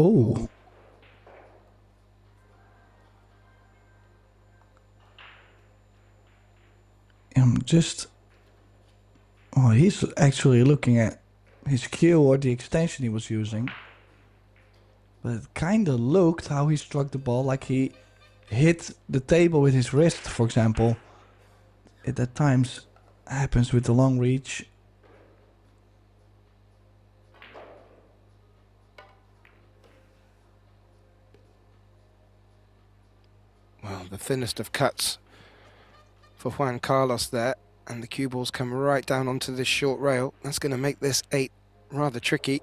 Oh. I'm just... Oh, he's actually looking at his cue or the extension he was using. But it kind of looked how he struck the ball like he hit the table with his wrist, for example. It at times happens with the long reach. Well, the thinnest of cuts for Juan Carlos there, and the cue balls come right down onto this short rail. That's going to make this 8 rather tricky.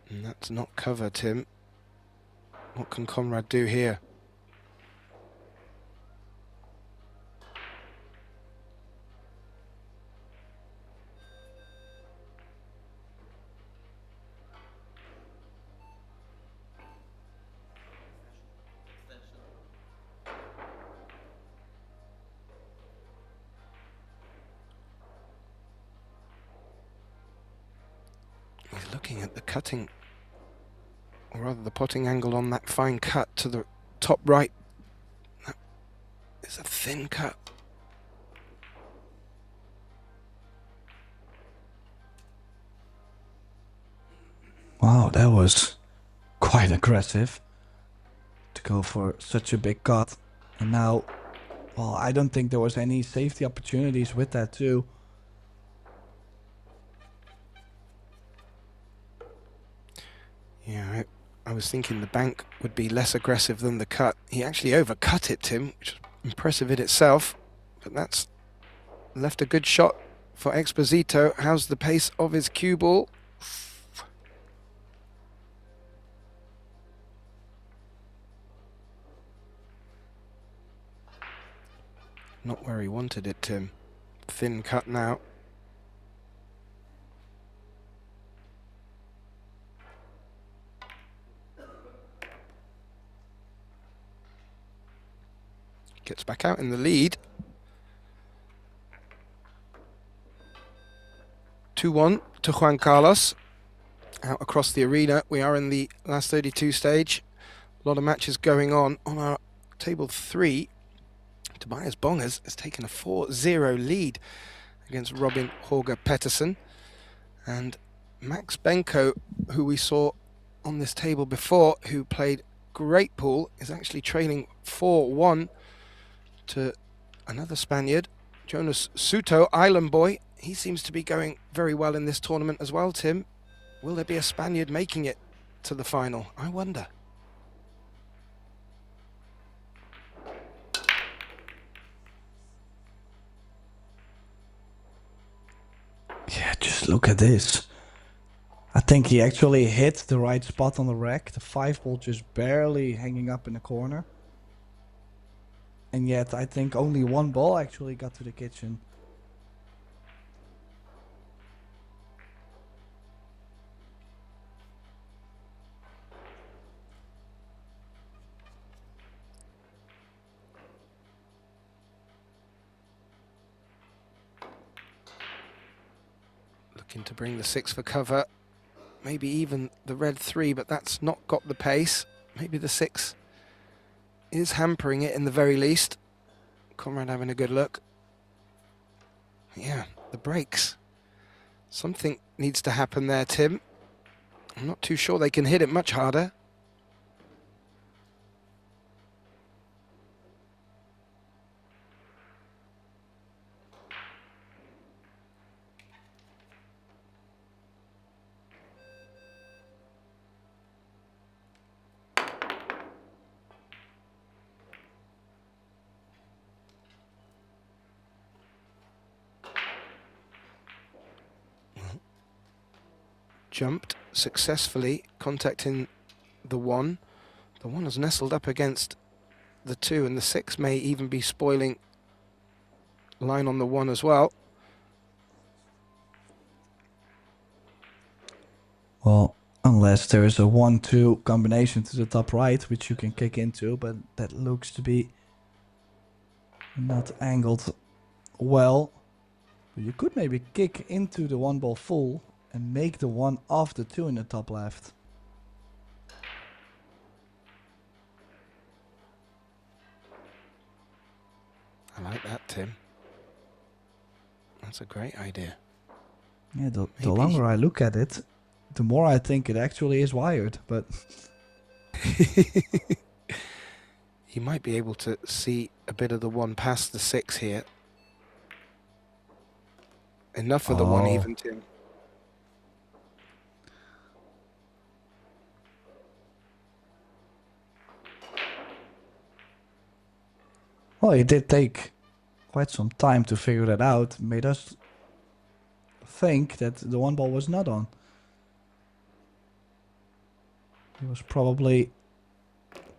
And that's not cover, Tim. What can Conrad do here? He's looking at the cutting, or rather the potting angle on that fine cut to the top right. That is a thin cut. Wow, that was quite aggressive to go for such a big cut. And now, well, I don't think there was any safety opportunities with that too. Yeah, I was thinking the bank would be less aggressive than the cut. He actually overcut it, Tim, which is impressive in itself. But that's left a good shot for Exposito. How's the pace of his cue ball? Not where he wanted it, Tim. Thin cut now. Gets back out in the lead. 2-1 to Juan Carlos. Out across the arena. We are in the last 32 stage. A lot of matches going on our table 3. Tobias Bongers has taken a 4-0 lead against Robin Jorge Pettersson. And Max Benko, who we saw on this table before, who played great pool, is actually trailing 4-1 to another Spaniard, Jonas Suto, Island boy. He seems to be going very well in this tournament as well, Tim. Will there be a Spaniard making it to the final? I wonder. Yeah, just look at this. I think he actually hit the right spot on the rack. The 5-ball just barely hanging up in the corner. And yet I think only one ball actually got to the kitchen. Looking to bring the 6 for cover. Maybe even the red 3, but that's not got the pace. Maybe the 6 is hampering it in the very least. Conrad having a good look. Yeah, the brakes. Something needs to happen there, Tim. I'm not too sure they can hit it much harder. Jumped successfully, contacting the 1. The 1 has nestled up against the 2, and the 6 may even be spoiling line on the 1 as well. Well, Unless there is a 1-2 combination to the top right, which you can kick into, but that looks to be not angled well. But you could maybe kick into the 1 ball full and make the 1 off the 2 in the top left. I like that, Tim. That's a great idea. Yeah, the longer I look at it, the more I think it actually is wired, but... You might be able to see a bit of the 1 past the 6 here. Enough for the 1 even, Tim. Well, it did take quite some time to figure that out. Made us think that the 1 ball was not on. He was probably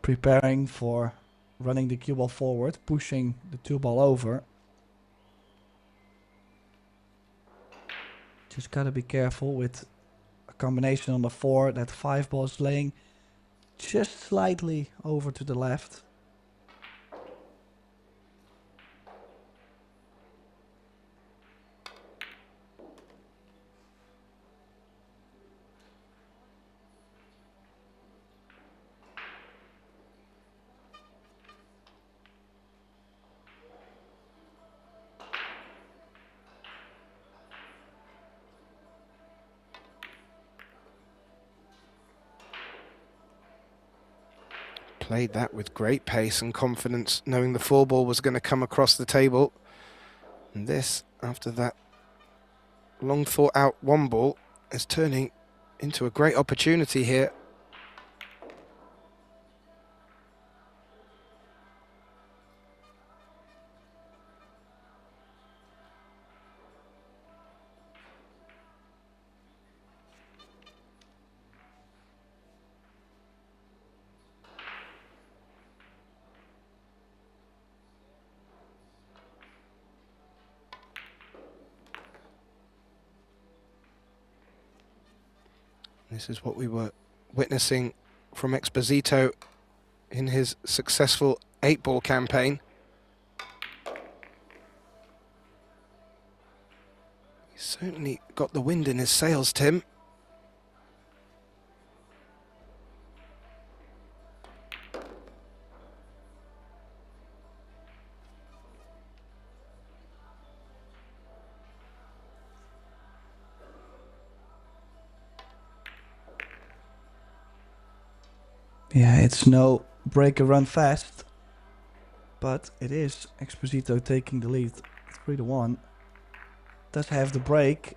preparing for running the cue ball forward, pushing the 2 ball over. Just gotta be careful with a combination on the 4. That 5 ball is laying just slightly over to the left. Played that with great pace and confidence, knowing the 4 ball was going to come across the table. And this, after that long thought out 1 ball, is turning into a great opportunity here. This is what we were witnessing from Exposito in his successful 8-ball campaign. He's certainly got the wind in his sails, Tim. Yeah, it's no break or run fast, but it is Exposito taking the lead 3-1. Does have the break.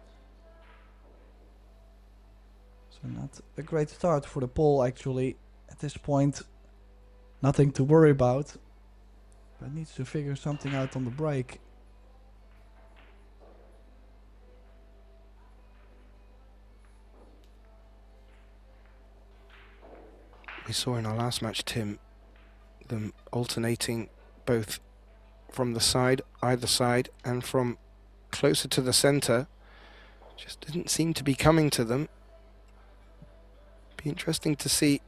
So not a great start for the pole actually at this point. Nothing to worry about, but needs to figure something out on the break. We saw in our last match, Tim, them alternating both from the side, either side, and from closer to the centre. Just didn't seem to be coming to them. Be interesting to see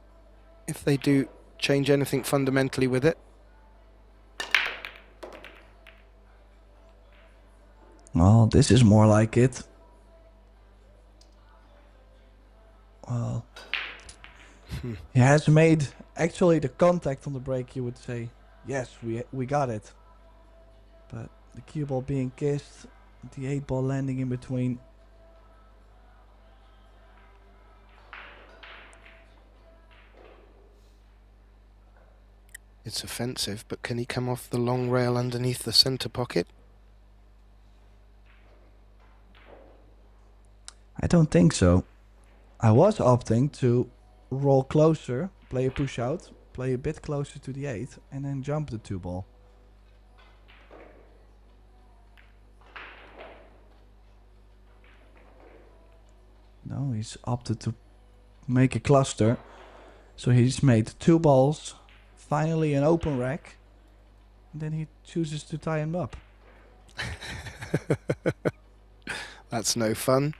if they do change anything fundamentally with it. Well, this is more like it. Well, he has made actually the contact on the break. You would say, yes, we got it. But the cue ball being kissed, the 8-ball landing in between. It's offensive, but can he come off the long rail underneath the centre pocket? I don't think so. I was opting to roll closer, play a push out, play a bit closer to the 8, and then jump the 2-ball. No, he's opted to make a cluster. So he's made 2 balls, finally an open rack, and then he chooses to tie him up. That's no fun.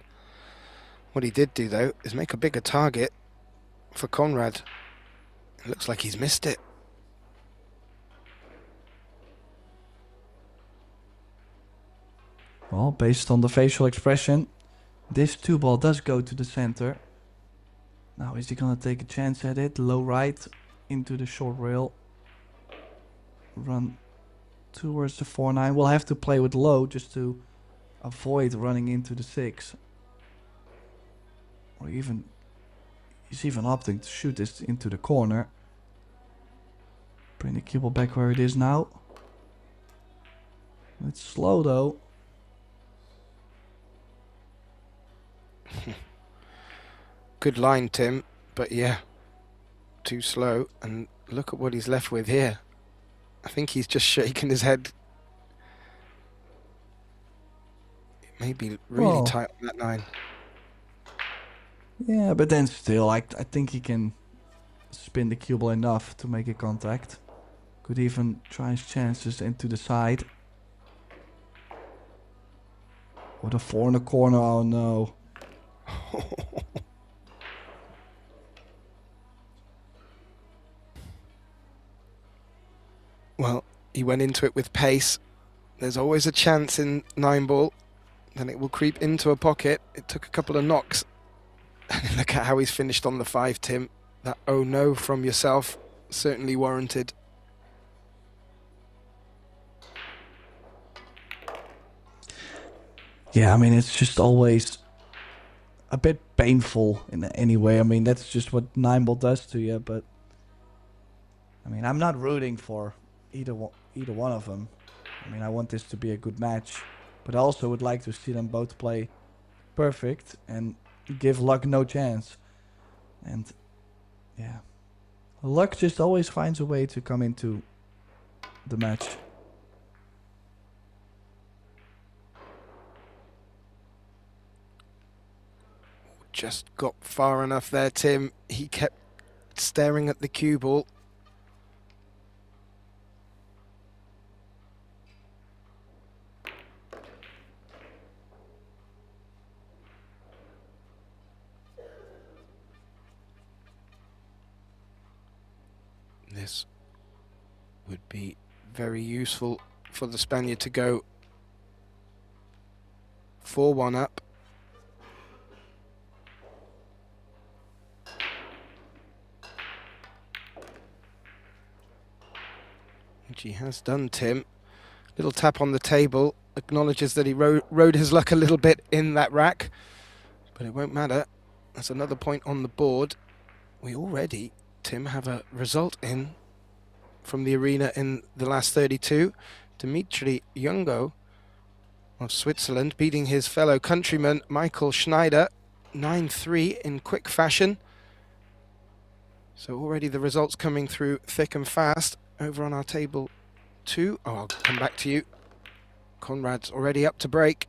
What he did do, though, is make a bigger target for Conrad. It looks like he's missed it. Well, based on the facial expression, this 2-ball does go to the center. Now, is he gonna take a chance at it? Low right into the short rail. Run towards the 4-9. We'll have to play with low just to avoid running into the 6. Or even, he's even opting to shoot this into the corner. Bring the cue ball back where it is now. It's slow though. Good line, Tim, but yeah, too slow. And look at what he's left with here. I think he's just shaking his head. It may be really tight on that 9. Yeah, but then still, I think he can spin the cue ball enough to make a contact. Could even try his chances into the side. Or the 4 in the corner, oh no. Well, he went into it with pace. There's always a chance in 9-ball. Then it will creep into a pocket. It took a couple of knocks. And look at how he's finished on the 5, Tim. That oh no from yourself, certainly warranted. Yeah, I mean, it's just always a bit painful in any way. I mean, that's just what 9-ball does to you, but I mean, I'm not rooting for either one of them. I mean, I want this to be a good match, but I also would like to see them both play perfect and give luck no chance. And yeah, luck just always finds a way to come into the match. Just got far enough there, Tim. He kept staring at the cue ball. This would be very useful for the Spaniard to go 4-1 up. Which he has done, Tim. Little tap on the table, acknowledges that he rode his luck a little bit in that rack, but it won't matter. That's another point on the board. We already, Tim, have a result in from the arena in the last 32. Dimitri Jungo of Switzerland beating his fellow countryman Michael Schneider 9-3 in quick fashion. So already the results coming through thick and fast. Over on our table 2. Oh, I'll come back to you. Conrad's already up to break.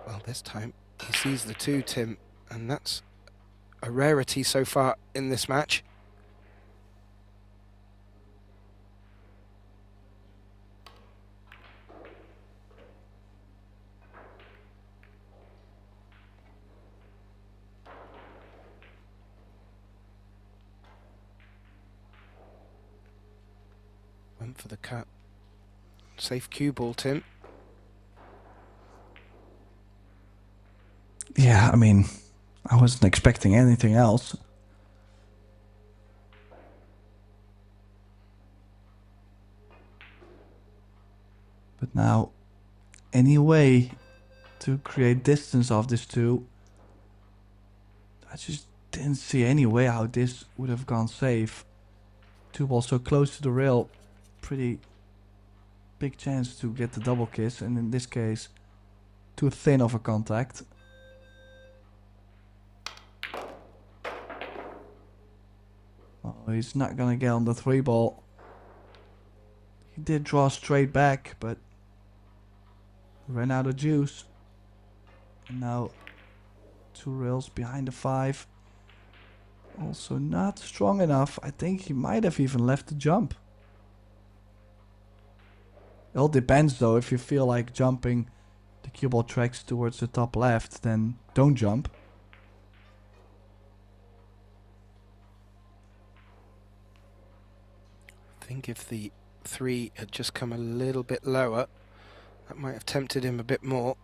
Well, this time he sees the 2, Tim, and that's a rarity so far in this match. Went for the cut. Safe cue ball, Tim. Yeah, I mean, I wasn't expecting anything else. But now, any way to create distance off this 2, I just didn't see any way how this would have gone safe. 2 balls so close to the rail, pretty big chance to get the double kiss, and in this case, too thin of a contact. Oh, he's not gonna get on the 3 ball. He did draw straight back, but ran out of juice. And now 2 rails behind the 5. Also not strong enough. I think he might have even left the jump. It all depends though. If you feel like jumping the cue ball tracks towards the top left, then don't jump. I think if the 3 had just come a little bit lower, that might have tempted him a bit more.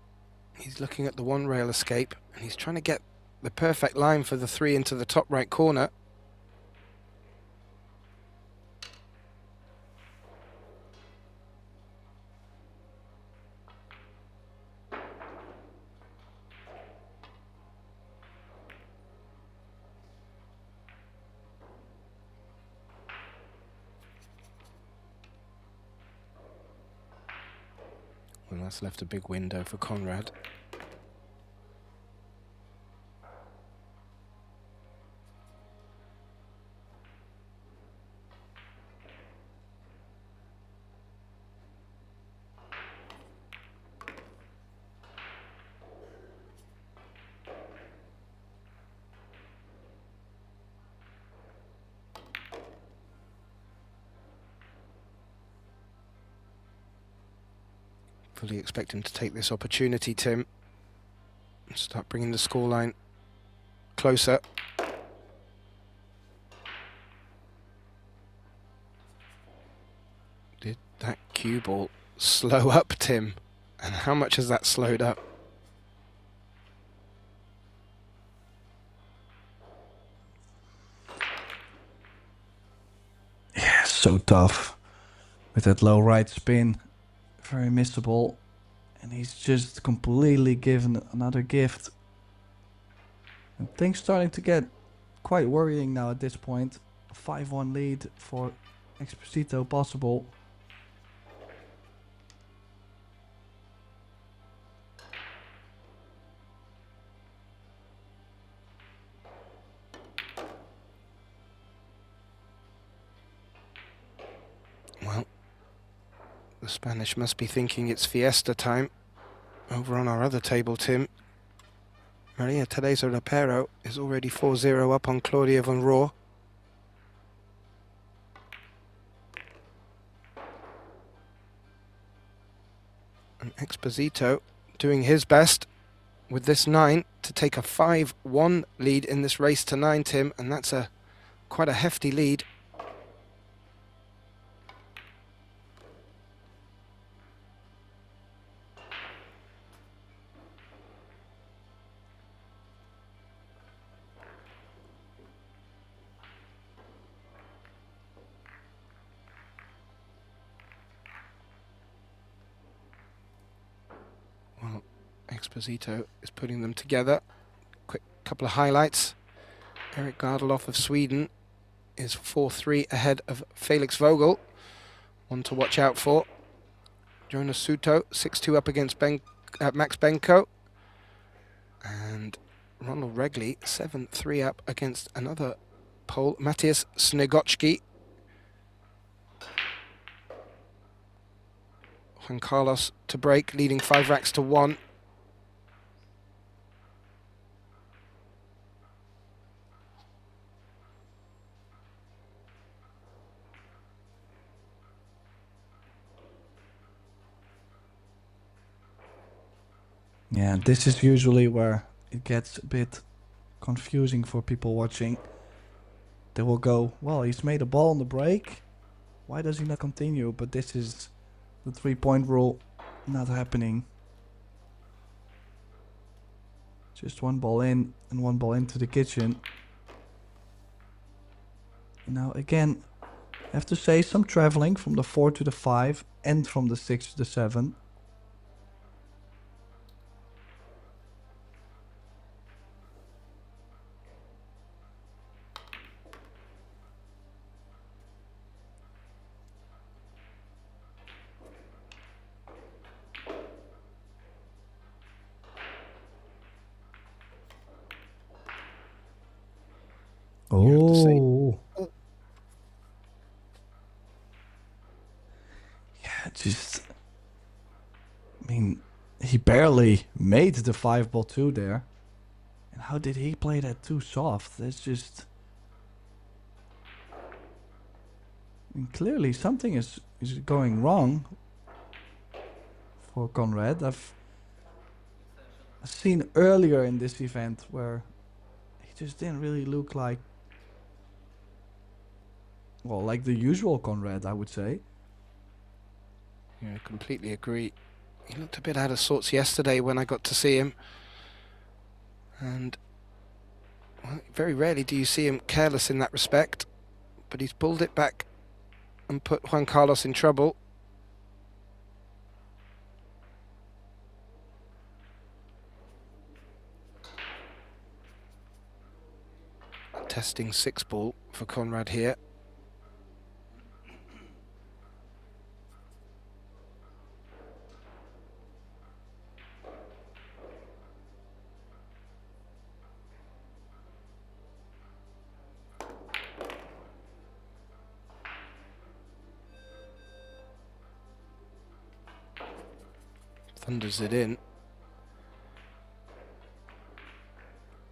He's looking at the 1 rail escape, and he's trying to get the perfect line for the 3 into the top right corner. Well, that's left a big window for Conrad. Fully expect him to take this opportunity, Tim, and start bringing the scoreline closer. Did that cue ball slow up, Tim? And how much has that slowed up? Yeah, so tough. With that low right spin. Very missable. And he's just completely given another gift. And things starting to get quite worrying now at this point. A 5-1 lead for Exposito possible. Well, the Spanish must be thinking it's fiesta time. Over on our other table, Tim, Maria Teresa Rapero is already 4-0 up on Claudia Von Rohr. And Exposito doing his best with this 9 to take a 5-1 lead in this race to 9, Tim, and that's quite a hefty lead. Well, Exposito is putting them together. Quick couple of highlights. Erik Gardeloff of Sweden is 4-3 ahead of Felix Vogel. One to watch out for. Jonas Suto, 6-2 up against Max Benko. And Ronald Regley, 7-3 up against another Pole, Matthias Snegocki. Juan Carlos to break, leading 5 racks to 1. Yeah, this is usually where it gets a bit confusing for people watching. They will go, well, he's made a ball on the break. Why does he not continue? But this is the 3-point rule not happening. Just 1 ball in and 1 ball into the kitchen. Now again, I have to say some traveling from the 4 to the 5 and from the 6 to the 7. Oh. Yeah, just... I mean, he barely made the 5-ball 2 there. And how did he play that too soft? That's just... I mean, clearly something is going wrong for Conrad. I've seen earlier in this event where he just didn't really look like, well, like the usual Conrad, I would say. Yeah, I completely agree. He looked a bit out of sorts yesterday when I got to see him. And well, very rarely do you see him careless in that respect. But he's pulled it back and put Juan Carlos in trouble. Testing 6-ball for Conrad here. Thunders it in.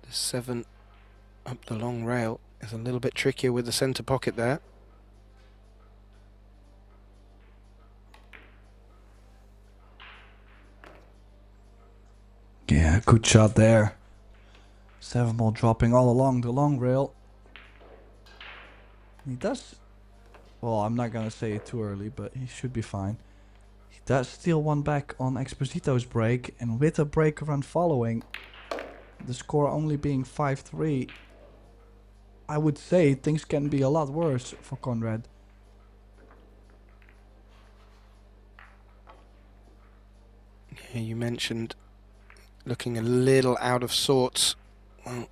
The 7 up the long rail is a little bit trickier with the centre pocket there. Yeah, good shot there. 7-ball dropping all along the long rail. He does, well, I'm not gonna say it too early, but he should be fine. He does steal one back on Exposito's break, and with a break run following, the score only being 5-3, I would say things can be a lot worse for Conrad. Yeah, you mentioned looking a little out of sorts. Well,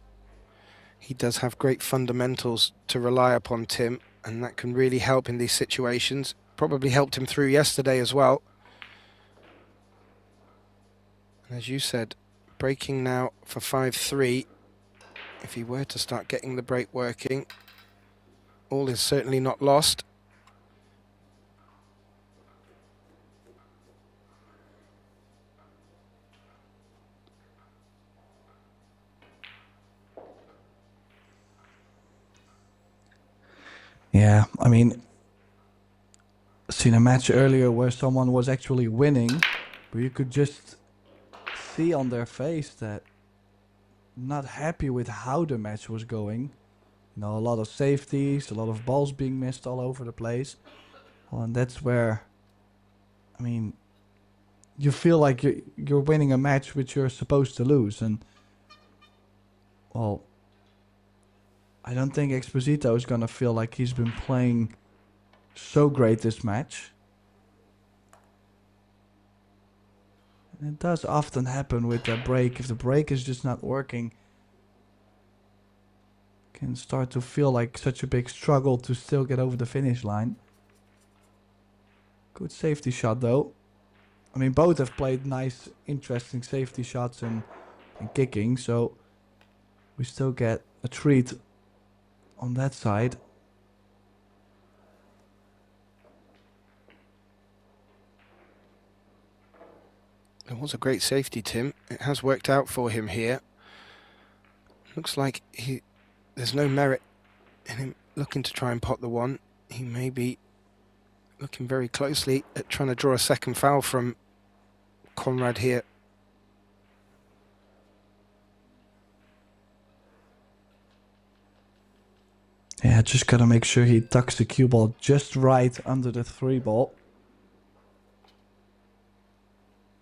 he does have great fundamentals to rely upon, Tim, and that can really help in these situations. Probably helped him through yesterday as well. And as you said, breaking now for 5-3. If he were to start getting the break working, all is certainly not lost. Yeah, I mean, seen a match earlier where someone was actually winning, but you could just see on their face that not happy with how the match was going. You know, a lot of safeties, a lot of balls being missed all over the place. Well, and that's where, I mean, you feel like you're winning a match which you're supposed to lose. And, well, I don't think Exposito is going to feel like he's been playing so great this match. And it does often happen with that break. If the break is just not working, it can start to feel like such a big struggle to still get over the finish line. Good safety shot though. I mean, both have played nice, interesting safety shots and kicking, so we still get a treat on that side. It was a great safety, Tim. It has worked out for him here. Looks like there's no merit in him looking to try and pot the one. He may be looking very closely at trying to draw a second foul from Conrad here. Yeah, just gotta make sure he tucks the cue ball just right under the 3-ball.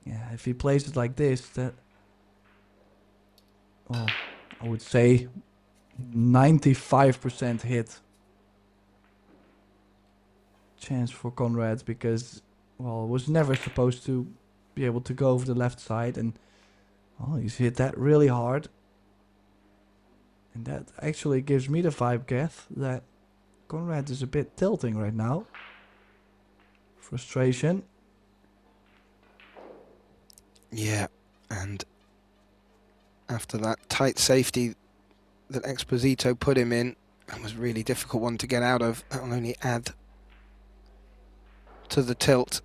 Yeah, if he plays it like this, that, well, I would say 95% hit chance for Conrad, because, well, it was never supposed to be able to go over the left side, and, well, he's hit that really hard. And that actually gives me the vibe, Geth, that Conrad is a bit tilting right now. Frustration. Yeah, and after that tight safety that Exposito put him in, it was a really difficult one to get out of. That will only add to the tilt.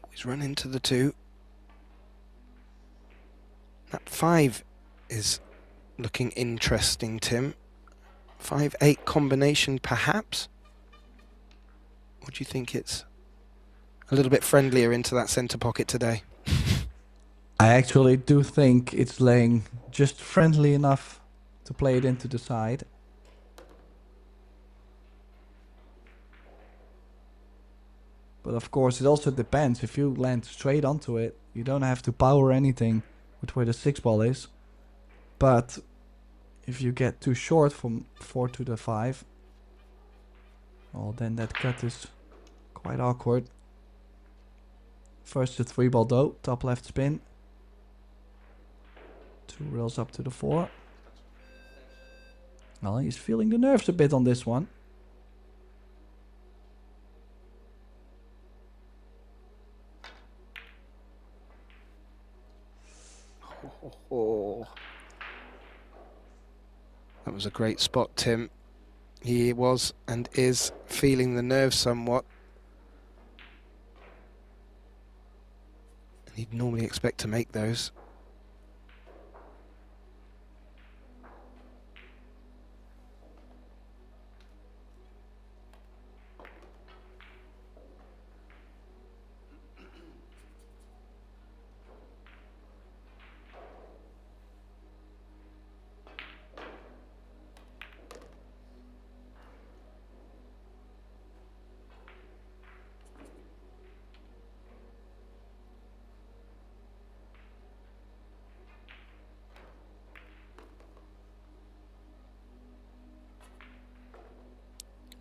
He's run into the 2. That 5 is looking interesting, Tim. 5-8 combination, perhaps? or do you think it's a little bit friendlier into that centre pocket today? I actually do think it's laying just friendly enough to play it into the side. But of course, it also depends. If you land straight onto it, you don't have to power anything with where the 6 ball is. But if you get too short from 4 to the 5, well, then that cut is quite awkward. First the 3 ball though, top left spin. 2 rails up to the 4. Well, he's feeling the nerves a bit on this one. Oh. That was a great spot, Tim. He was and is feeling the nerves somewhat. And he'd normally expect to make those.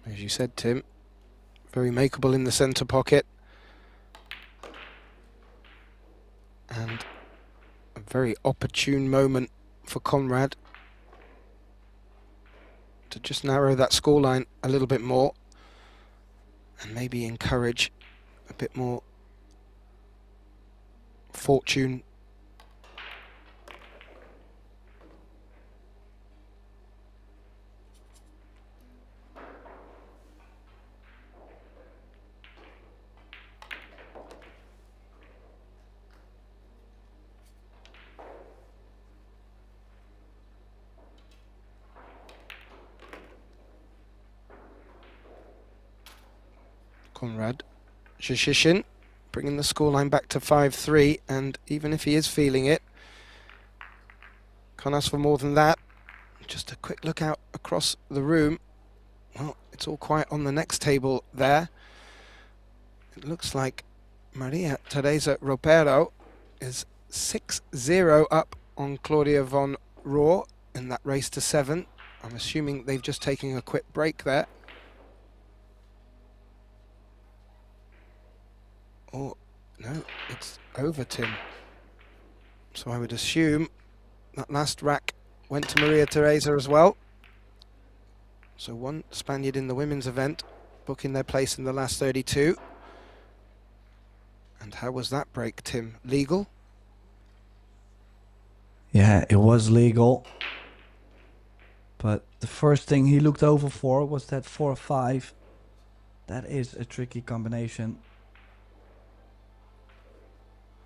As you said, Tim, very makeable in the centre pocket. And a very opportune moment for Conrad to just narrow that scoreline a little bit more and maybe encourage a bit more fortune. Conrad Juszczyszyn bringing the scoreline back to 5-3, and even if he is feeling it, can't ask for more than that. Just a quick look out across the room. Well, it's all quiet on the next table there. It looks like Maria Teresa Ropero is 6-0 up on Claudia von Rohr in that race to 7. I'm assuming they've just taken a quick break there. Oh, no, it's over, Tim. So I would assume that last rack went to Maria Teresa as well. So one Spaniard in the women's event booking their place in the last 32. And how was that break, Tim? Legal? Yeah, it was legal. But the first thing he looked over for was that 4-5. That is a tricky combination.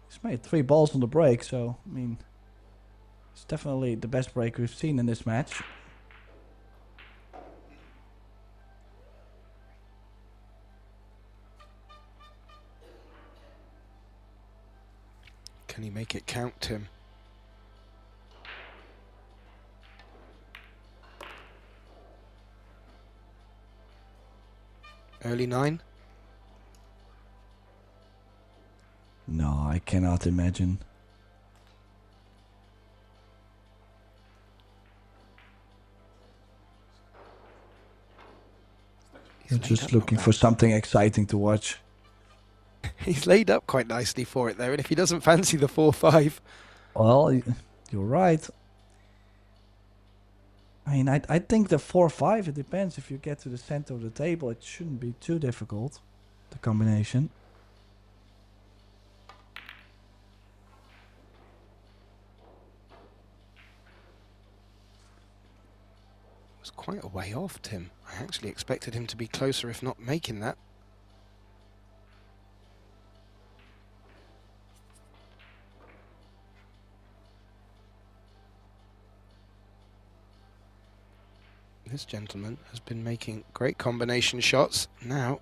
He's made 3 balls on the break, so, I mean, it's definitely the best break we've seen in this match. Can he make it count, Tim? Early 9? No, I cannot imagine. I'm just looking for something exciting to watch. He's laid up quite nicely for it there, and if he doesn't fancy the 4-5... Well, you're right. I mean, I think the 4-5, it depends. If you get to the center of the table, it shouldn't be too difficult, the combination. Was quite a way off, Tim. I actually expected him to be closer, if not making that. This gentleman has been making great combination shots. Now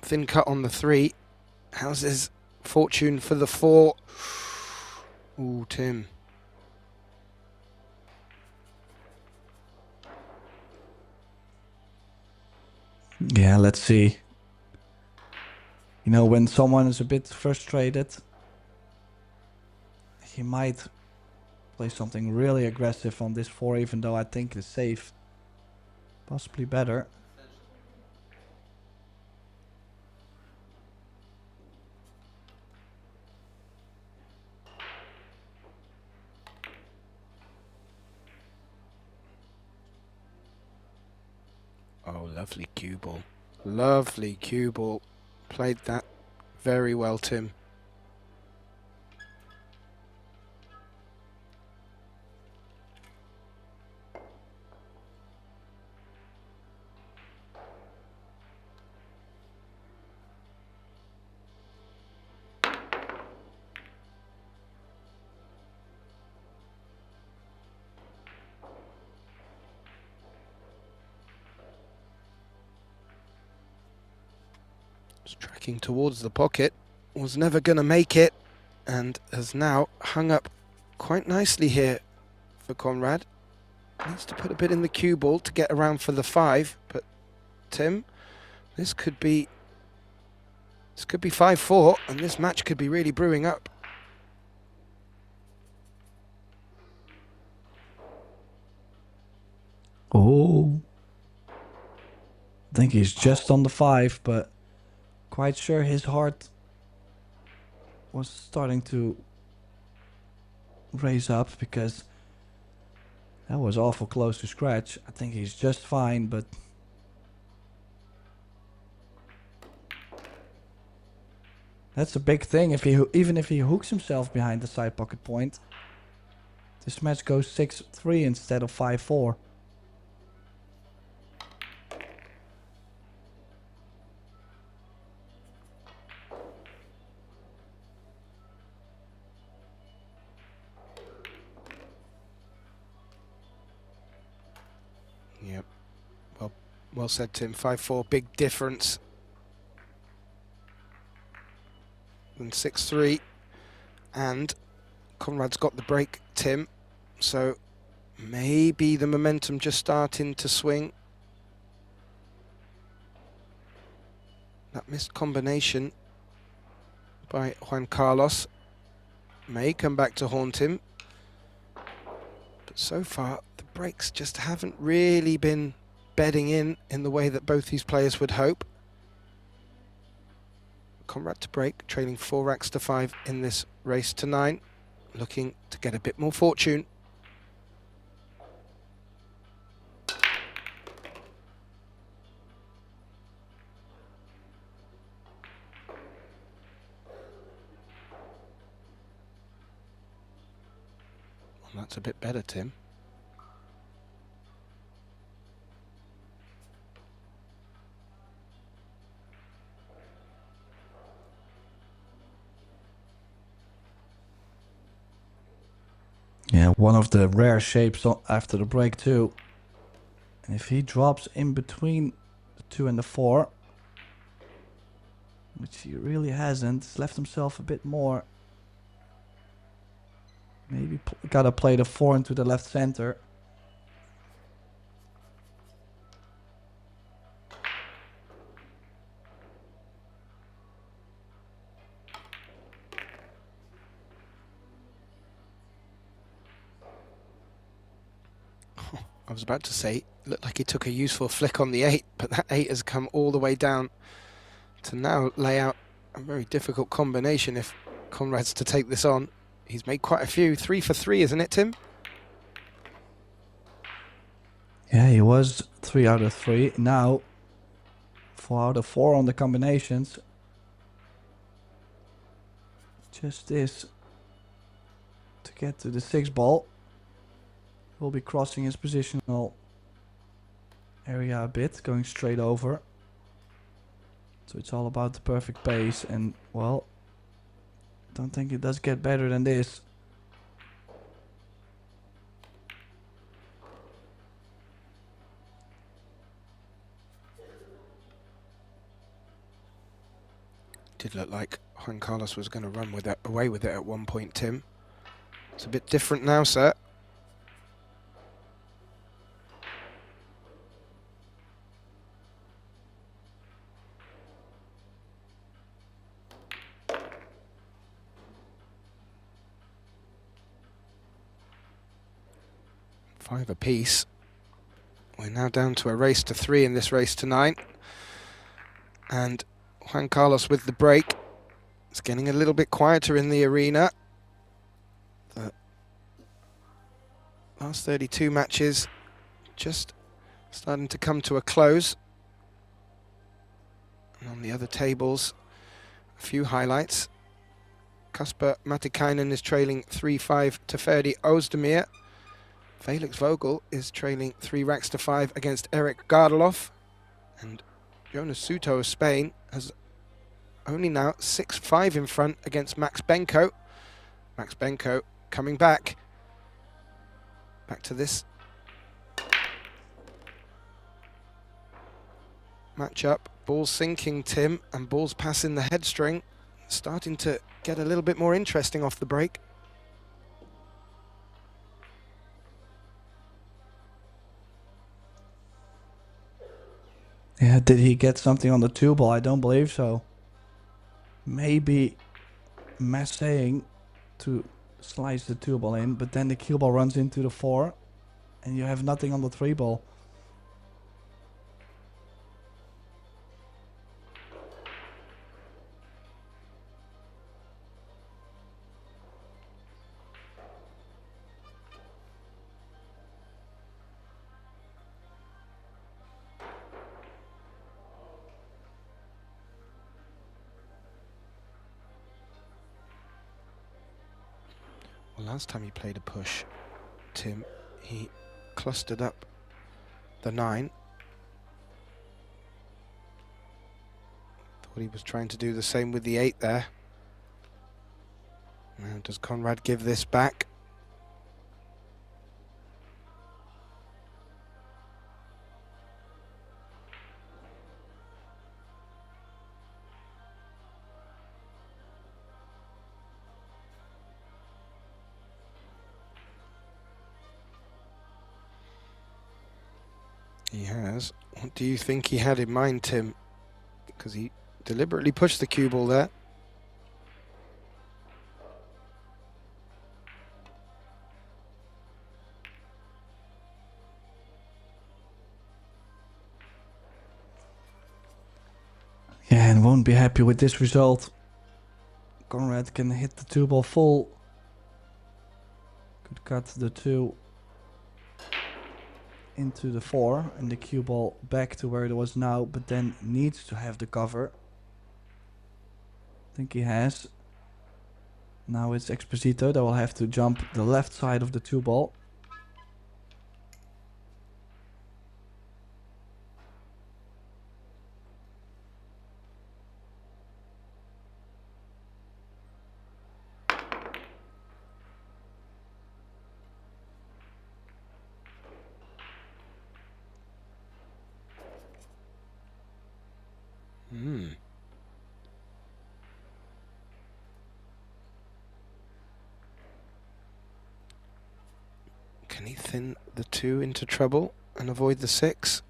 Thin cut on the 3. How's his fortune for the 4? Ooh, Tim. Yeah, let's see. You know, when someone is a bit frustrated, he might play something really aggressive on this 4, even though I think it's safe. Possibly better. Oh, lovely cue ball. Lovely cue ball. Played that very well, Tim. Tracking towards the pocket, was never going to make it, and has now hung up quite nicely here for Conrad. Needs to put a bit in the cue ball to get around for the 5, but Tim, this could be 5-4, and this match could be really brewing up. Oh, I think he's just on the 5, but quite sure his heart was starting to raise up, because that was awful close to scratch. I think he's just fine, but that's a big thing. Even if he hooks himself behind the side pocket point, this match goes 6-3 instead of 5-4. Yep. Well said, Tim. 5-4, big difference. And 6-3. And Conrad's got the break, Tim. So maybe the momentum just starting to swing. That missed combination by Juan Carlos may come back to haunt him. But so far, the breaks just haven't really been bedding in the way that both these players would hope. Conrad to break, trailing 4 racks to 5 in this race to 9. Looking to get a bit more fortune. Well, that's a bit better, Tim. Yeah, one of the rare shapes after the break too. And if he drops in between the 2 and the 4, which he really hasn't, he's left himself a bit more. Maybe gotta play the 4 into the left center. I was about to say, looked like he took a useful flick on the 8, but that 8 has come all the way down to now lay out a very difficult combination if Conrad's to take this on. He's made quite a few. 3 for 3, isn't it, Tim? Yeah, he was 3 out of 3. Now 4 out of 4 on the combinations. Just this to get to the 6 ball. Will be crossing his positional area a bit, going straight over. So it's all about the perfect pace, and well, don't think it does get better than this. Did look like Juan Carlos was going to run with it, away with it at one point, Tim. It's a bit different now, sir. Five apiece. We're now down to a race to 3 in this race to 9. And Juan Carlos with the break. It's getting a little bit quieter in the arena. The last 32 matches just starting to come to a close. And on the other tables, a few highlights. Kasper Matikainen is trailing 3-5 to Ferdi Ozdemir. Felix Vogel is trailing 3 racks to 5 against Eric Gardeloff. And Jonas Suto of Spain has only now 6-5 in front against Max Benko. Max Benko coming back. Back to this matchup. Ball sinking, Tim, and balls passing the head string. Starting to get a little bit more interesting off the break. Yeah, did he get something on the 2-ball? I don't believe so. Maybe saying to slice the 2-ball in, but then the cue ball runs into the 4 and you have nothing on the 3-ball. Last time he played a push, Tim, he clustered up the 9. Thought he was trying to do the same with the 8 there. Now does Conrad give this back? He has. What do you think he had in mind, Tim? Because he deliberately pushed the cue ball there. Yeah, and won't be happy with this result. Conrad can hit the 2-ball full. Could cut the 2 into the 4 and the cue ball back to where it was now, but then needs to have the cover. I think he has. Now it's Exposito that will have to jump the left side of the 2-ball. Can he thin the 2 into trouble and avoid the 6?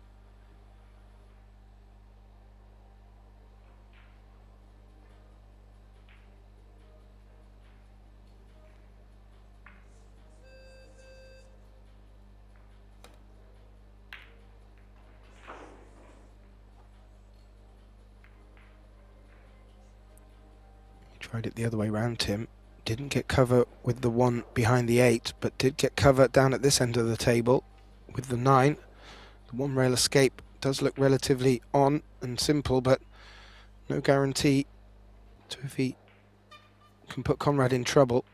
He tried it the other way round, Tim. Didn't get cover with the 1 behind the 8, but did get cover down at this end of the table with the 9. The 1 rail escape does look relatively on and simple, but no guarantee to if he can put Conrad in trouble.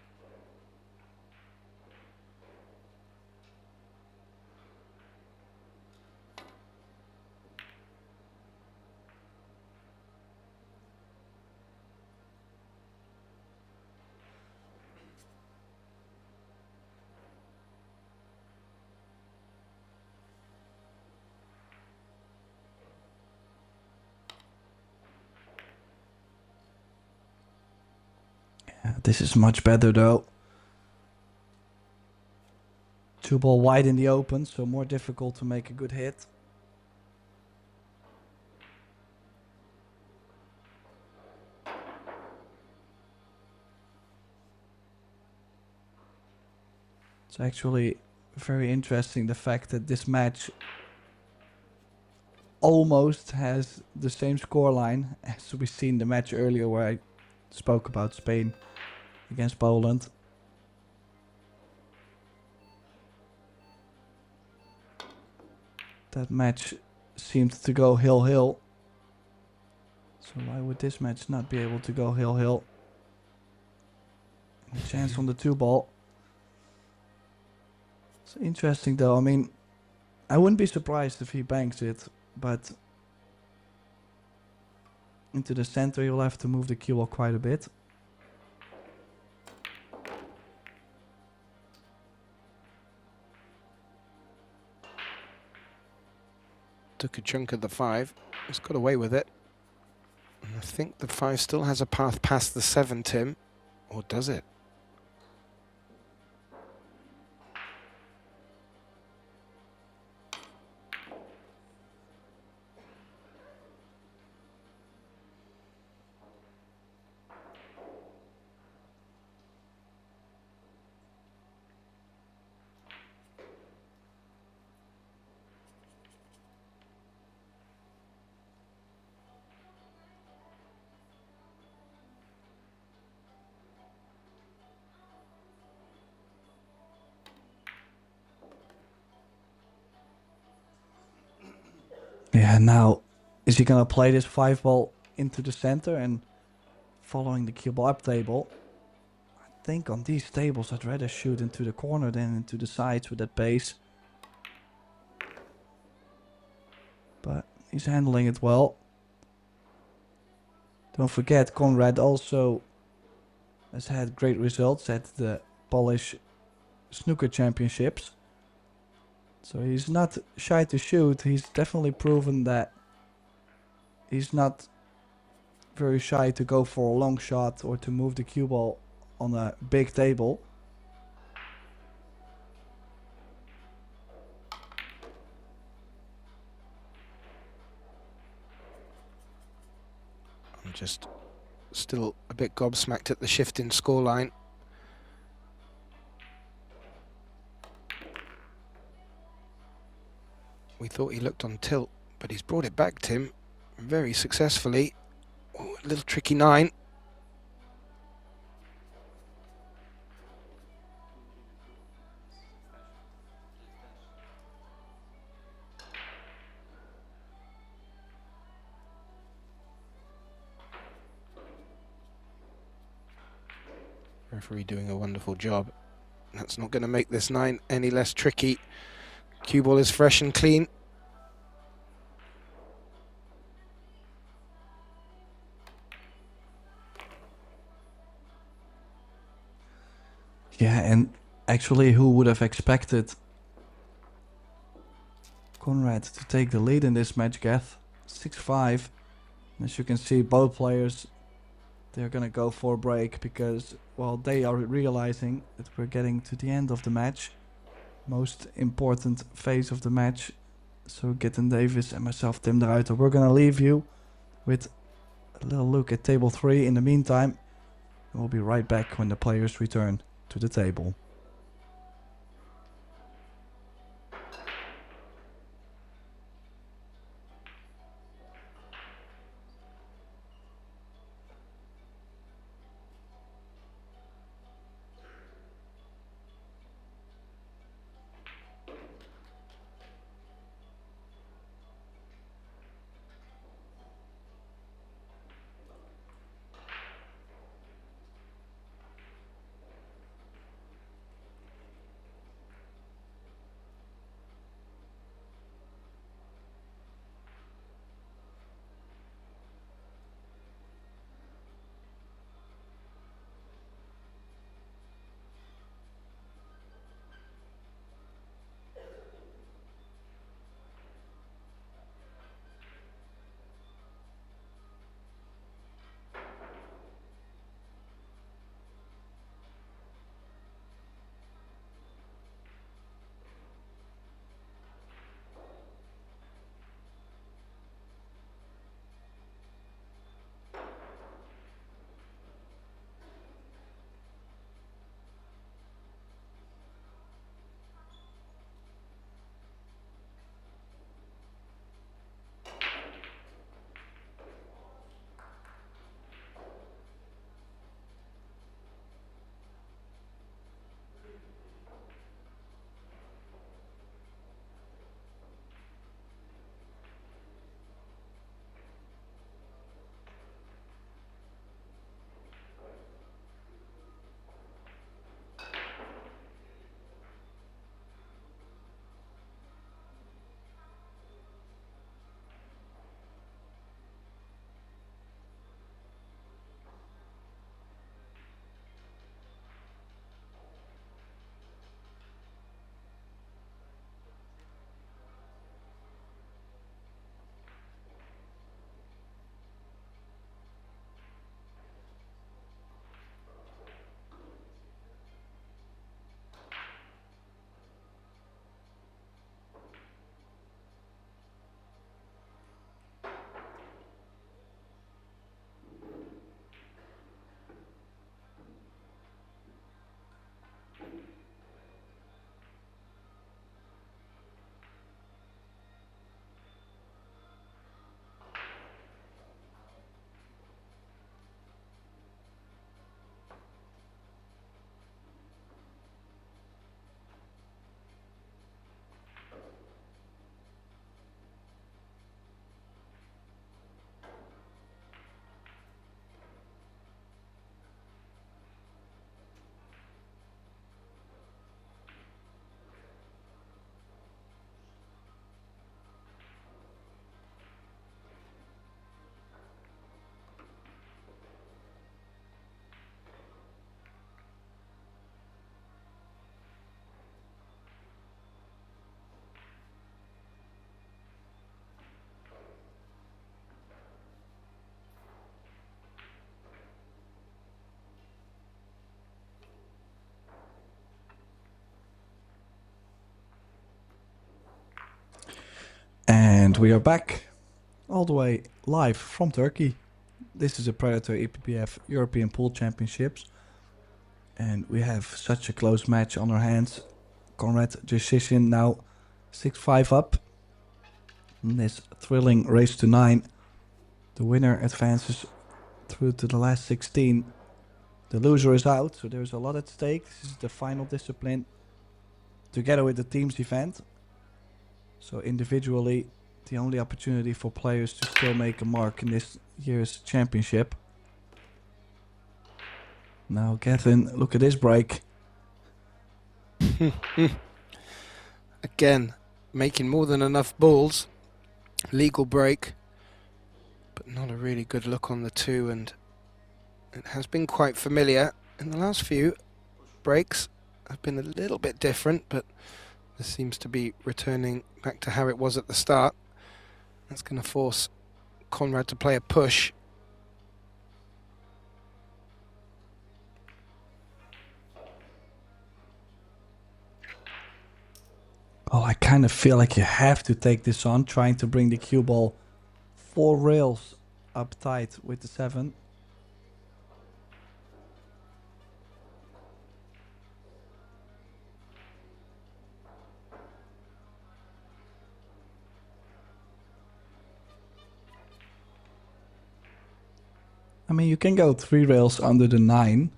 This is much better though. 2 ball wide in the open, so more difficult to make a good hit. It's actually very interesting the fact that this match almost has the same scoreline as we seen the match earlier where I spoke about Spain against Poland. That match seemed to go hill-hill. So why would this match not be able to go hill-hill? A chance on the 2 ball. It's interesting though. I mean, I wouldn't be surprised if he banks it, but into the center you'll have to move the cue ball quite a bit. Took a chunk of the 5. He's got away with it. And I think the 5 still has a path past the 7, Tim. Or does it? Yeah, now is he gonna play this 5 ball into the center and following the cue ball up table? I think on these tables I'd rather shoot into the corner than into the sides with that pace. But he's handling it well. Don't forget, Conrad also has had great results at the Polish snooker championships. So he's not shy to shoot. He's definitely proven that he's not very shy to go for a long shot or to move the cue ball on a big table. I'm just still a bit gobsmacked at the shift in scoreline. We thought he looked on tilt, but he's brought it back, Tim, very successfully. Oh, a little tricky 9. Referee doing a wonderful job. That's not going to make this 9 any less tricky. Cue ball is fresh and clean. Yeah, and actually who would have expected Conrad to take the lead in this match, Geth? 6-5. As you can see, both players, they're gonna go for a break because, well, they are realizing that we're getting to the end of the match. Most important phase of the match. So Gitten Davis and myself, Tim de Ruiter, we're gonna leave you with a little look at table 3 in the meantime. And we'll be right back when the players return to the table. And we are back, all the way live from Turkey. This is a Predator EPBF European Pool Championships. And we have such a close match on our hands. Konrad Juszczyszyn now 6-5 up. In this thrilling race to 9. The winner advances through to the last 16. The loser is out, so there's a lot at stake. This is the final discipline, together with the team's event. So individually, the only opportunity for players to still make a mark in this year's championship. Now Gavin, look at this break. Again, making more than enough balls. Legal break, but not a really good look on the 2, and it has been quite familiar. In the last few breaks have been a little bit different, but this seems to be returning back to how it was at the start. That's going to force Konrad to play a push. Well, I kind of feel like you have to take this on, trying to bring the cue ball 4 rails up tight with the 7. I mean, you can go 3 rails under the 9.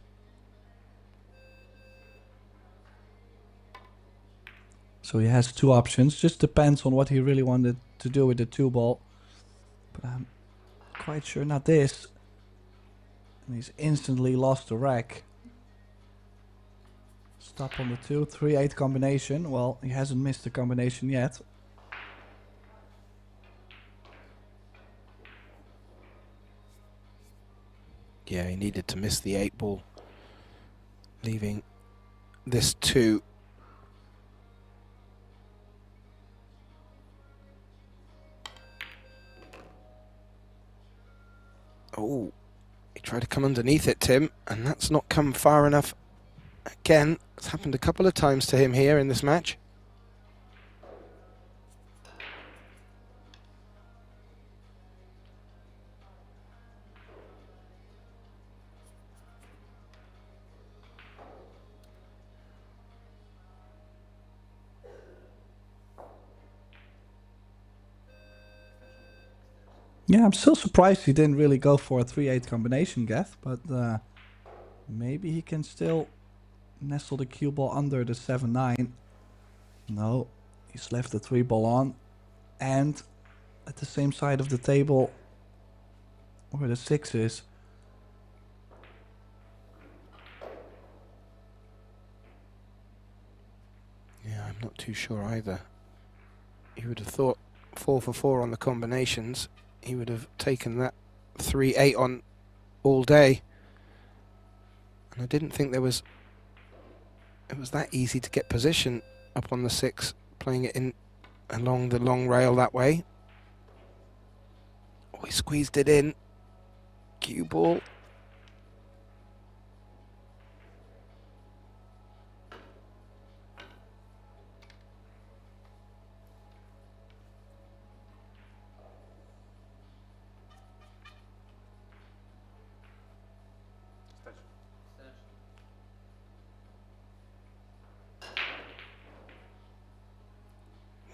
So he has 2 options. Just depends on what he really wanted to do with the 2 ball. But I'm quite sure not this. And he's instantly lost the rack. Stop on the 2. 3-8 combination. Well, he hasn't missed the combination yet. Yeah, he needed to miss the 8 ball, leaving this 2. Oh, he tried to come underneath it, Tim, and that's not come far enough. Again, it's happened a couple of times to him here in this match. Yeah, I'm still surprised he didn't really go for a 3-8 combination, Gav, but maybe he can still nestle the cue ball under the 7-9. No, he's left the 3 ball on, and at the same side of the table where the 6 is. Yeah, I'm not too sure either. You would have thought 4 for 4 on the combinations. He would have taken that 3-8 on all day. And I didn't think it was that easy to get position up on the 6, playing it in along the long rail that way. Oh, he squeezed it in. Cue ball.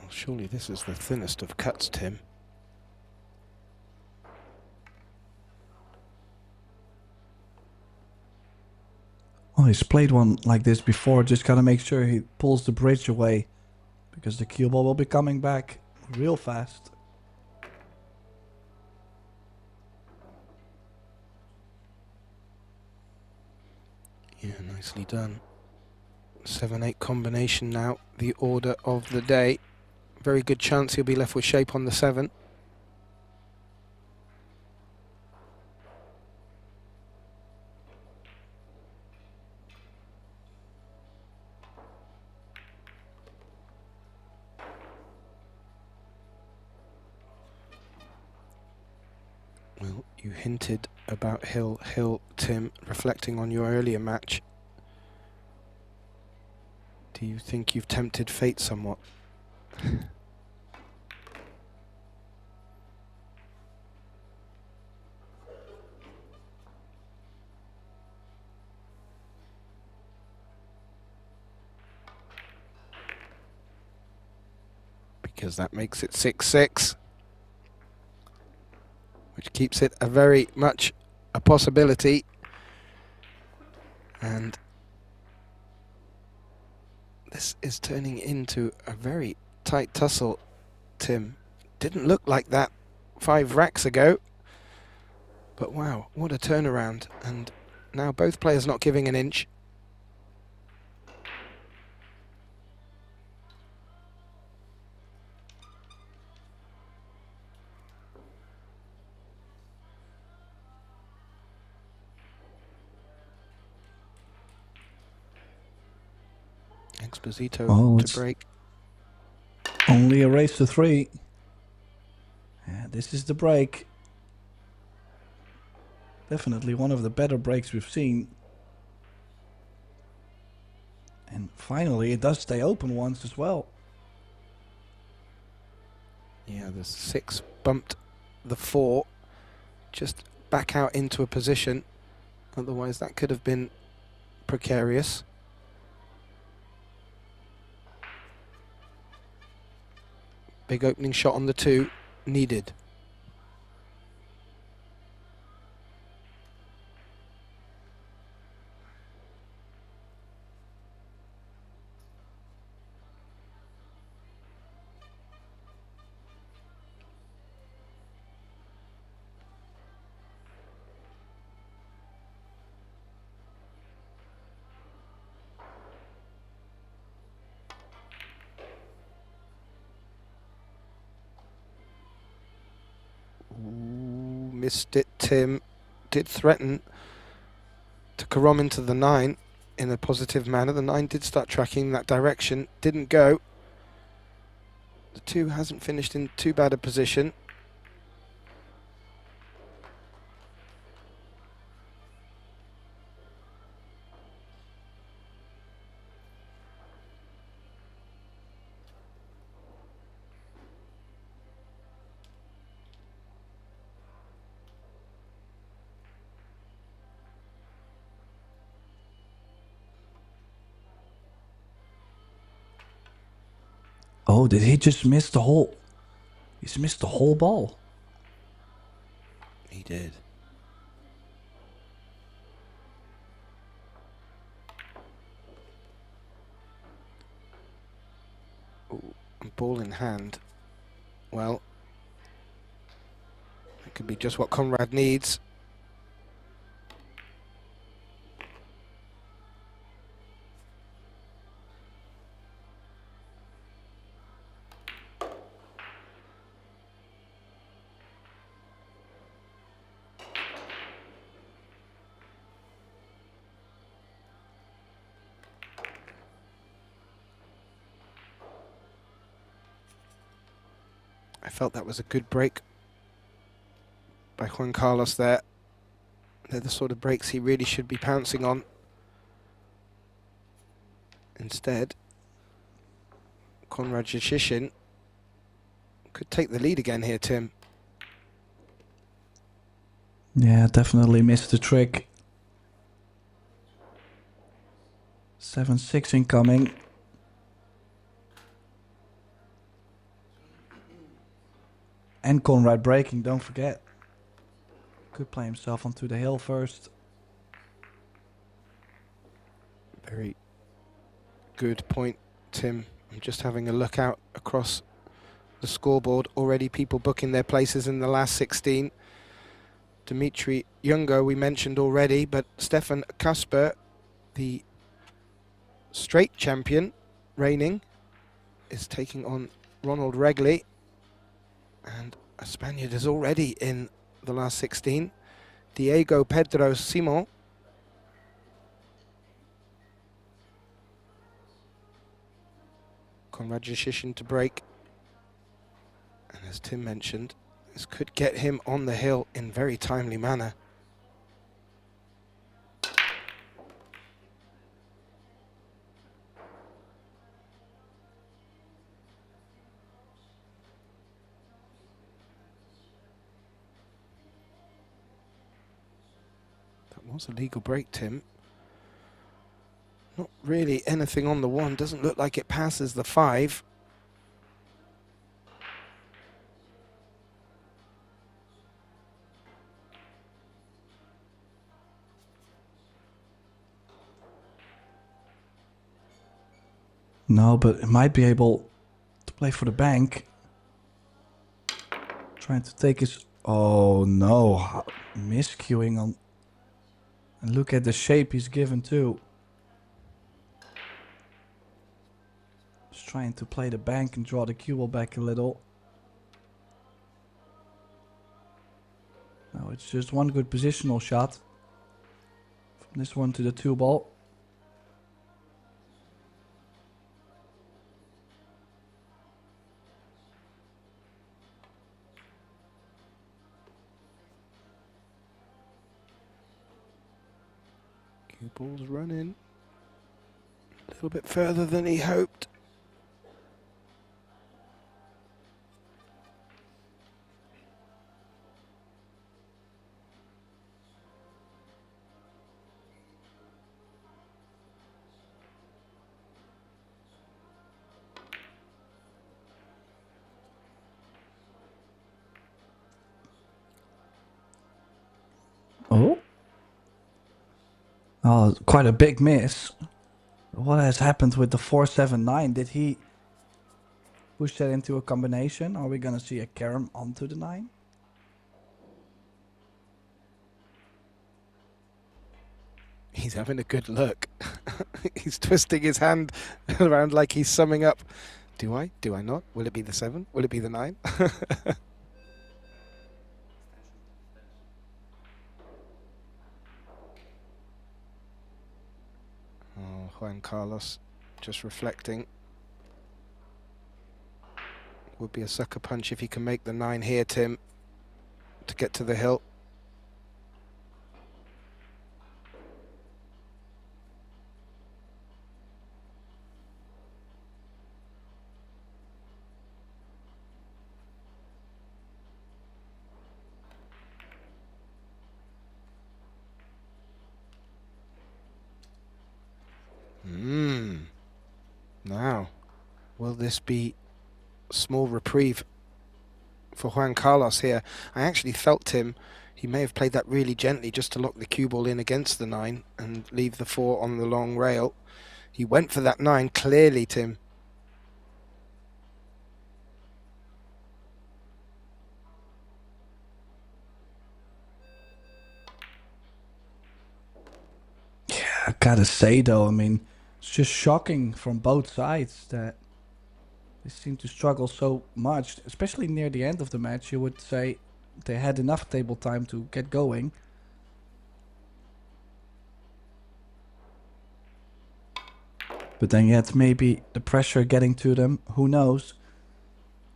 Surely this is the thinnest of cuts, Tim. Well, he's played one like this before. Just gotta make sure he pulls the bridge away, because the cue ball will be coming back real fast. Yeah, nicely done. 7-8 combination now, the order of the day. Very good chance he'll be left with shape on the 7. Well, you hinted about Hill, Tim, reflecting on your earlier match. Do you think you've tempted fate somewhat? because that makes it 6-6, which keeps it a very much a possibility. And this is turning into a very tight tussle, Tim. Didn't look like that 5 racks ago, but wow, what a turnaround. And now both players not giving an inch. Exposito to break. Only a race to 3. Yeah, this is the break. Definitely one of the better breaks we've seen. And finally, it does stay open once as well. Yeah, the 6 bumped the 4 just back out into a position. Otherwise, that could have been precarious. Big opening shot on the 2 needed. Ooh, missed it, Tim. Did threaten to carom into the 9 in a positive manner. The 9 did start tracking that direction, didn't go. The 2 hasn't finished in too bad a position. Oh, did he just miss the whole... He's missed the whole ball. He did. Ooh, ball in hand. Well, it could be just what Conrad needs. I felt that was a good break by Juan Carlos there. They're the sort of breaks he really should be pouncing on. Instead, Konrad Juszczyszyn could take the lead again here, Tim. Yeah, definitely missed the trick. 7-6 incoming. And Conrad breaking, don't forget. Could play himself onto the hill first. Very good point, Tim. I'm just having a look out across the scoreboard. Already people booking their places in the last 16. Dmitry Jungo we mentioned already, but Stefan Kasper, the straight champion, reigning, is taking on Ronald Regley. And a Spaniard is already in the last 16. Diego Pedro Simon. Konrad Juszczyszyn to break. And as Tim mentioned, this could get him on the hill in very timely manner. Was a legal break, Tim. Not really anything on the 1. Doesn't look like it passes the 5. No, but it might be able to play for the bank. Trying to take his... Oh no, miscuing on... And look at the shape he's given too. Just trying to play the bank and draw the cue ball back a little. No, it's just one good positional shot. From this one to the 2 ball. Cue ball's running a little bit further than he hoped. Oh. Oh, quite a big miss. What has happened with the 4-7-9? Did he push that into a combination? Are we going to see a carom onto the 9? He's having a good look. He's twisting his hand around like he's summing up. Do I? Do I not? Will it be the 7? Will it be the 9? Oh, Juan Carlos just reflecting. Would be a sucker punch if he can make the 9 here, Tim, to get to the hill. Now, will this be a small reprieve for Juan Carlos here? I actually felt, Tim, he may have played that really gently just to lock the cue ball in against the 9 and leave the 4 on the long rail. He went for that 9 clearly, Tim. Yeah, I gotta say though, I mean, it's just shocking from both sides that they seem to struggle so much, especially near the end of the match. You would say they had enough table time to get going. But then yet maybe the pressure getting to them, who knows.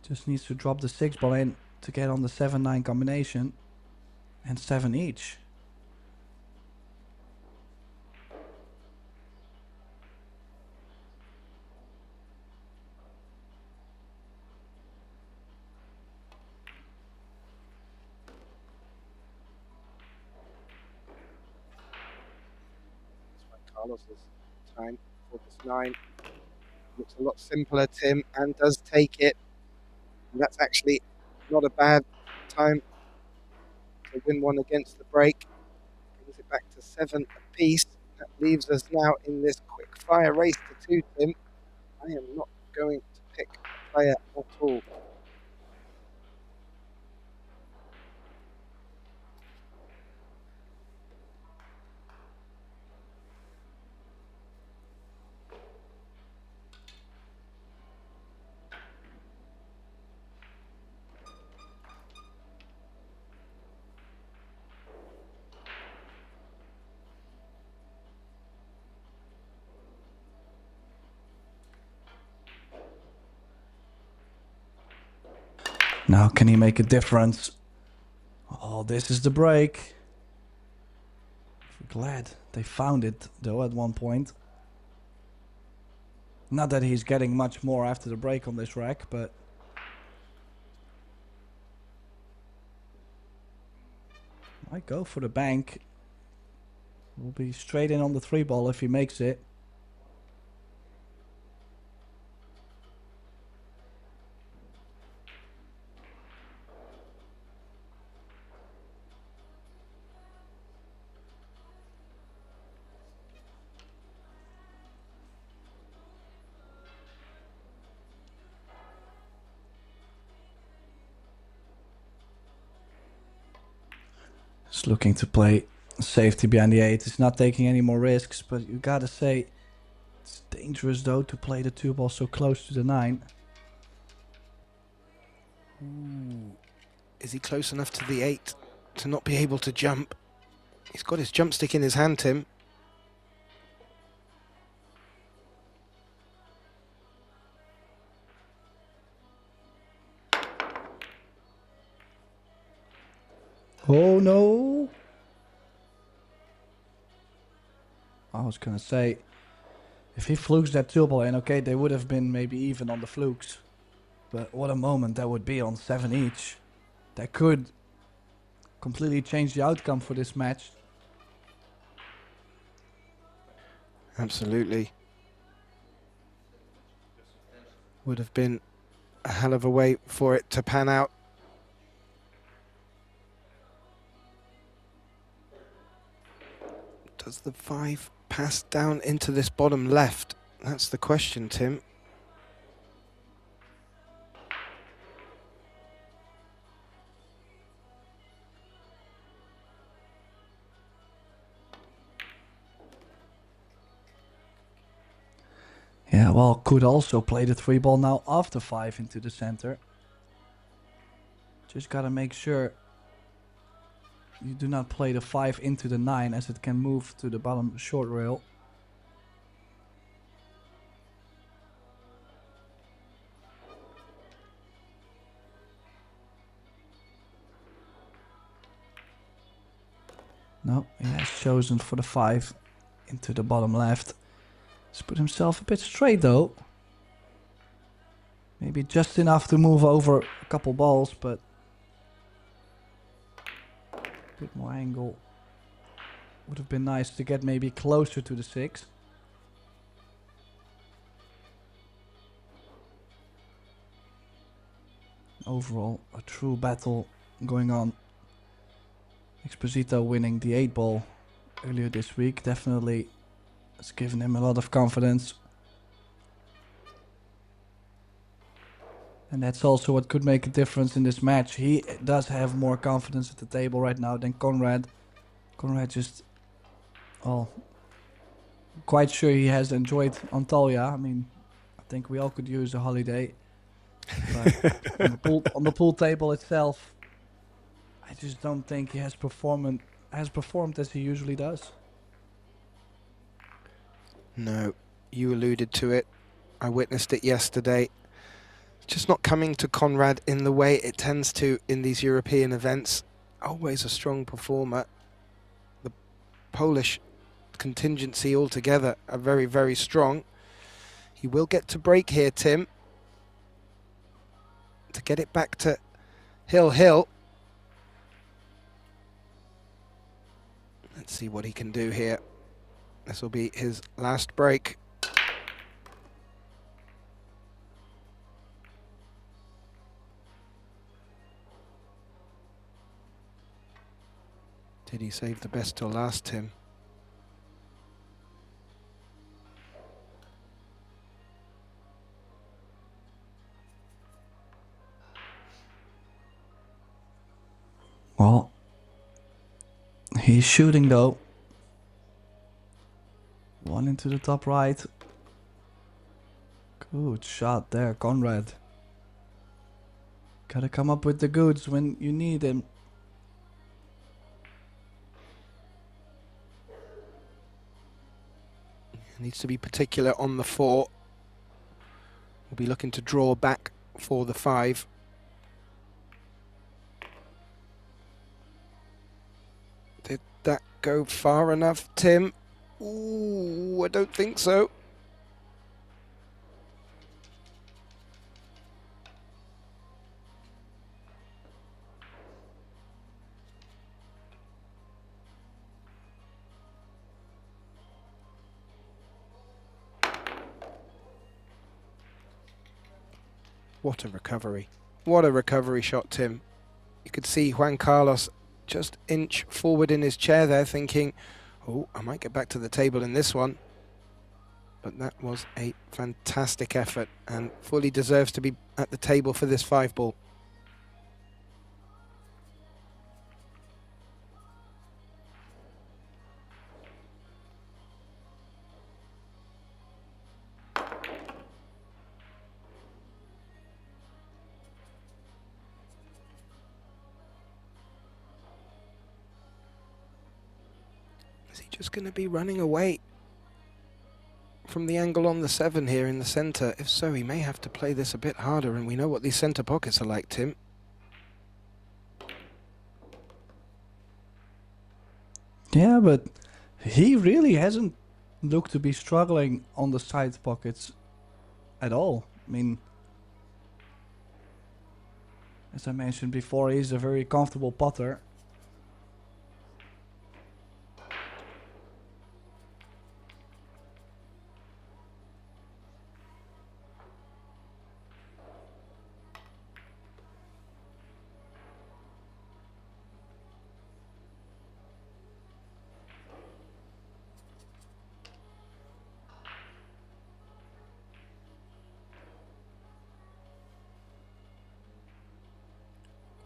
Just needs to drop the 6 ball in to get on the 7-9 combination. And 7 each. Carlos's time for this 9 looks a lot simpler, Tim, and does take it. And that's actually not a bad time to win one against the break. Brings it back to 7 apiece. That leaves us now in this quick fire race to 2, Tim. I am not going to pick a player at all. Now can he make a difference? Oh, this is the break. Glad they found it though at one point. Not that he's getting much more after the break on this rack, but might go for the bank. Will be straight in on the 3 ball if he makes it. Just looking to play safety behind the 8. He's not taking any more risks, but you gotta say it's dangerous though to play the 2 ball so close to the 9. Ooh. Is he close enough to the 8 to not be able to jump? He's got his jump stick in his hand, Tim. Oh no! I was gonna say, if he flukes that 2 ball in, okay, they would have been maybe even on the flukes. But what a moment that would be on 7 each. That could completely change the outcome for this match. Absolutely. Would have been a hell of a way for it to pan out. Does the 5 pass down into this bottom left? That's the question, Tim. Yeah, well, could also play the 3 ball now after 5 into the center. Just gotta make sure you do not play the 5 into the 9, as it can move to the bottom short rail. No, he has chosen for the 5 into the bottom left. He's put himself a bit straight though. Maybe just enough to move over a couple balls, but a bit more angle. Would have been nice to get maybe closer to the 6. Overall, a true battle going on. Exposito winning the 8 ball earlier this week definitely has given him a lot of confidence. And that's also what could make a difference in this match. He does have more confidence at the table right now than Conrad. Conrad just, well, quite sure he has enjoyed Antalya. I mean, I think we all could use a holiday. But on the pool table itself, I just don't think he has performed as he usually does. No, you alluded to it. I witnessed it yesterday. Just not coming to Conrad in the way it tends to in these European events. Always a strong performer. The Polish contingency altogether are very, very strong. He will get to break here, Tim, to get it back to Hill. Let's see what he can do here. This will be his last break. Did he save the best till last, Tim? Well, he's shooting though. 1 into the top right. Good shot there, Conrad. Gotta come up with the goods when you need him. Needs to be particular on the 4. We'll be looking to draw back for the 5. Did that go far enough, Tim? Ooh, I don't think so. What a recovery. What a recovery shot, Tim. You could see Juan Carlos just inch forward in his chair there thinking, oh, I might get back to the table in this one. But that was a fantastic effort and fully deserves to be at the table for this 5 ball. just going to be running away from the angle on the 7 here in the centre? If so, he may have to play this a bit harder, and we know what these centre pockets are like, Tim. Yeah, but he really hasn't looked to be struggling on the side pockets at all. I mean, as I mentioned before, he's a very comfortable putter.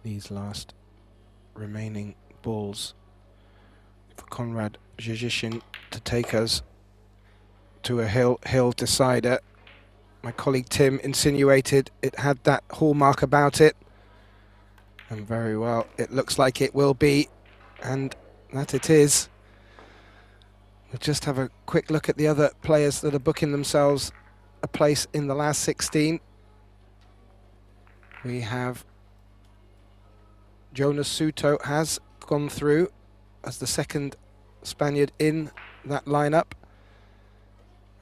These last remaining balls for Konrad Juszczyszyn to take us to a hill decider. My colleague Tim insinuated it had that hallmark about it, and very well it looks like it will be, and that it is. We'll just have a quick look at the other players that are booking themselves a place in the last 16. We have Jonas Suto has gone through as the second Spaniard in that lineup.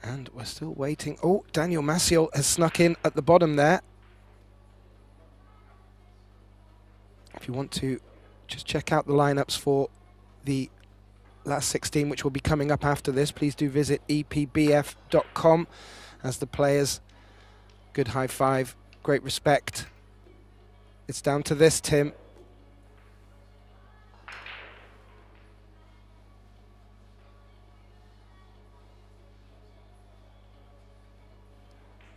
And we're still waiting. Oh, Daniel Maciel has snuck in at the bottom there. If you want to just check out the lineups for the last 16, which will be coming up after this, please do visit epbf.com as the players. Good high five, great respect. It's down to this, Tim.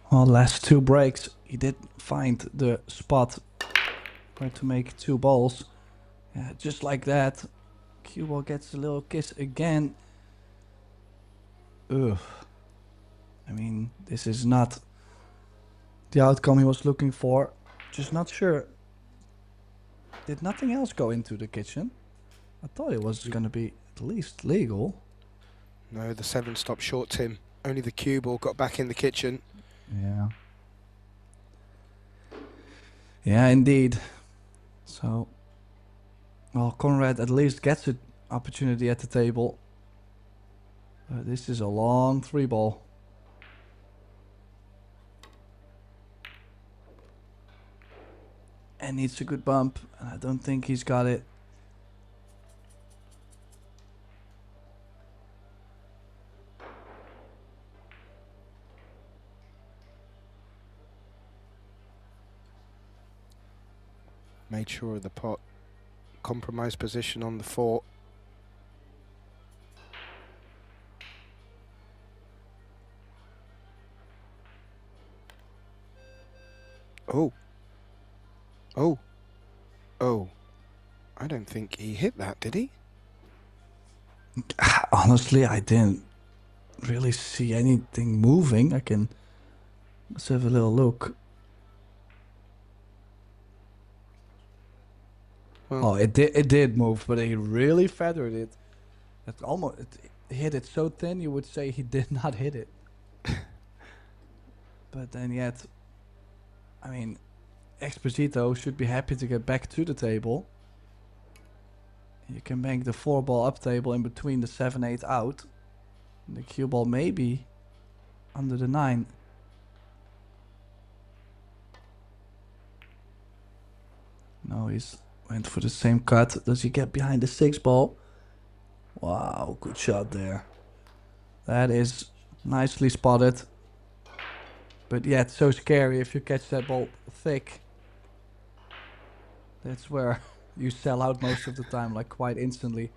Well, last 2 breaks, he did find the spot where to make 2 balls. Yeah, just like that. Cue ball gets a little kiss again. Ugh. I mean, this is not the outcome he was looking for. Just not sure. Did nothing else go into the kitchen? I thought it was going to be at least legal. No, the 7 stopped short, Tim. Only the cue ball got back in the kitchen. Yeah. Yeah, indeed. So, well, Konrad at least gets an opportunity at the table. This is a long 3 ball. And needs a good bump, and I don't think he's got it. Made sure of the pot. Compromised position on the 4. Oh. Oh. Oh. I don't think he hit that, did he? Honestly, I didn't really see anything moving. Let's have a little look. Well, oh, it did move, but he really feathered it. It hit it so thin you would say he did not hit it. But then yet, I mean, Exposito should be happy to get back to the table. You can bank the 4 ball up table in between the 7-8 out. And the cue ball maybe under the 9. No, he's went for the same cut. Does he get behind the 6 ball? Wow, good shot there. That is nicely spotted. But yeah, it's so scary if you catch that ball thick. That's where you sell out most of the time, like quite instantly.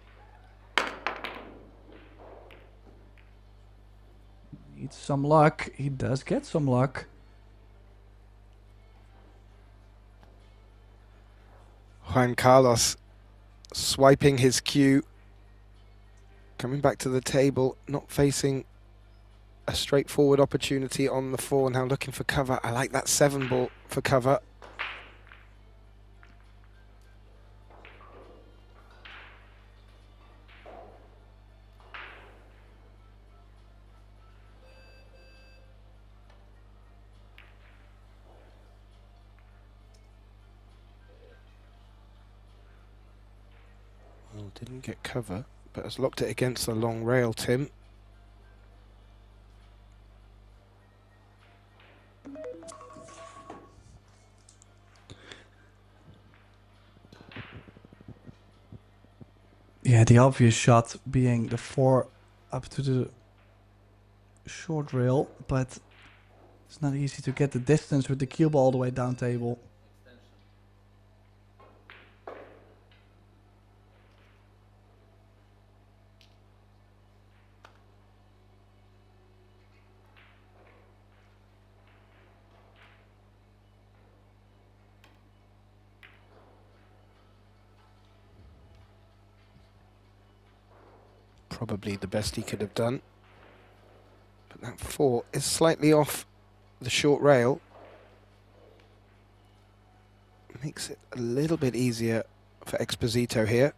Needs some luck. He does get some luck. Juan Carlos swiping his cue. Coming back to the table, not facing a straightforward opportunity on the 4, now looking for cover. I like that 7 ball for cover. Didn't get cover, but has locked it against the long rail, Tim. Yeah, the obvious shot being the 4 up to the short rail, but it's not easy to get the distance with the cue ball all the way down table. Probably the best he could have done. But that 4 is slightly off the short rail. Makes it a little bit easier for Exposito here.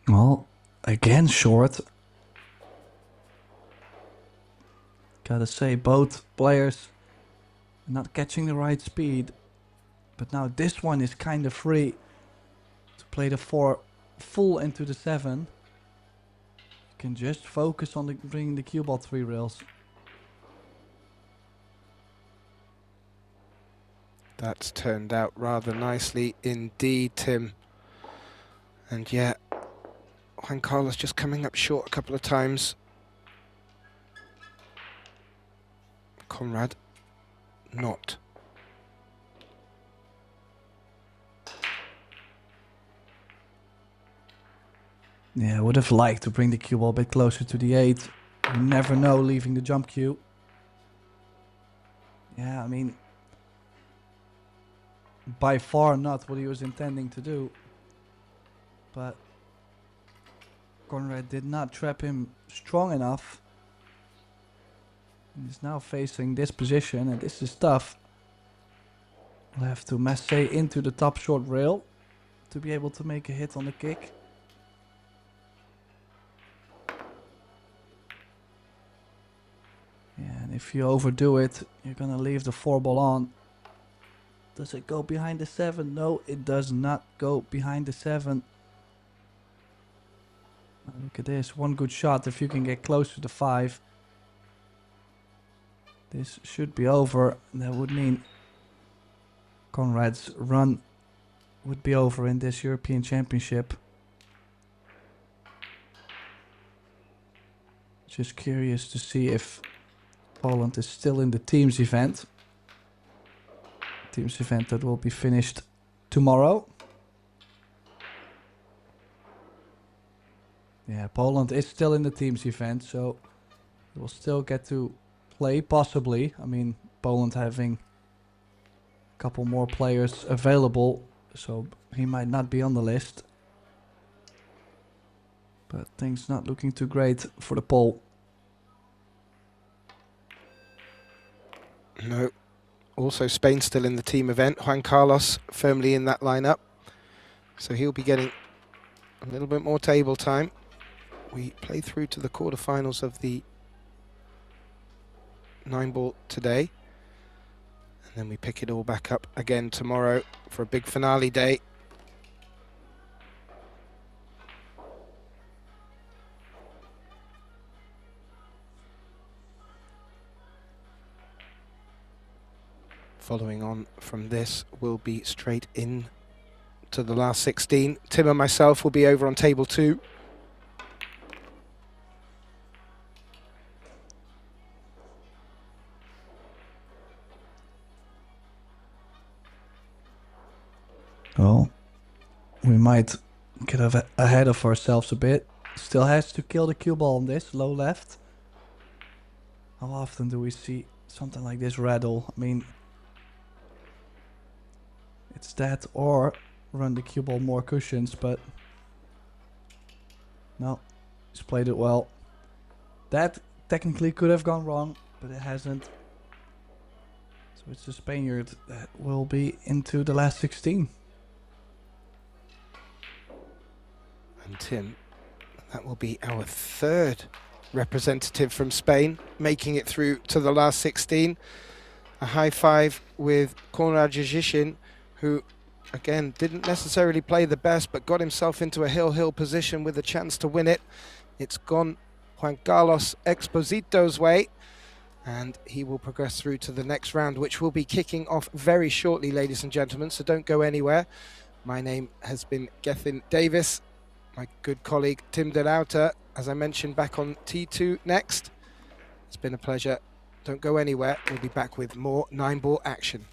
Well, again short. Gotta say, both players not catching the right speed. But now this one is kind of free to play the 4 full into the 7. You can just focus on bringing the cue ball 3 rails. That's turned out rather nicely indeed, Tim. And yeah, Juan Carlos just coming up short a couple of times. Conrad, not. Yeah, I would have liked to bring the cue ball a bit closer to the 8. You never know leaving the jump cue. Yeah, I mean, by far not what he was intending to do. But Conrad did not trap him strong enough. He's now facing this position, and this is tough. We'll have to masse into the top short rail to be able to make a hit on the kick. Yeah, and if you overdo it, you're gonna leave the 4 ball on. Does it go behind the 7? No, it does not go behind the 7. Look at this, one good shot if you can get close to the 5. This should be over. That would mean Conrad's run would be over in this European Championship. Just curious to see if Poland is still in the teams event. Teams event that will be finished tomorrow. Yeah, Poland is still in the teams event, so we'll still get to play, possibly. I mean, Poland having a couple more players available, so he might not be on the list. But things not looking too great for the Pole. No. Also, Spain still in the team event. Juan Carlos firmly in that lineup. So he'll be getting a little bit more table time. We play through to the quarterfinals of the 9-ball today. And then we pick it all back up again tomorrow for a big finale day. Following on from this, we'll be straight in to the last 16. Tim and myself will be over on table 2. Well, we might get ahead of ourselves a bit. Still has to kill the cue ball on this, low left. How often do we see something like this rattle? I mean, it's that or run the cue ball more cushions, but no, he's played it well. That technically could have gone wrong, but it hasn't. So it's the Spaniard that will be into the last 16. And Tim, that will be our third representative from Spain, making it through to the last 16. A high five with Juszczyszyn, who again didn't necessarily play the best but got himself into a hill position with a chance to win it. It's gone Juan Carlos Exposito's way, and he will progress through to the next round, which will be kicking off very shortly, ladies and gentlemen, so don't go anywhere. My name has been Gethin Davis. My good colleague Tim de Lauter, as I mentioned, back on T2 next. It's been a pleasure. Don't go anywhere. We'll be back with more 9-ball action.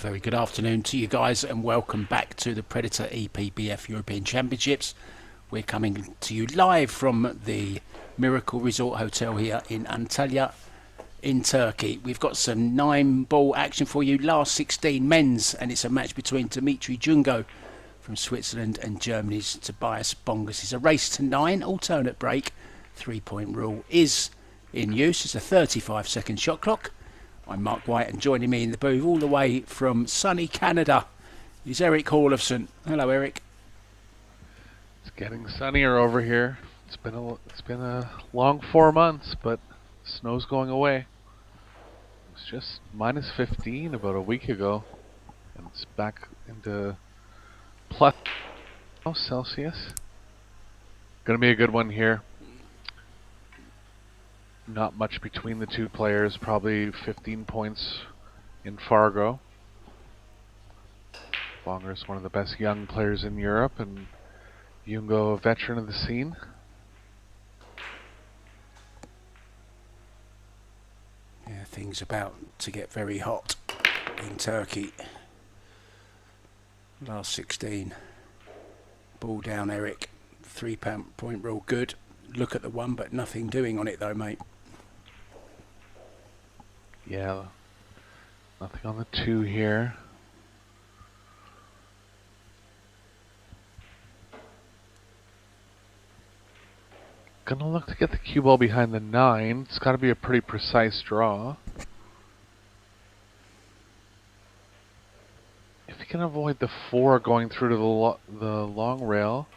Very good afternoon to you guys and welcome back to the Predator EPBF European Championships. We're coming to you live from the Miracle Resort Hotel here in Antalya in Turkey. We've got some 9-ball action for you, last 16 men's, and it's a match between Dimitri Jungo from Switzerland and Germany's Tobias Bongers. It's a race to 9, alternate break, 3-point rule is in use. It's a 35-second shot clock. I'm Mark White, and joining me in the booth all the way from sunny Canada is Eric Hallofson. Hello, Eric. It's getting sunnier over here. It's been a long 4 months, but snow's going away. It was just minus 15 about a week ago, and it's back into plus Celsius. Gonna be a good one here. Not much between the two players, probably 15 points in Fargo. Bongers, one of the best young players in Europe, and Jungo, a veteran of the scene. Yeah, things about to get very hot in Turkey. Last 16. Ball down, Eric. 3-point rule, good. Look at the one, but nothing doing on it though, mate. Yeah, nothing on the 2 here. Gonna look to get the cue ball behind the 9. It's got to be a pretty precise draw. If he can avoid the 4 going through to the long rail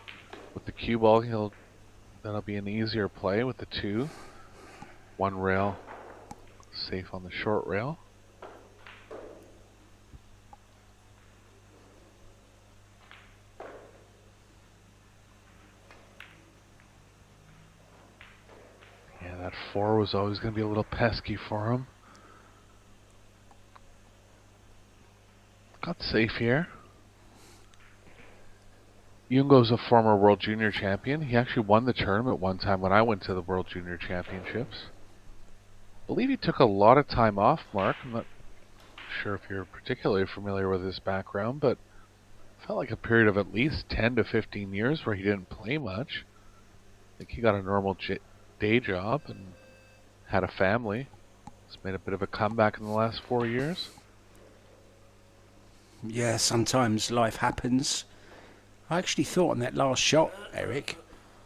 with the cue ball, that'll be an easier play with the 2. 1 rail, safe on the short rail. Yeah, that 4 was always going to be a little pesky for him. Got safe here. Jungo's a former World Junior Champion. He actually won the tournament one time when I went to the World Junior Championships. I believe he took a lot of time off, Mark. I'm not sure if you're particularly familiar with his background, but it felt like a period of at least 10 to 15 years where he didn't play much. I think he got a normal day job and had a family. He's made a bit of a comeback in the last 4 years. Yeah, sometimes life happens. I actually thought on that last shot, Eric,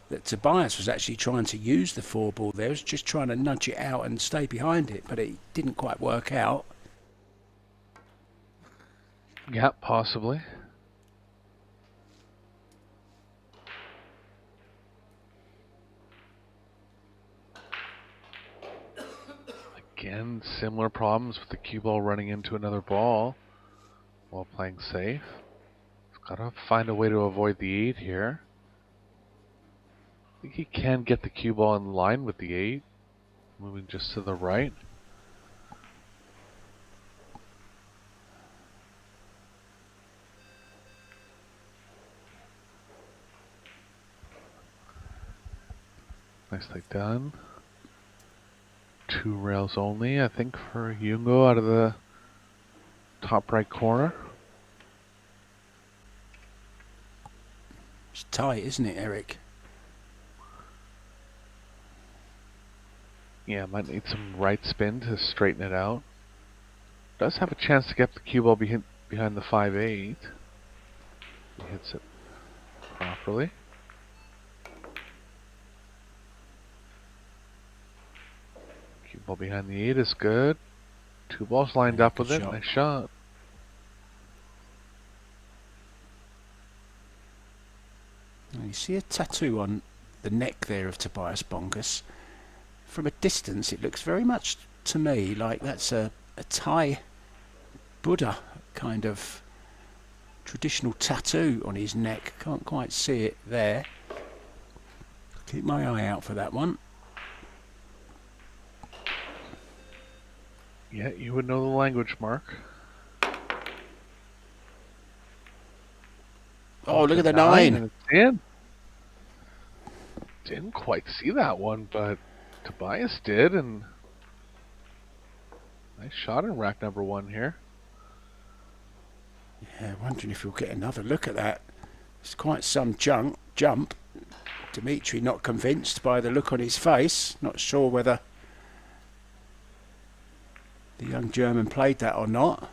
that Tobias was actually trying to use the 4 ball there. He was just trying to nudge it out and stay behind it, but it didn't quite work out. Yeah, possibly. Again, similar problems with the cue ball running into another ball while playing safe. He's got to find a way to avoid the 8 here. I think he can get the cue ball in line with the 8, moving just to the right. Nicely done. 2 rails only, I think, for Jungo out of the top right corner. It's tight, isn't it, Eric? Yeah, might need some right spin to straighten it out. Does have a chance to get the cue ball behind the 5-8. He hits it properly. Cue ball behind the 8 is good. 2 balls lined up with it. Nice shot. You see a tattoo on the neck there of Tobias Bongers. From a distance, it looks very much to me like that's a Thai Buddha kind of traditional tattoo on his neck. Can't quite see it there. Keep my eye out for that one. Yeah, you would know the language, Mark. Oh, look at the 9. And it's in. Didn't quite see that one, but Tobias did, and nice shot in rack number 1 here. Yeah, wondering if we'll get another look at that. It's quite some jump. Dimitri not convinced by the look on his face. Not sure whether the young German played that or not.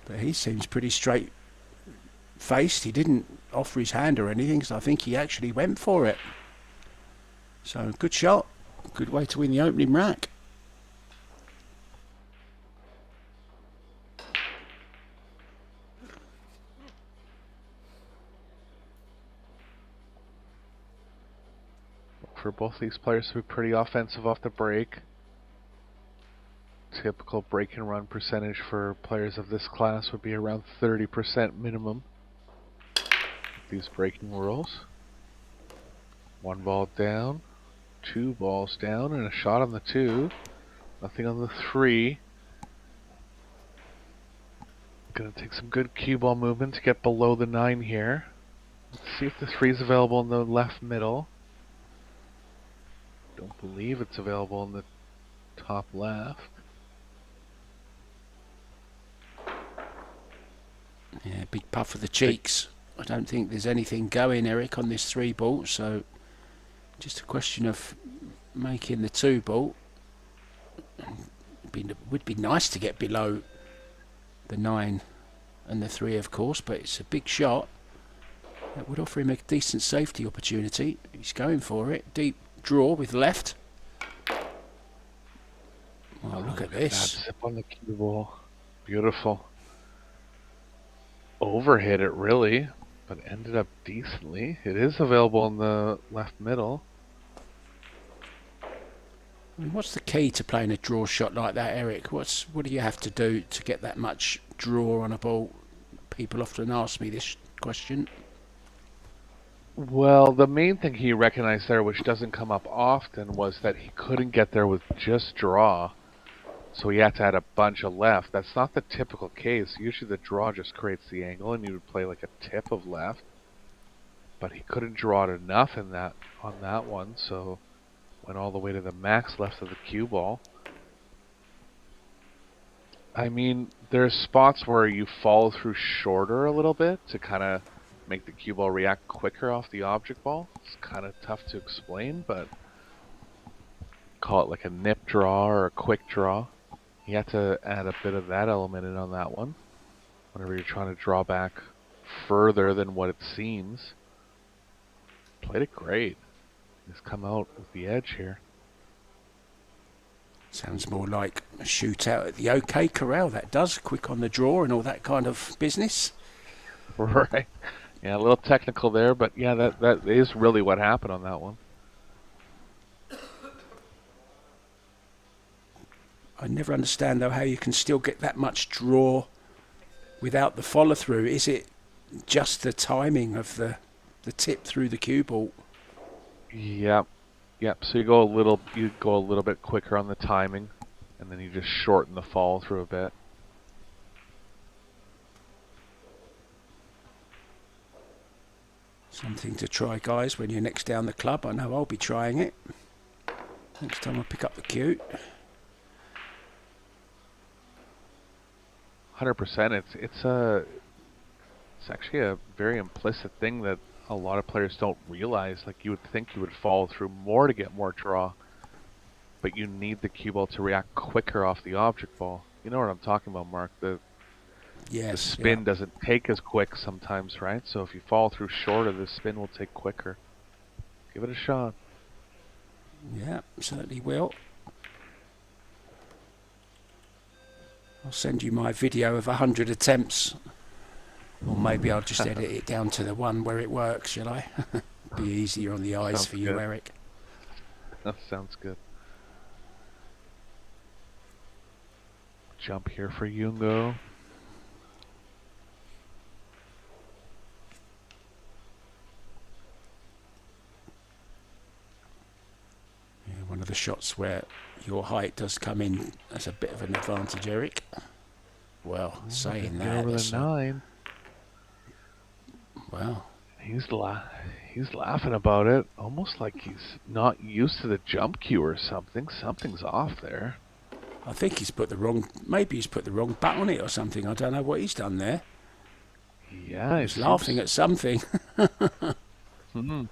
But he seems pretty straight faced. He didn't offer his hand or anything, so I think he actually went for it. So good shot. Good way to win the opening rack. For both these players to be pretty offensive off the break. Typical break and run percentage for players of this class would be around 30% minimum. These breaking rules. 1 ball down, 2 balls down, and a shot on the 2. Nothing on the 3. Gonna take some good cue ball movement to get below the 9 here. Let's see if the 3 is available in the left middle. Don't believe it's available in the top left. Yeah, big puff of the cheeks. I don't think there's anything going, Eric, on this 3 ball, so just a question of making the 2 ball. It would be nice to get below the 9 and the 3, of course, but it's a big shot. That would offer him a decent safety opportunity. He's going for it. Deep draw with left. Well, look at this. That zip on the cue ball. Beautiful. Overhit it really, but ended up decently. It is available in the left middle. I mean, what's the key to playing a draw shot like that, Eric? What do you have to do to get that much draw on a ball? People often ask me this question. Well, the main thing he recognized there, which doesn't come up often, was that he couldn't get there with just draw. So he had to add a bunch of left. That's not the typical case. Usually the draw just creates the angle and you would play like a tip of left. But he couldn't draw it enough in that on that one, so went all the way to the max left of the cue ball. I mean, there's spots where you follow through shorter a little bit to kind of make the cue ball react quicker off the object ball. It's kind of tough to explain, but call it like a nip draw or a quick draw. You have to add a bit of that element in on that one whenever you're trying to draw back further than what it seems. Played it great. He's come out with the edge here. Sounds more like a shootout at the OK Corral, that does. Quick on the draw and all that kind of business. Right. Yeah, a little technical there, but yeah, that is really what happened on that one. I never understand, though, how you can still get that much draw without the follow-through. Is it just the timing of the tip through the cue ball? Yep. So you go a little bit quicker on the timing, and then you just shorten the follow-through a bit. Something to try, guys, when you're next down the club. I know I'll be trying it next time I pick up the cue. 100%. It's actually a very implicit thing that a lot of players don't realize. Like, you would think you would follow through more to get more draw, but you need the cue ball to react quicker off the object ball. You know what I'm talking about, Mark? The spin doesn't take as quick sometimes, right? So if you follow through shorter, the spin will take quicker. Give it a shot. Yeah, certainly will. I'll send you my video of 100 attempts. Or maybe I'll just edit it down to the one where it works, shall I? Be easier on the eyes Sounds for you, good. Eric. That sounds good. Jump here for Jungo. Yeah, one of the shots where your height does come in as a bit of an advantage, Eric. Well, saying that, Over the 9. Wow. He's laughing about it, almost like he's not used to the jump cue or something. Something's off there. I think maybe he's put the wrong bat on it or something. I don't know what he's done there. Yeah, He's laughing at something. Hmm.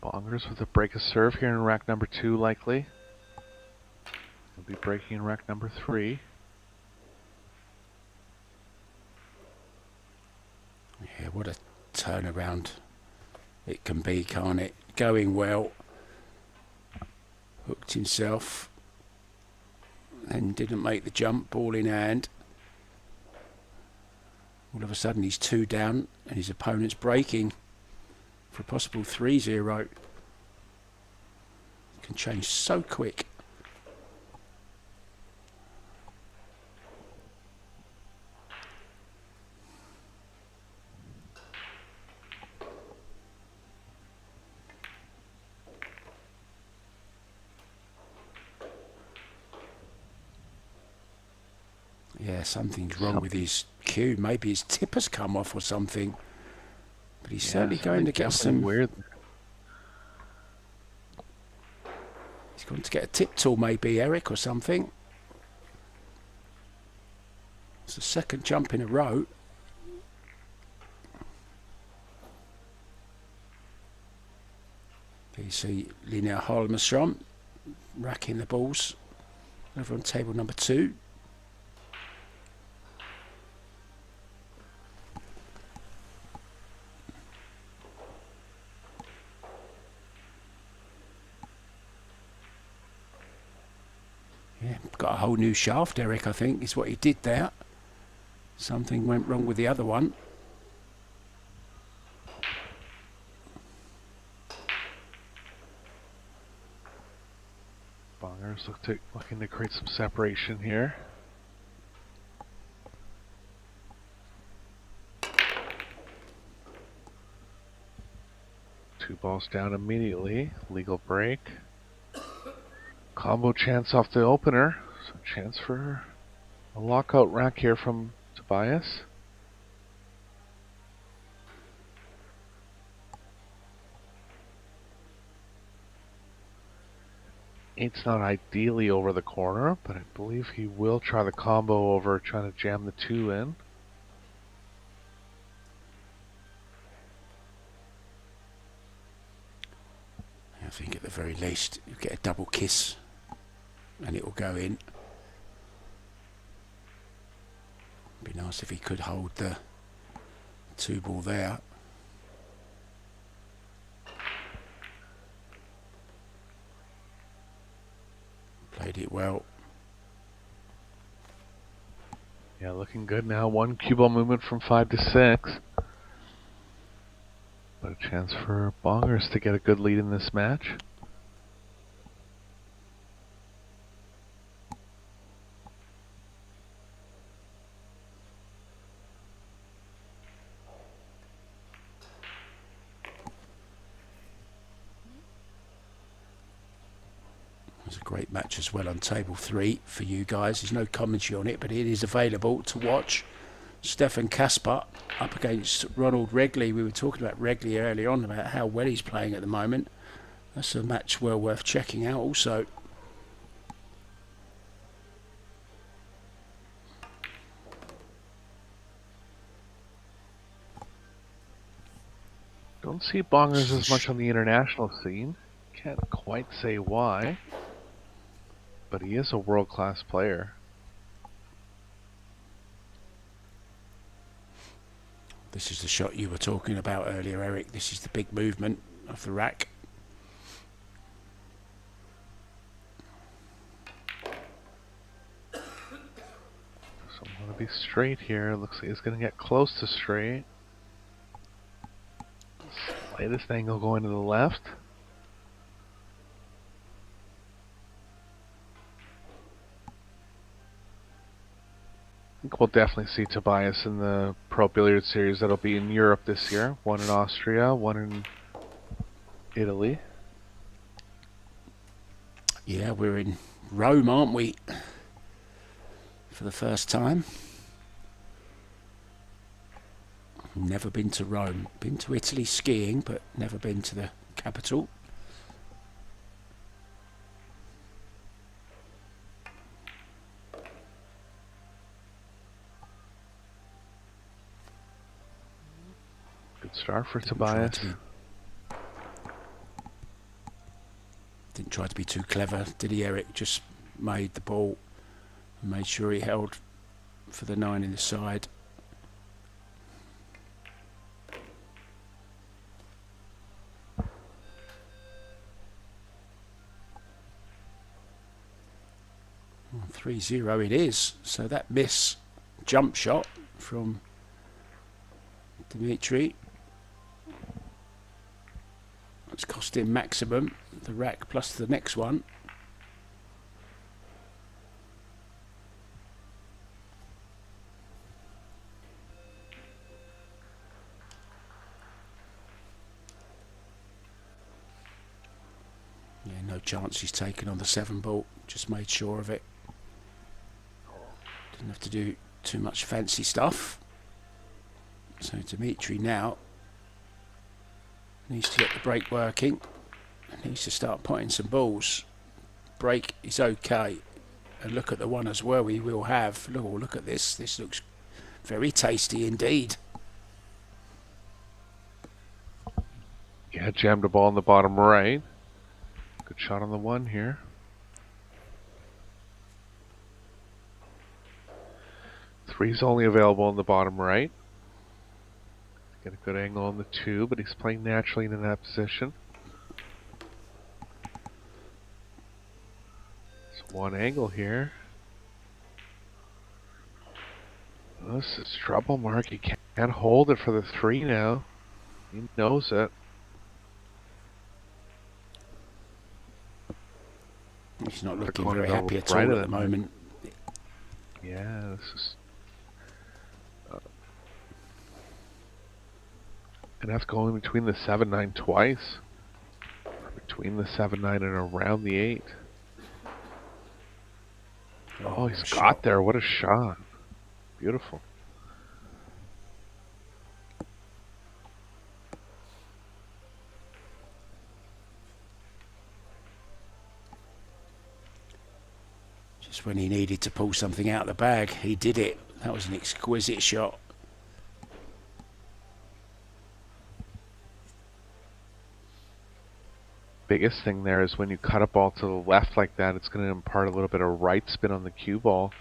Bongers with a break of serve here in rack number 2, likely. He'll be breaking in rack number 3. Yeah, what a turnaround it can be, can't it? Going well. Hooked himself. And didn't make the jump, ball in hand. All of a sudden he's 2 down and his opponent's breaking for a possible 3-0. Can change so quick. Yeah, something's wrong with his cue. Maybe his tip has come off or something. But he's certainly going to get some... Weird. He's going to get a tip tool, maybe, Eric, or something. It's the second jump in a row. There you see Linnea Holmestrom racking the balls over on table number 2. Yeah, got a whole new shaft, Eric, I think, is what he did there. Something went wrong with the other one. Bongers looking to create some separation here. Two balls down immediately. Legal break. Combo chance off the opener. So chance for a lockout rack here from Tobias. Eight's not ideally over the corner, but I believe he will try the combo over, trying to jam the 2 in. I think at the very least you get a double kiss and it will go in. Be nice if he could hold the 2 ball there. Played it well. Yeah, looking good now. 1 cue ball movement from 5 to 6. But a chance for Bongers to get a good lead in this match. It was a great match as well on table 3 for you guys. There's no commentary on it, but it is available to watch. Stefan Kasper up against Ronald Regley. We were talking about Regley earlier on, about how well he's playing at the moment. That's a match well worth checking out also. Don't see Bongers as much on the international scene. Can't quite say why. But he is a world-class player. This is the shot you were talking about earlier, Eric. This is the big movement of the rack. So I'm going to be straight here. Looks like he's going to get close to straight. Slightest angle going to the left. I think we'll definitely see Tobias in the Pro Billiard Series that'll be in Europe this year. One in Austria, one in Italy. Yeah, we're in Rome, aren't we? For the first time. Never been to Rome. Been to Italy skiing, but never been to the capital. start for Tobias. Didn't try to be too clever, did he, Eric? Just made the ball and made sure he held for the 9 in the side. Oh, 3-0 it is. So that miss jump shot from Dimitri. It's cost him maximum, the rack plus the next one. Yeah, no chance he's taken on the 7 ball, just made sure of it. Didn't have to do too much fancy stuff. So Dimitri now needs to get the break working. Needs to start putting some balls. Break is okay. And look at the one as well we will have. Look at this. This looks very tasty indeed. Yeah, jammed the ball in the bottom right. Good shot on the 1 here. Three's only available in the bottom right. Get a good angle on the 2, but he's playing naturally in that position. It's 1 angle here. This is trouble, Mark. He can't hold it for the 3 now. He knows it. He's not looking very happy at all at the moment. Yeah, this is... gonna have to go in between the 7-9 twice. Between the 7-9 and around the 8. Oh, he's got there. What a shot. Beautiful. Just when he needed to pull something out of the bag, he did it. That was an exquisite shot. Biggest thing there is when you cut a ball to the left like that, it's going to impart a little bit of right spin on the cue ball.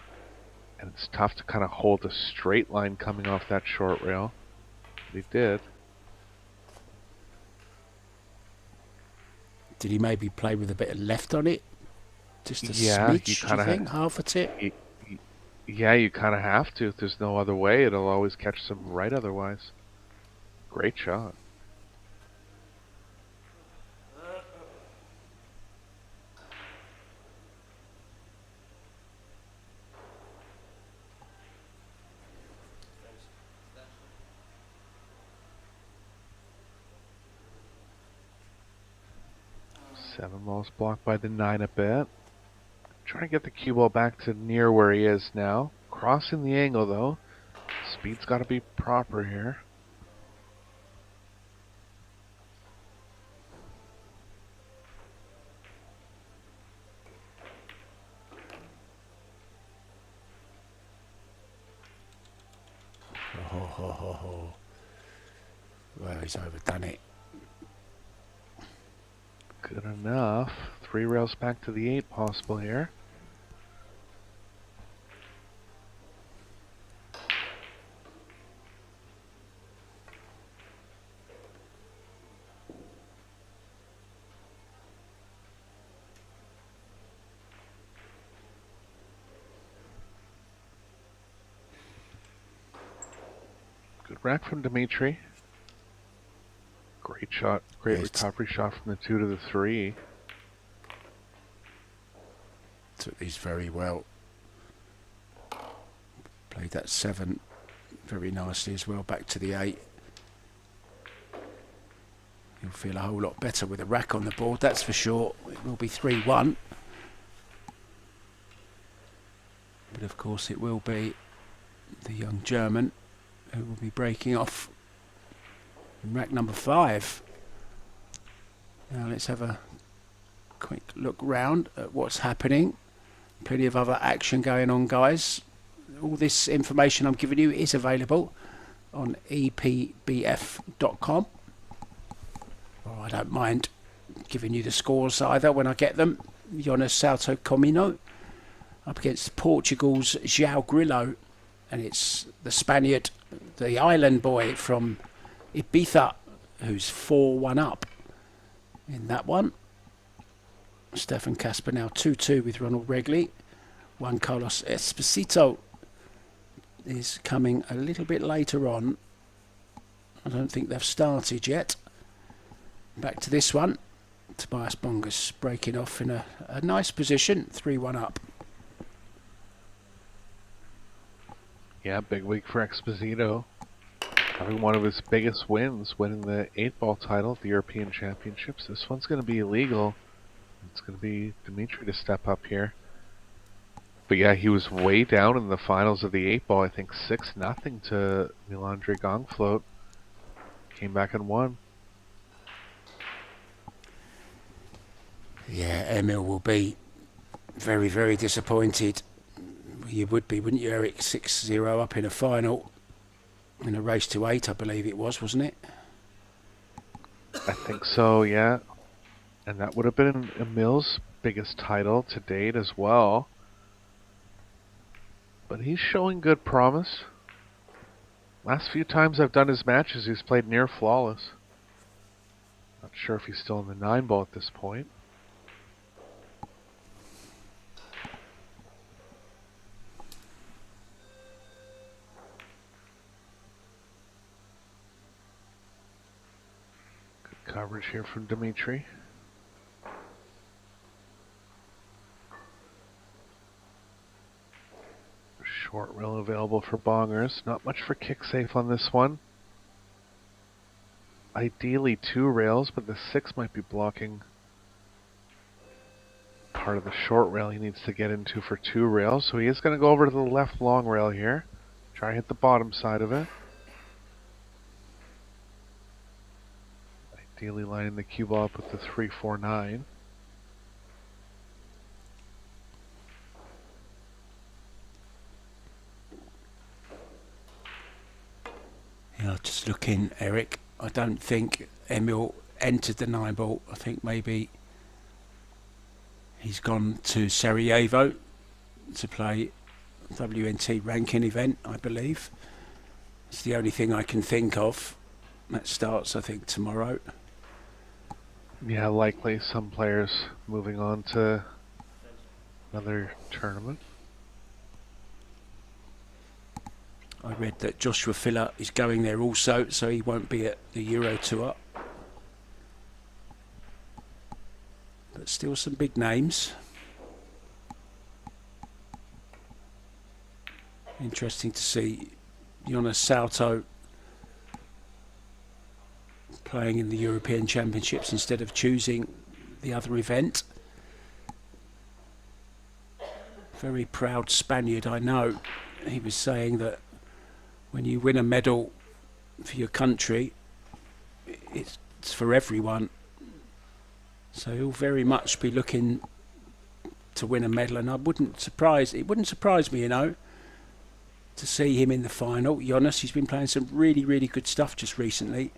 And it's tough to kind of hold a straight line coming off that short rail. But he did. Did he maybe play with a bit of left on it? Just a yeah, smidge, you do kind you of think? Half a tip? Yeah, you kind of have to. If there's no other way, it'll always catch some right otherwise. Great shot. Seven balls blocked by the 9 a bit. Trying to get the cue ball back to near where he is now. Crossing the angle though. Speed's got to be proper here. Well, he's overdone it. Good enough. 3 rails back to the 8 possible here. Good rack from Dimitri. Great shot. Great recovery shot from the 2 to the 3. Took these very well. Played that 7 very nicely as well, back to the 8. He'll feel a whole lot better with a rack on the board, that's for sure. It will be 3-1. But of course it will be the young German who will be breaking off in rack number 5. Now let's have a quick look round at what's happening. Plenty of other action going on, guys. All this information I'm giving you is available on EPBF.com. Well, I don't mind giving you the scores either when I get them. Jonas Salto Comino up against Portugal's João Grillo, and it's the Spaniard, the island boy from Ibiza, who's 4-1 up in that one. Stefan Kasper now 2-2 with Ronald Regley. Juan Carlos Exposito is coming a little bit later on. I don't think they've started yet. Back to this one. Tobias Bongers breaking off in a nice position, 3-1 up. Yeah, big week for Exposito. Having one of his biggest wins, winning the 8-ball title at the European Championships. This one's going to be illegal. It's going to be Dimitri to step up here. But yeah, he was way down in the finals of the 8-ball. I think 6-0 to Milan Dragongfloat. Came back and won. Yeah, Emil will be very, very disappointed. You would be, wouldn't you, Eric? 6-0 up in a final. In a race to 8, I believe it was, wasn't it? I think so, yeah. And that would have been Emil's biggest title to date as well. But he's showing good promise. Last few times I've done his matches, he's played near flawless. Not sure if he's still in the 9-ball at this point. Good coverage here from Dimitri. Short rail available for Bongers. Not much for kick safe on this one. Ideally 2 rails, but the 6 might be blocking part of the short rail he needs to get into for 2 rails. So he is going to go over to the left long rail here. Try to hit the bottom side of it. Ideally lining the cue ball up with the 3-4-9. Yeah, just looking, Eric. I don't think Emil entered the 9-ball. I think maybe he's gone to Sarajevo to play WNT ranking event, I believe. It's the only thing I can think of. That starts, I think, tomorrow. Yeah, likely some players moving on to another tournament. I read that Joshua Filler is going there also, so he won't be at the Euro Tour. But still some big names. Interesting to see Jonas Salto playing in the European Championships instead of choosing the other event. Very proud Spaniard, I know. He was saying that when you win a medal for your country, it's for everyone. So he'll very much be looking to win a medal, and it wouldn't surprise me, you know, to see him in the final. Jonas, he's been playing some really, really good stuff just recently.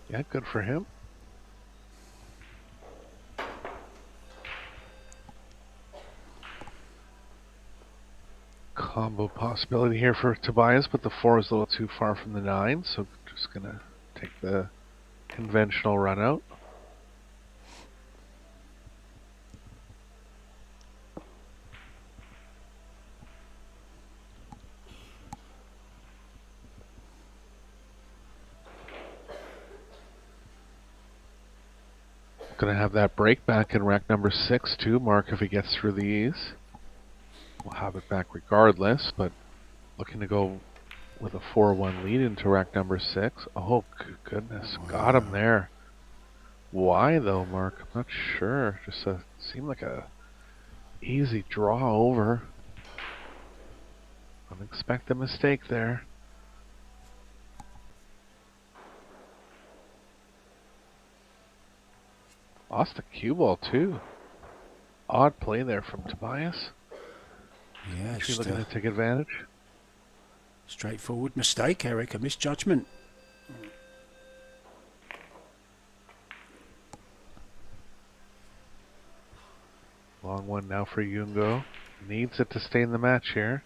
Yeah, good for him. Combo possibility here for Tobias, but the 4 is a little too far from the 9, so just gonna take the conventional run out. Gonna have that break back in rack number 6 too, Mark, if he gets through these. We'll have it back regardless, but looking to go with a 4-1 lead into rack number 6. Oh, goodness. Got him there. Why, though, Mark? I'm not sure. Just seemed like a easy draw over. Unexpected mistake there. Lost the cue ball, too. Odd play there from Tobias. Yeah, Is she just looking a to take advantage? straightforward mistake, Eric, a misjudgment. Long one now for Jungo. Needs it to stay in the match here.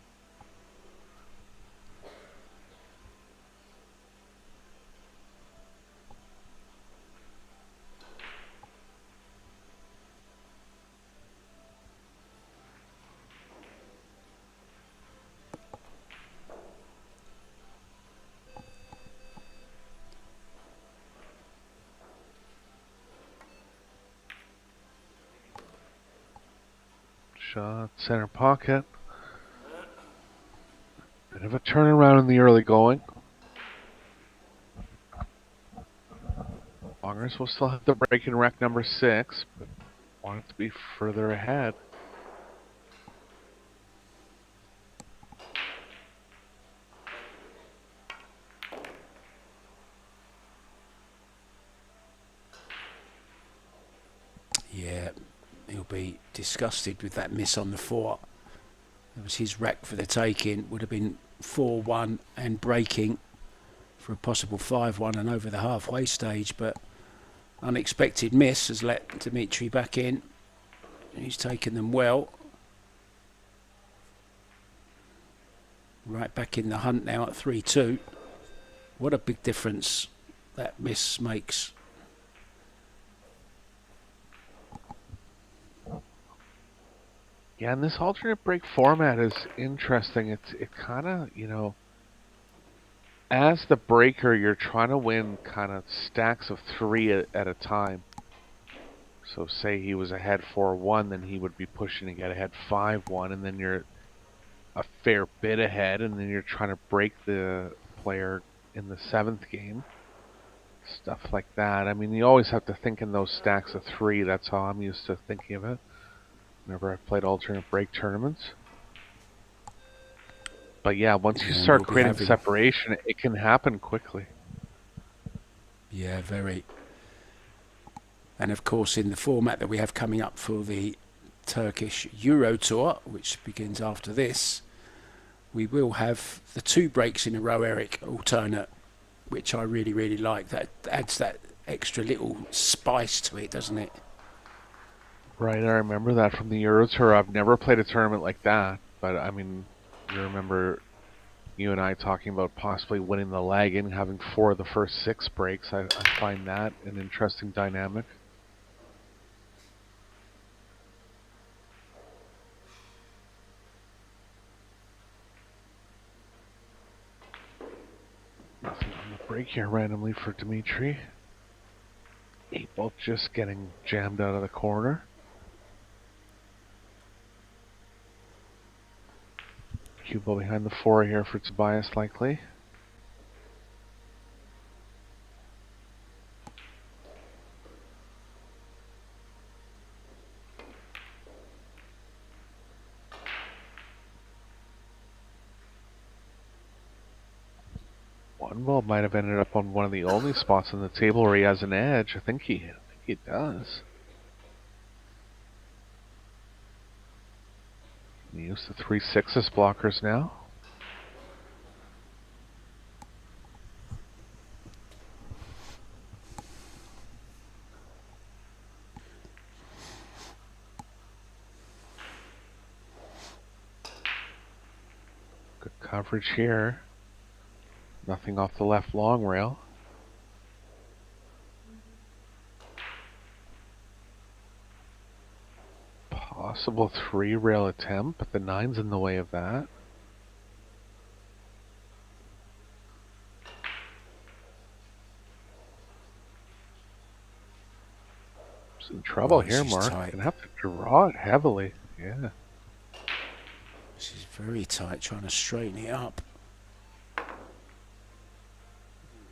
Shot, center pocket. Bit of a turnaround in the early going. Bongers will still have the break in rack number 6, but want it to be further ahead. Yeah, he'll be disgusted with that miss on the 4. It was his rack for the taking. Would have been 4-1 and breaking for a possible 5-1 and over the halfway stage, but unexpected miss has let Dimitri back in. He's taken them well. Right back in the hunt now at 3-2. What a big difference that miss makes. Yeah, and this alternate break format is interesting. It kind of, you know, as the breaker, you're trying to win kind of stacks of 3 at a time. So say he was ahead 4-1, then he would be pushing to get ahead 5-1, and then you're a fair bit ahead, and then you're trying to break the player in the 7th game. Stuff like that. I mean, you always have to think in those stacks of 3. That's how I'm used to thinking of it whenever I've played alternate break tournaments. But yeah, once you start creating separation, it can happen quickly. Yeah, very. And of course, in the format that we have coming up for the Turkish Euro Tour, which begins after this, we will have the 2 breaks in a row, Eric, alternate, which I really, really like. That adds that extra little spice to it, doesn't it? Right, I remember that from the Euro Tour. I've never played a tournament like that, but I mean, you remember you and I talking about possibly winning the leg and having 4 of the first 6 breaks. I find that an interesting dynamic. Nothing on the break here randomly for Dimitri. 8-ball just getting jammed out of the corner. Cue ball behind the 4 here for Tobias, likely. One ball might have ended up on one of the only spots on the table where he has an edge. I think he does. He used the 3 6s blockers now. Good coverage here. Nothing off the left long rail. Possible 3 rail attempt, but the 9's in the way of that. He's in trouble here, Mark. Gonna have to draw it heavily. Yeah. This is very tight, trying to straighten it up.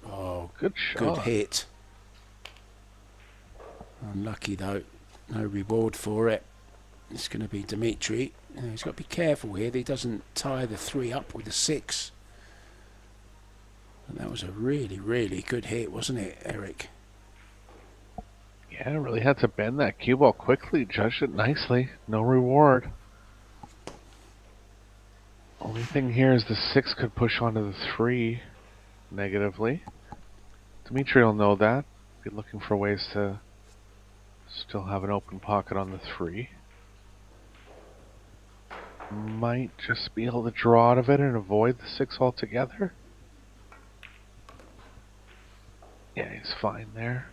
Oh, good shot. Good hit. Unlucky though. No reward for it. It's going to be Dimitri. He's got to be careful here that he doesn't tie the 3 up with a 6. And that was a really, really good hit, wasn't it, Eric? Yeah, really had to bend that cue ball quickly. Judged it nicely. No reward. Only thing here is the 6 could push onto the 3 negatively. Dimitri will know that. Be looking for ways to still have an open pocket on the 3. Might just be able to draw out of it and avoid the 6 altogether. Yeah, he's fine there.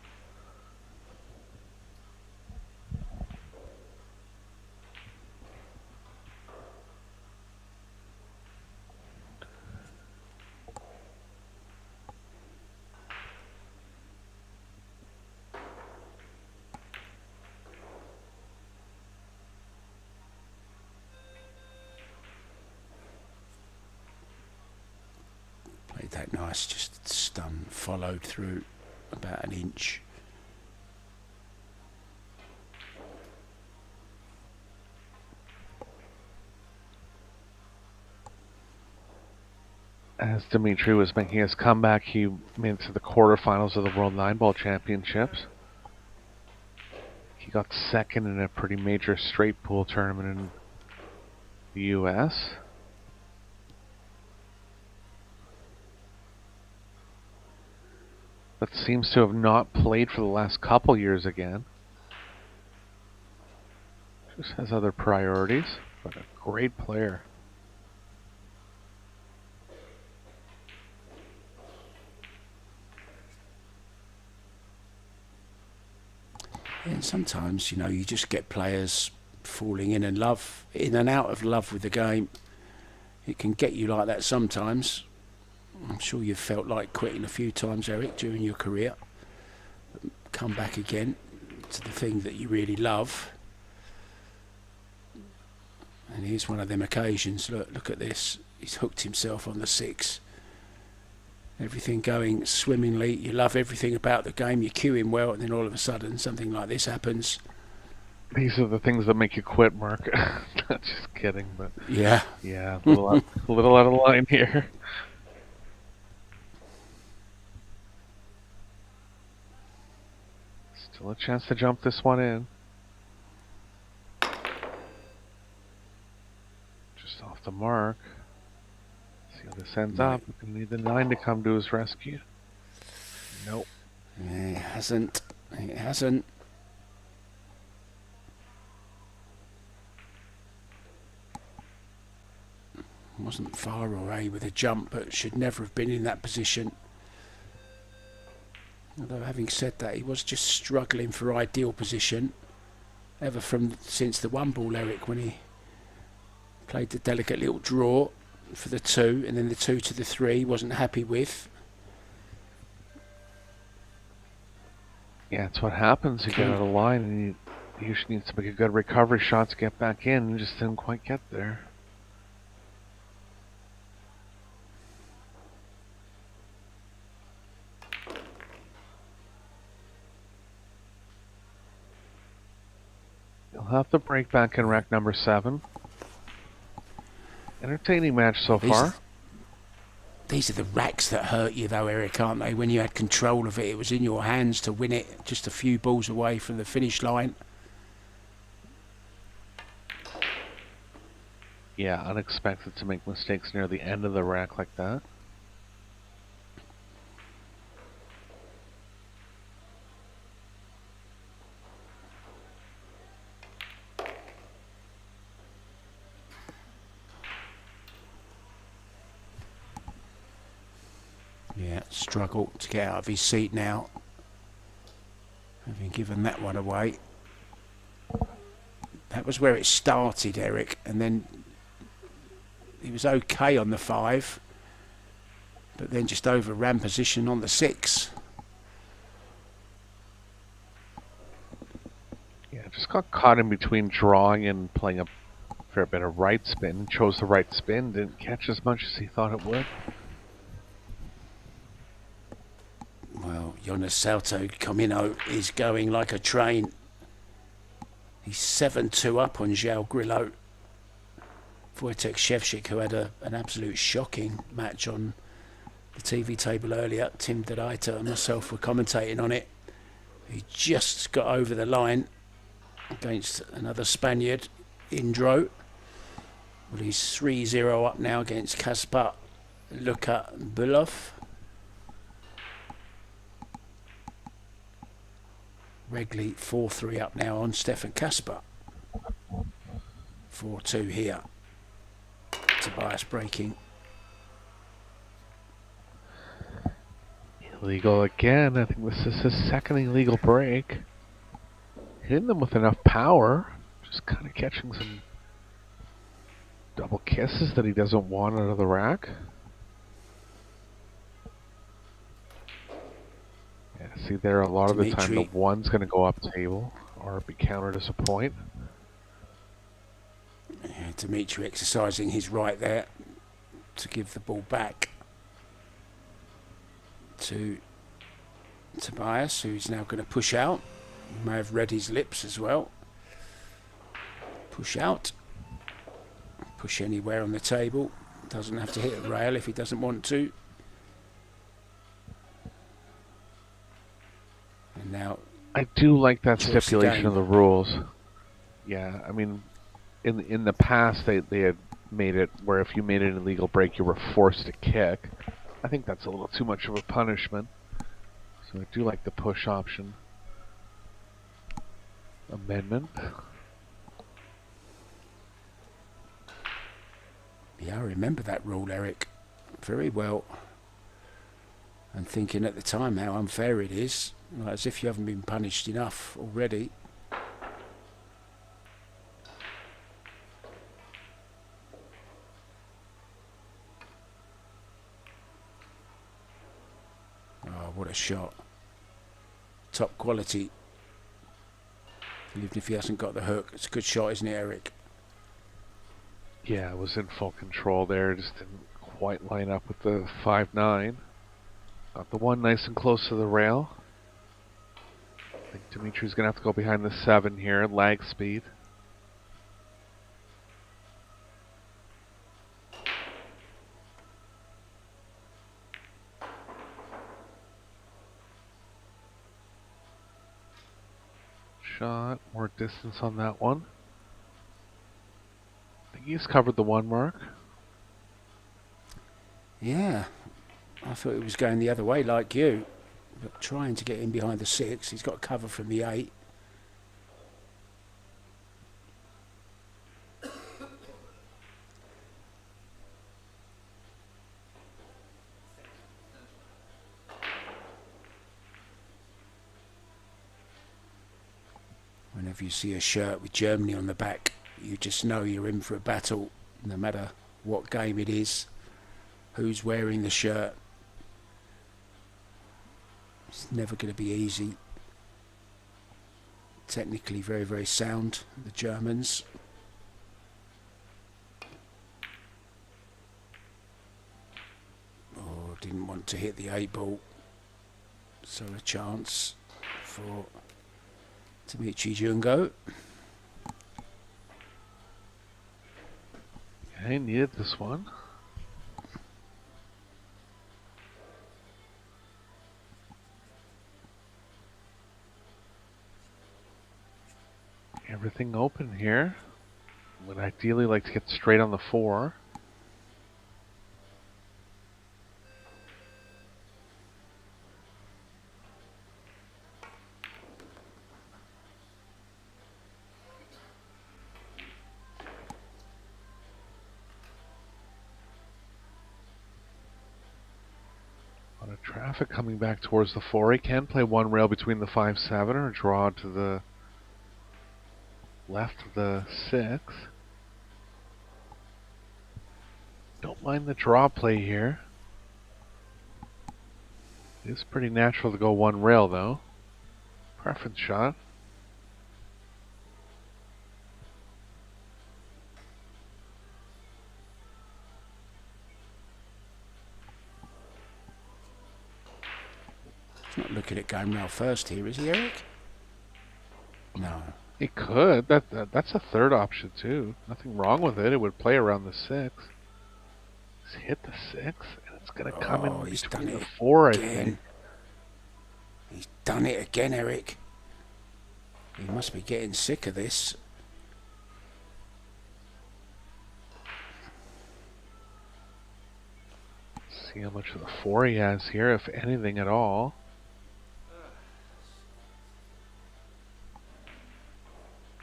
Played that nice, just stun, followed through about an inch. As Dimitri was making his comeback, he made it to the quarterfinals of the World 9-Ball Championships. He got second in a pretty major straight pool tournament in the US. But seems to have not played for the last couple years again. Just has other priorities, but a great player. And sometimes, you know, you just get players falling in and out of love with the game. It can get you like that sometimes. I'm sure you've felt like quitting a few times, Eric, during your career. But come back again to the thing that you really love. And here's one of them occasions. Look at this. He's hooked himself on the 6. Everything going swimmingly. You love everything about the game. You're cueing well, and then all of a sudden something like this happens. These are the things that make you quit, Mark. Not just kidding, but yeah, a little out of line here. Still a chance to jump this one in. Just off the mark. See how this ends up. We're going to need the 9 to come to his rescue. Nope. It hasn't. It hasn't. Wasn't far away with a jump, but should never have been in that position. Although having said that, he was just struggling for ideal position ever since the 1-ball, Eric, when he played the delicate little draw for the 2 and then the 2 to the 3, wasn't happy with. Yeah, it's what happens. You get out of line and you usually need to make a good recovery shot to get back in, and just didn't quite get there. You'll have to break back in rack number 7. Entertaining match so far. These are the racks that hurt you though, Eric, aren't they? When you had control of it, it was in your hands to win it, just a few balls away from the finish line. Yeah, unexpected to make mistakes near the end of the rack like that. Yeah, struggle to get out of his seat now. Having given that one away. That was where it started, Eric, and then he was okay on the 5, but then just overran position on the 6. Yeah, just got caught in between drawing and playing a fair bit of right spin. Chose the right spin, didn't catch as much as he thought it would. Well, Jonas Salto Comino is going like a train. He's 7-2 up on João Grillo. Wojtek Szewczyk, who had an absolute shocking match on the TV table earlier. Tim Deraita and myself were commentating on it. He just got over the line against another Spaniard, Indro. Well, he's 3-0 up now against Kasper Luka Bulov. Regli 4-3 up now on Stefan Kasper. 4-2 here. Tobias breaking. Illegal again. I think this is his second illegal break. Hitting them with enough power. Just kind of catching some double kisses that he doesn't want out of the rack. Yeah, see there, a lot of the time the one's going to go up table or be countered as a point. Yeah, Dimitri exercising his right there to give the ball back to Tobias, who's now going to push out. You may have read his lips as well. Push out. Push anywhere on the table. Doesn't have to hit a rail if he doesn't want to. And now I do like that stipulation of the rules. Yeah, I mean, in the past they had made it where if you made an illegal break you were forced to kick. I think that's a little too much of a punishment. So I do like the push option amendment. Yeah, I remember that rule, Eric, very well. And thinking at the time how unfair it is, like as if you haven't been punished enough already. Oh, what a shot. Top quality. Even if he hasn't got the hook, it's a good shot, isn't it, Eric? Yeah, it was in full control there. Just didn't quite line up with the 5-9. Got the one nice and close to the rail. I think Dimitri's going to have to go behind the 7 here. Lag speed. Shot. More distance on that one. I think he's covered the 1 mark. Yeah, I thought it was going the other way like you, but trying to get in behind the 6. He's got cover from the 8. Whenever you see a shirt with Germany on the back, you just know you're in for a battle, no matter what game it is, who's wearing the shirt. It's never going to be easy. Technically very, very sound, the Germans. Oh, didn't want to hit the 8 ball. So a chance for Dimitri Jungo. I needed this one. Everything open here. Would ideally like to get straight on the 4. A lot of traffic coming back towards the 4. He can play 1 rail between the 5-7 or draw to the left of the 6. Don't mind the draw play here. It is pretty natural to go 1 rail though. Preference shot. He's not looking at going rail first here, is he, Eric? No. He could. That's a third option too. Nothing wrong with it. It would play around the 6. He's hit the 6, and it's going to come in between the 4, I think. He's done it again, Eric. He must be getting sick of this. See how much of the 4 he has here, if anything at all.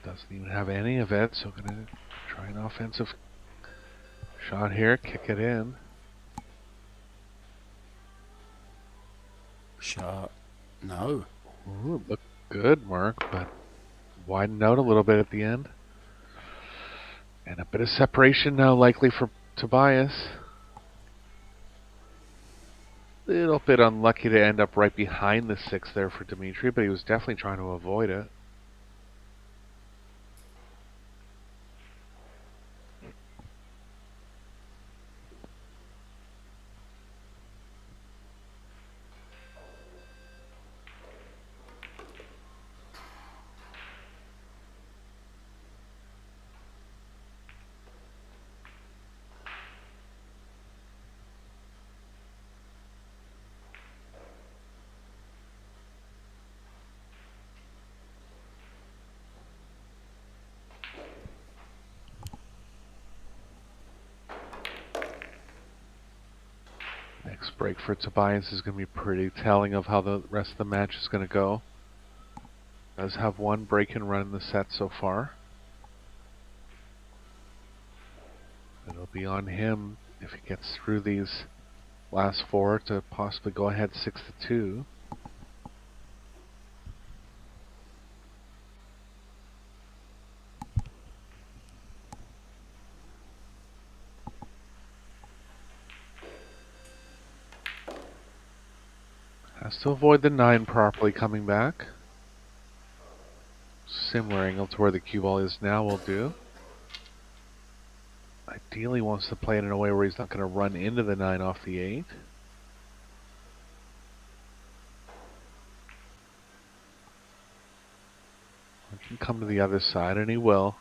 Doesn't even have any of it, so gonna try an offensive shot here, kick it in. Shot. No. Ooh, it looked good, Mark, but widened out a little bit at the end. And a bit of separation now likely for Tobias. Little bit unlucky to end up right behind the 6 there for Dimitri, but he was definitely trying to avoid it. Next break for Tobias is going to be pretty telling of how the rest of the match is going to go. Does have one break and run in the set so far. It'll be on him if he gets through these last 4 to possibly go ahead 6-2. Has to avoid the 9 properly coming back. Similar angle to where the cue ball is now will do. Ideally wants to play it in a way where he's not going to run into the 9 off the 8. He can come to the other side, and he will.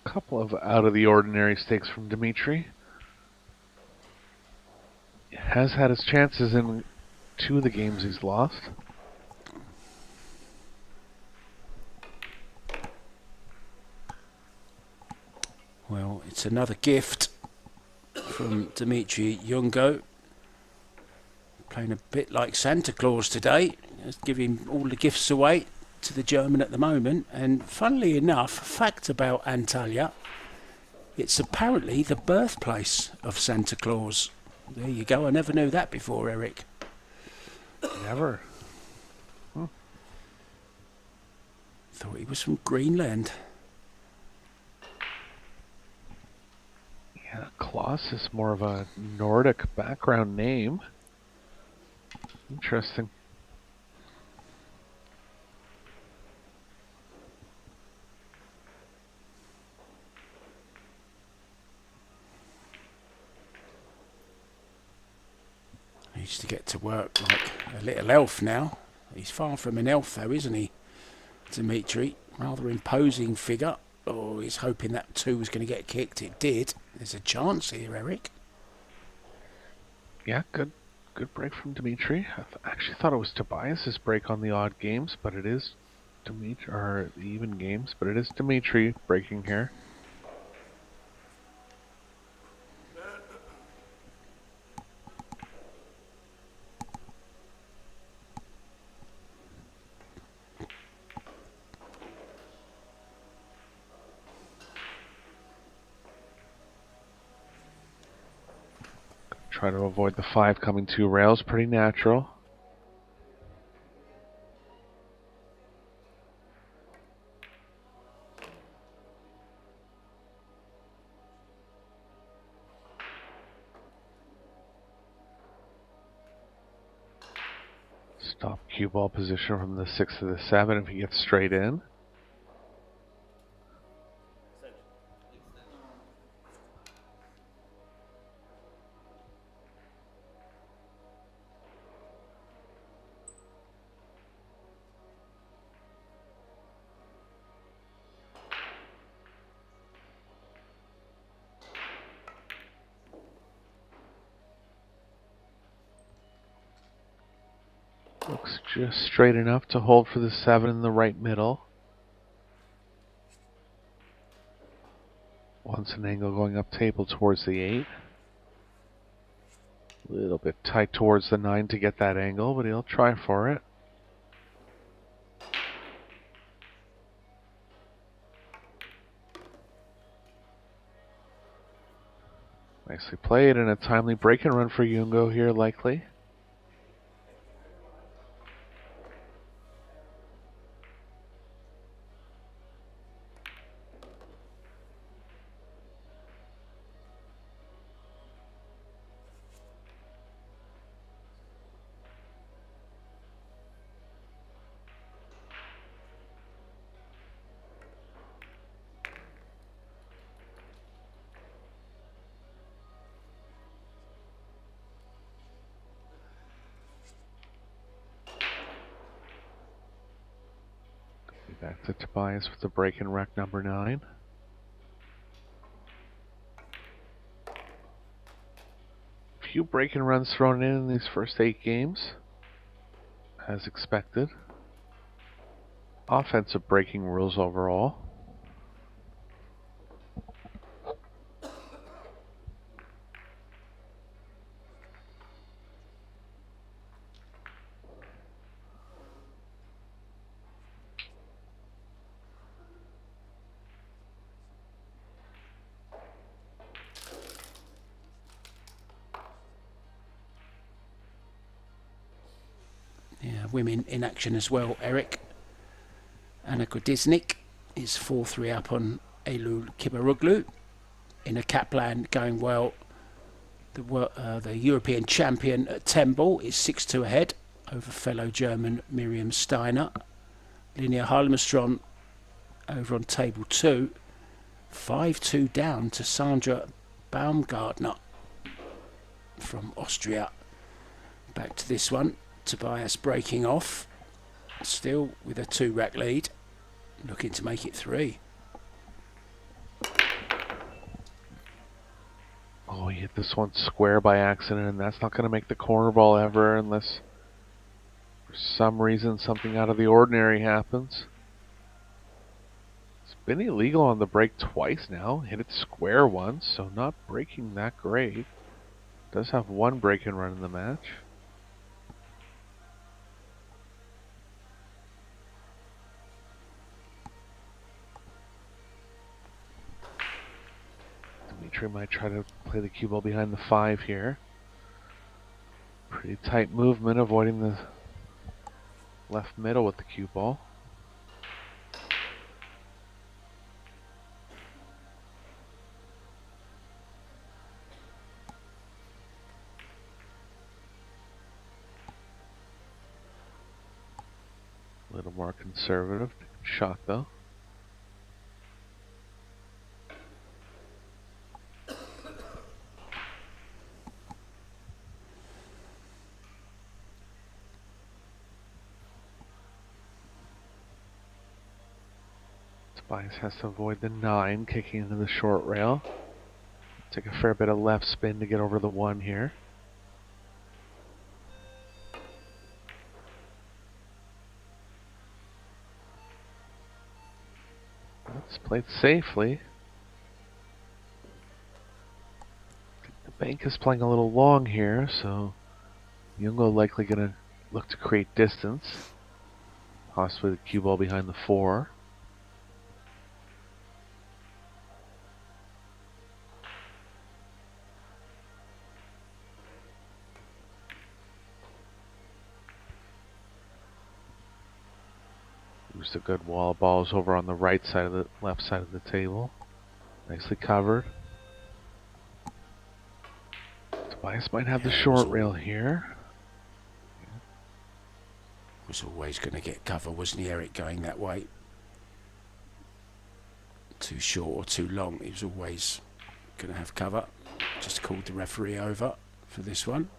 Couple of out of the ordinary stakes from Dimitri. Has had his chances in 2 of the games he's lost. Well, it's another gift from Dimitri Jungo. Playing a bit like Santa Claus today. Just giving all the gifts away to the German at the moment. And funnily enough, fact about Antalya, it's apparently the birthplace of Santa Claus. There you go. I never knew that before, Eric. Never. Thought he was from Greenland. Yeah, Klaus is more of a Nordic background name. Interesting. He used to get to work like a little elf now. He's far from an elf though, isn't he, Dimitri? Rather imposing figure. Oh, he's hoping that 2 was going to get kicked. It did. There's a chance here, Eric. Yeah, good break from Dimitri. I actually thought it was Tobias's break on the odd games, but it is Dimitri, or the even games, but it is Dimitri breaking here. Try to avoid the 5 coming 2 rails, pretty natural. Stop cue ball position from the 6 to the 7 if he gets straight in. Looks just straight enough to hold for the 7 in the right middle. Wants an angle going up table towards the 8. A little bit tight towards the 9 to get that angle, but he'll try for it. Nicely played, and a timely break and run for Jungo here, likely. Back to Tobias with the break and wreck number 9. Few break and runs thrown in these first 8 games, as expected. Offensive breaking rules overall. Yeah, women in action as well, Eric. Anna Godisnik is 4-3 up on Eylül Kibaroglu. In a Kaplan going well. The European champion at 10 ball is 6-2 ahead over fellow German Miriam Steiner. Linnea Halmström over on table 2. 5-2 down to Sandra Baumgartner from Austria. Back to this one. Tobias breaking off. Still with a 2-rack lead. Looking to make it 3. Oh, he hit this one square by accident, and that's not going to make the corner ball ever unless for some reason something out of the ordinary happens. It's been illegal on the break twice now. Hit it square once, so not breaking that great. Does have one break and run in the match. Dimitri might try to play the cue ball behind the 5 here. Pretty tight movement, avoiding the left middle with the cue ball. A little more conservative shot though. Tobias has to avoid the 9, kicking into the short rail. Take a fair bit of left spin to get over the 1 here. It's played safely. The bank is playing a little long here, so Jungo likely going to look to create distance. Possibly the cue ball behind the 4. Used a good wall of balls over on the right side of the left side of the table. Nicely covered. Tobias might have the short rail here. Was always going to get cover, wasn't he, Eric, going that way? Too short or too long, he was always going to have cover. Just called the referee over for this one.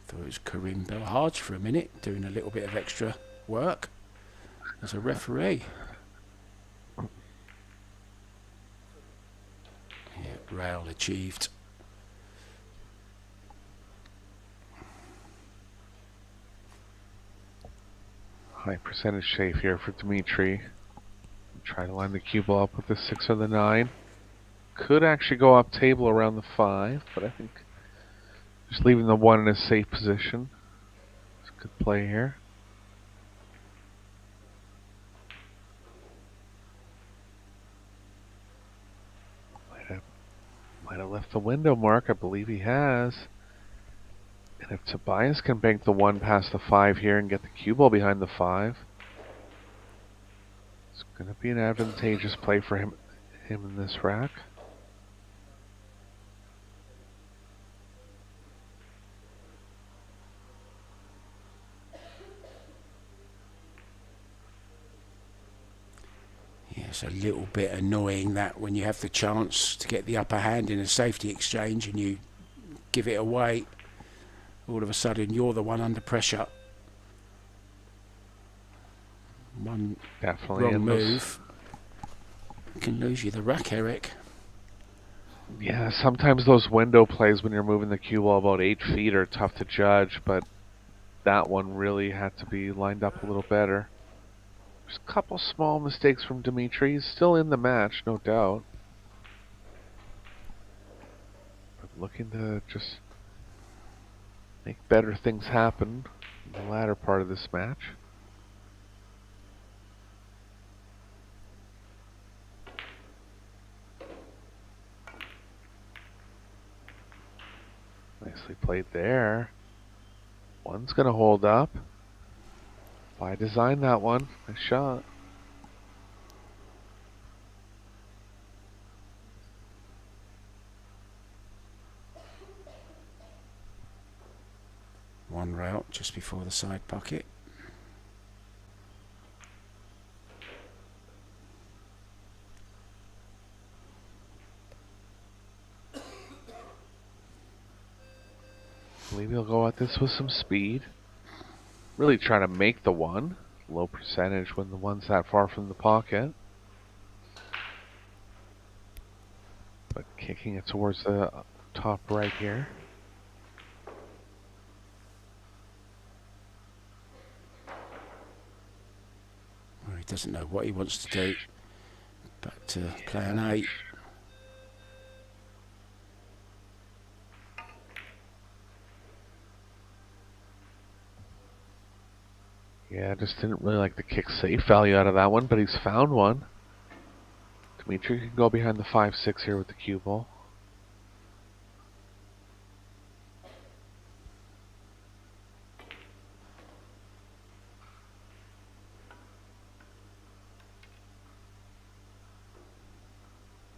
Thought it was Karim Belhaj for a minute, doing a little bit of extra work. as a referee. Yeah, rail achieved. High percentage shave here for Dmitry. Try to line the cue ball up with the 6 or the 9. Could actually go up table around the 5, but I think just leaving the 1 in a safe position. It's a good play here. Might have left the window, Mark. I believe he has. And if Tobias can bank the 1 past the 5 here and get the cue ball behind the 5, it's going to be an advantageous play for him in this rack. Yeah, it's a little bit annoying that when you have the chance to get the upper hand in a safety exchange and you give it away, all of a sudden you're the one under pressure. One Definitely wrong move can lose you the rack, Eric. Yeah, sometimes those window plays when you're moving the cue ball about 8 feet are tough to judge, but that one really had to be lined up a little better. There's a couple small mistakes from Dmitry. He's still in the match, no doubt. But looking to just make better things happen in the latter part of this match. Nicely played there. One's going to hold up. By design, that one. Nice shot. One route just before the side pocket. I believe he'll go at this with some speed. Really trying to make the 1. Low percentage when the 1's that far from the pocket. But kicking it towards the top right here. Well, he doesn't know what he wants to do. Back to plan 8. Yeah, just didn't really like the kick safe value out of that one, but he's found one. Dmitry can go behind the 5-6 here with the cue ball.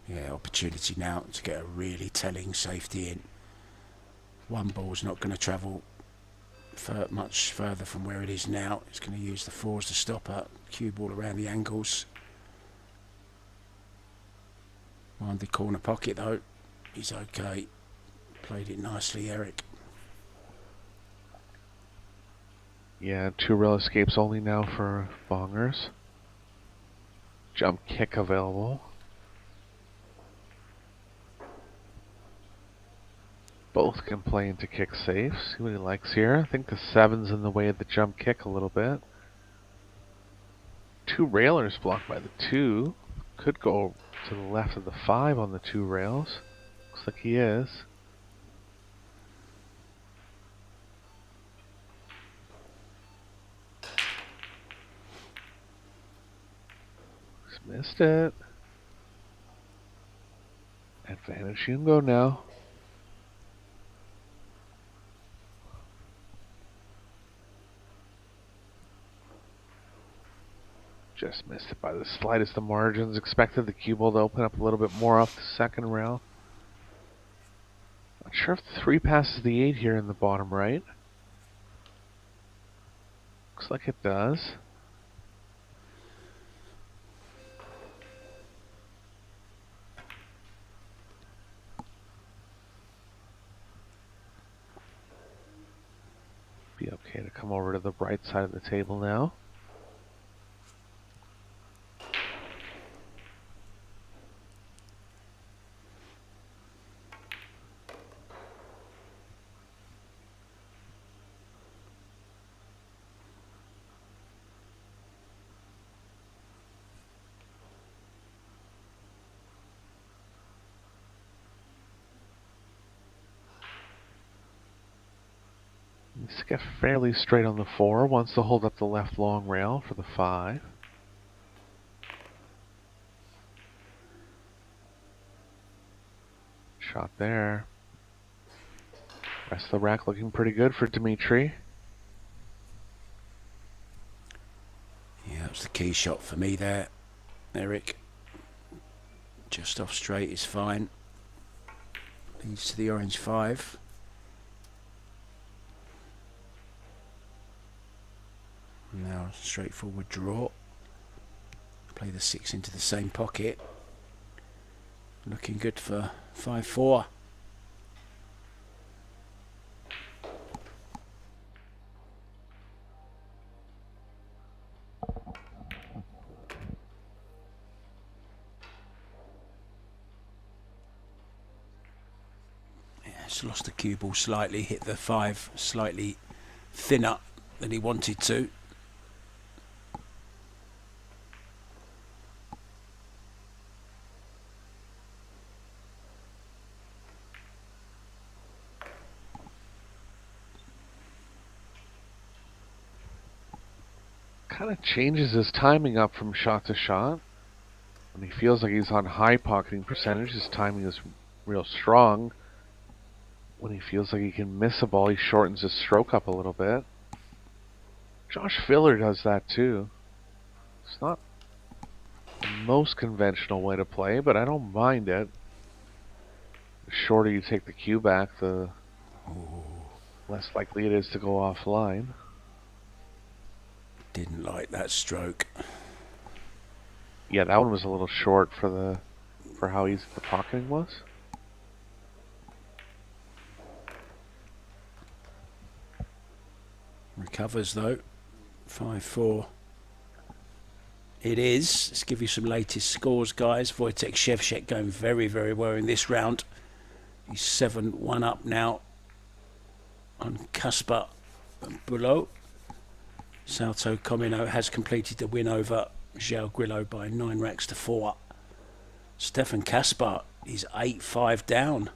Yeah, opportunity now to get a really telling safety in. One ball's not going to travel much further from where it is now. It's going to use the 4s to stop her. Cue ball around the angles. Mind the corner pocket though. He's okay. Played it nicely, Eric. Yeah, 2 rail escapes only now for Bongers. Jump kick available. Both can play into kick safe. See what he likes here. I think the 7's in the way of the jump kick a little bit. 2 railers blocked by the 2. Could go to the left of the 5 on the 2 rails. Looks like he is. Just missed it. Advantage Jungo now. Just missed it by the slightest of margins. Expected the cue ball to open up a little bit more off the second rail. Not sure if the 3 passes the 8 here in the bottom right. Looks like it does. Be okay to come over to the right side of the table now. Needs to get fairly straight on the 4. Wants to hold up the left long rail for the 5. Shot there. Rest of the rack looking pretty good for Dimitri. Yeah, that was the key shot for me there, Eric. Just off straight is fine. Leads to the orange 5. Now straightforward draw. Play the 6 into the same pocket. Looking good for 5-4. He's lost the cue ball slightly, hit the 5 slightly thinner than he wanted to. Kind of changes his timing up from shot to shot. When he feels like he's on high pocketing percentage, his timing is real strong. When he feels like he can miss a ball, he shortens his stroke up a little bit. Josh Filler does that too. It's not the most conventional way to play, but I don't mind it. The shorter you take the cue back, the less likely it is to go offline. Didn't like that stroke. Yeah, that one was a little short for how easy the pocketing was. Recovers though. 5-4. It is. Let's give you some latest scores, guys. Wojtek Szewczak going very, very well in this round. He's 7-1 up now on Kasper Bulo. Salto Comino has completed the win over João Grillo by 9 racks to 4. Stefan Kasper is 8-5 down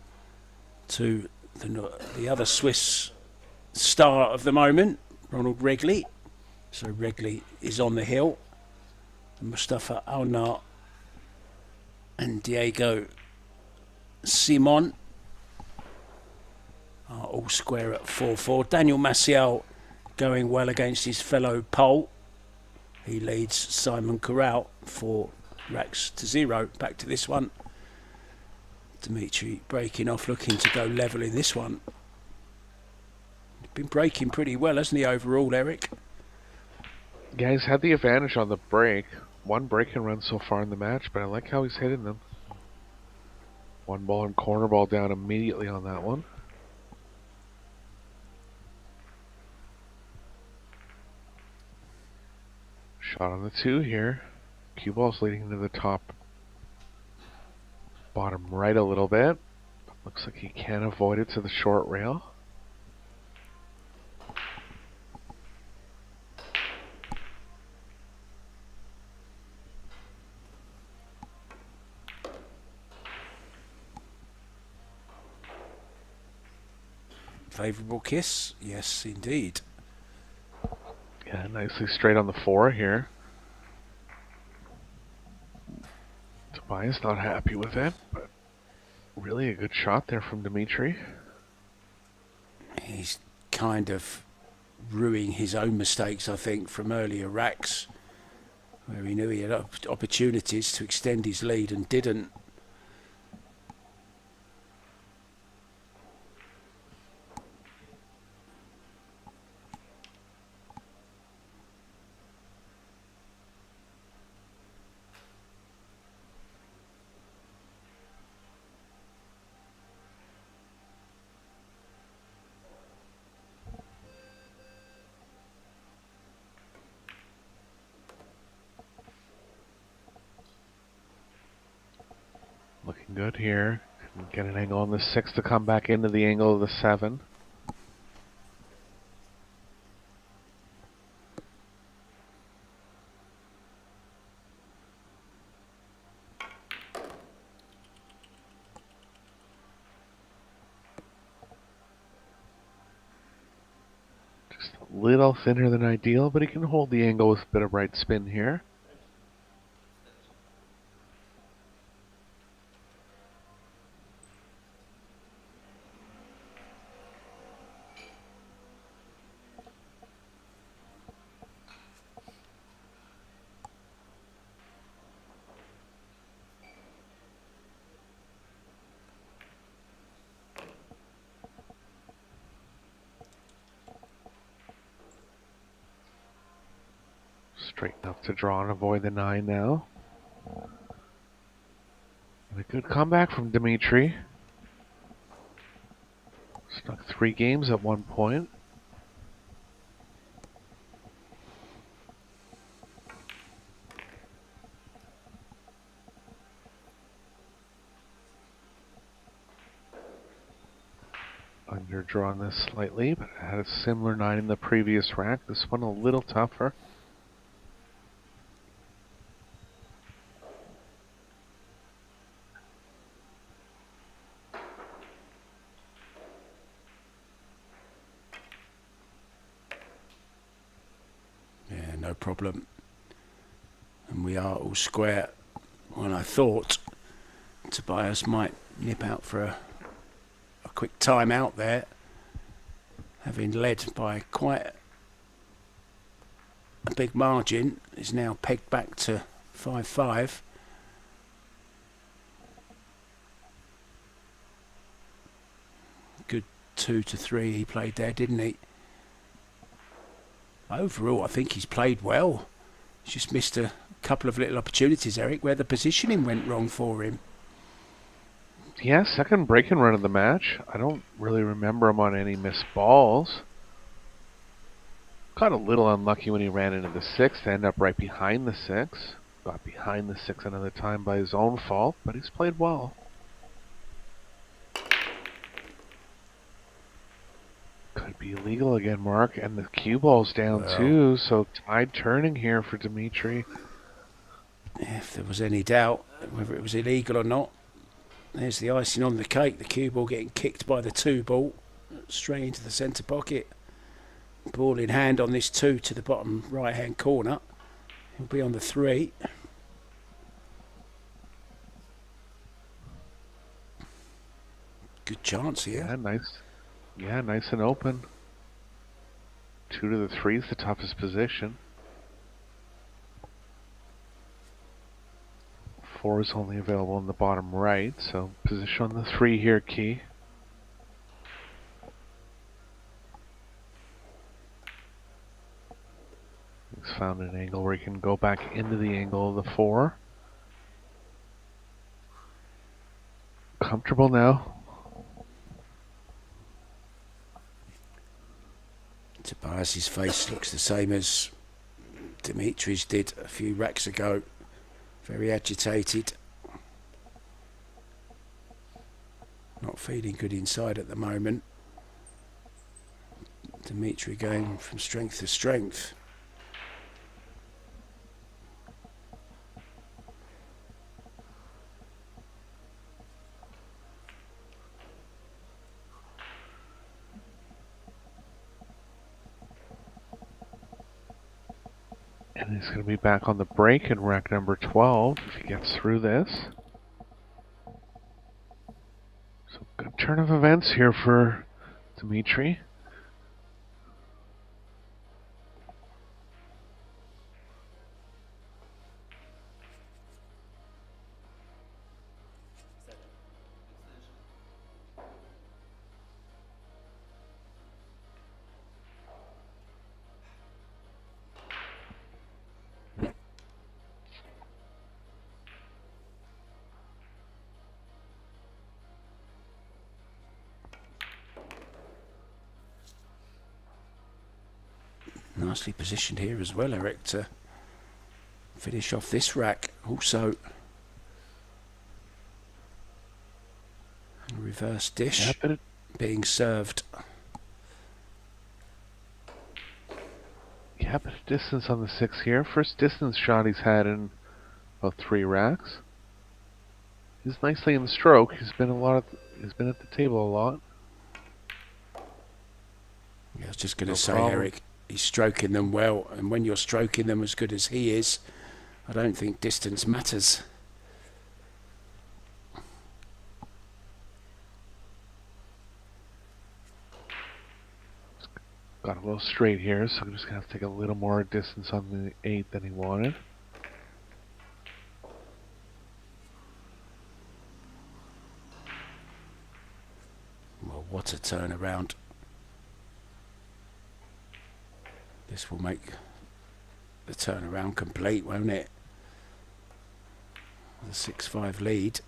to the other Swiss star of the moment, Ronald Regley. So Regley is on the hill. Mustafa Alnar and Diego Simon are all square at 4-4. Daniel Maciel going well against his fellow Pole. He leads Simon Corral 4 racks to 0. Back to this one. Dimitri breaking off, looking to go level in this one. He's been breaking pretty well, hasn't he, overall, Eric? Yeah, he's had the advantage on the break. 1 break and run so far in the match, but I like how he's hitting them. 1 ball and corner ball down immediately on that one. Shot on the 2 here. Cue ball's leading to the top bottom right a little bit. Looks like he can avoid it to the short rail. Favourable kiss? Yes, indeed. Yeah, nicely straight on the 4 here. Tobias not happy with it, but really a good shot there from Dimitri. He's kind of ruining his own mistakes, I think, from earlier racks, where he knew he had opportunities to extend his lead and didn't. Looking good here. Get an angle on the 6 to come back into the angle of the 7. Little thinner than ideal, but he can hold the angle with a bit of right spin here. Straighten up to draw and avoid the 9 now. And a good comeback from Dimitri. Snuck 3 games at one point. Underdrawn this slightly, but had a similar 9 in the previous rack. This one a little tougher. No problem. And we are all square. When I thought Tobias might nip out for a quick time out there, having led by quite a big margin, is now pegged back to 5-5. Good 2-3 he played there, didn't he? Overall, I think he's played well. He's just missed a couple of little opportunities, Eric, where the positioning went wrong for him. Yeah, second break and run of the match. I don't really remember him on any missed balls. Got a little unlucky when he ran into the 6 to end up right behind the 6. Got behind the 6 another time by his own fault, but he's played well. Could be illegal again, Mark, and the cue ball's down too, so tide turning here for Dimitri. If there was any doubt whether it was illegal or not, there's the icing on the cake. The cue ball getting kicked by the 2 ball straight into the centre pocket. Ball in hand on this 2 to the bottom right hand corner. He'll be on the 3. Good chance here. Yeah, nice. Yeah, nice and open. 2 to the 3 is the toughest position. 4 is only available in the bottom right, so position on the 3 here, key. He's found an angle where he can go back into the angle of the 4. Comfortable now. Tobias's face looks the same as Dimitri's did a few racks ago. Very agitated. Not feeling good inside at the moment. Dimitri going from strength to strength. And he's going to be back on the break in rack number 12 if he gets through this. So good turn of events here for Dimitri. Nicely positioned here as well, Eric, to finish off this rack. Also, a reverse dish being served. Yeah, but distance on the 6 here. First distance shot he's had in about 3 racks. He's nicely in the stroke. He's been at the table a lot. Yeah, I was just going to No say, problem. Eric, He's stroking them well, and when you're stroking them as good as he is, I don't think distance matters. Got a little straight here, so I'm just going to have to take a little more distance on the 8 than he wanted. Well, what a turnaround. This will make the turnaround complete, won't it? The 6-5 lead.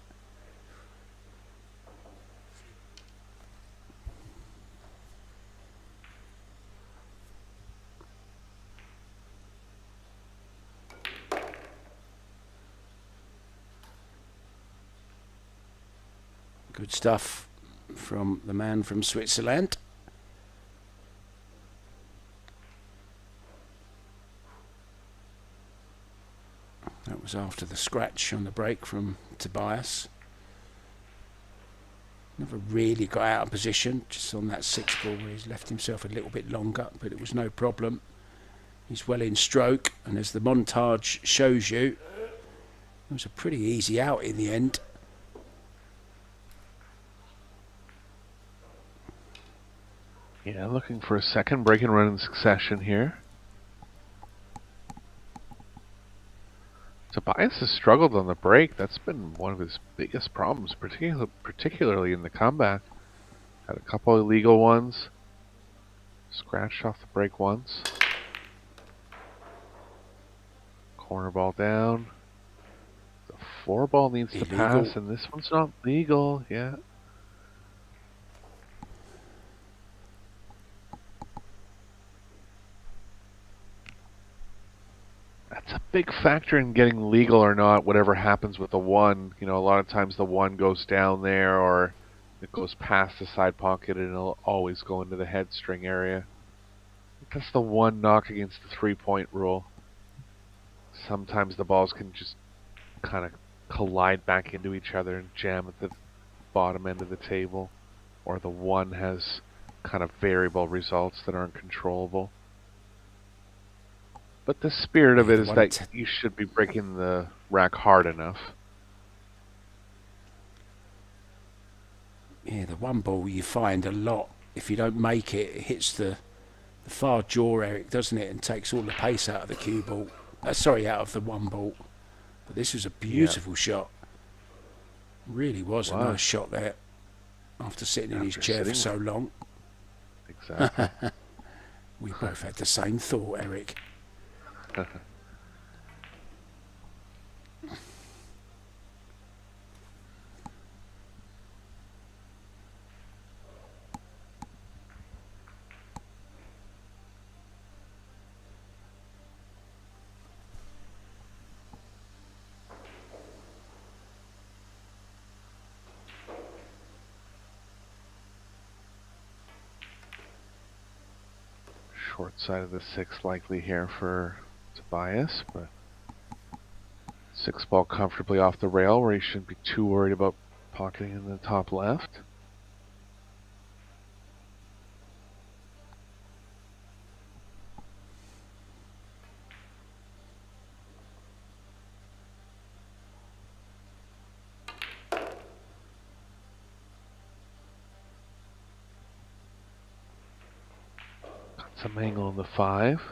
Good stuff from the man from Switzerland. That was after the scratch on the break from Tobias. Never really got out of position, just on that 6 ball where he's left himself a little bit longer, but it was no problem. He's well in stroke, and as the montage shows you, it was a pretty easy out in the end. Yeah, looking for a second break and run in succession here. Tobias has struggled on the break. That's been one of his biggest problems, particularly in the comeback. Had a couple illegal ones. Scratched off the break once. Corner ball down. The 4 ball needs to pass, and this one's not legal. Yeah. That's a big factor in getting legal or not, whatever happens with the 1. You know, a lot of times the 1 goes down there, or it goes past the side pocket, and it'll always go into the head string area. That's the 1 knock against the 3-point rule. Sometimes the balls can just kind of collide back into each other and jam at the bottom end of the table, or the 1 has kind of variable results that aren't controllable. But the spirit of it is that you should be breaking the rack hard enough. Yeah, the 1 ball you find a lot, if you don't make it, it hits the far jaw, Eric, doesn't it? And takes all the pace out of the cue ball. Sorry, out of the 1 ball. But this was a beautiful shot. Really was a nice shot there. After sitting in his chair for so long. Exactly. We both had the same thought, Eric. Short side of the 6 likely here for Tobias, but 6 ball comfortably off the rail where he shouldn't be too worried about pocketing in the top left. Got some angle in the 5.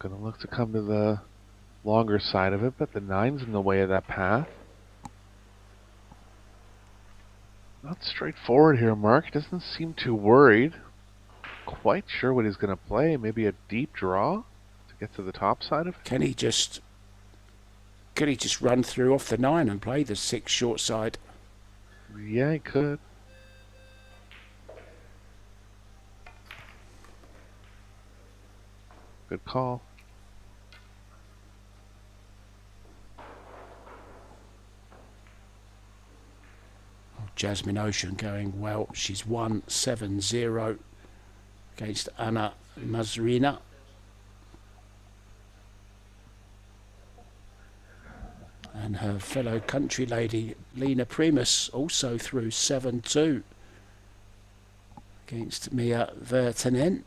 Gonna look to come to the longer side of it, but the 9's in the way of that path. Not straightforward here, Mark. Doesn't seem too worried. Quite sure what he's gonna play. Maybe a deep draw to get to the top side of it. Can he just run through off the 9 and play the 6 short side? Yeah, he could. Good call. Jasmine Ouschan going well. She's won 7-0 against Anna Mazrina. And her fellow country lady Lena Primus also through 7-2 against Mia Virtanen.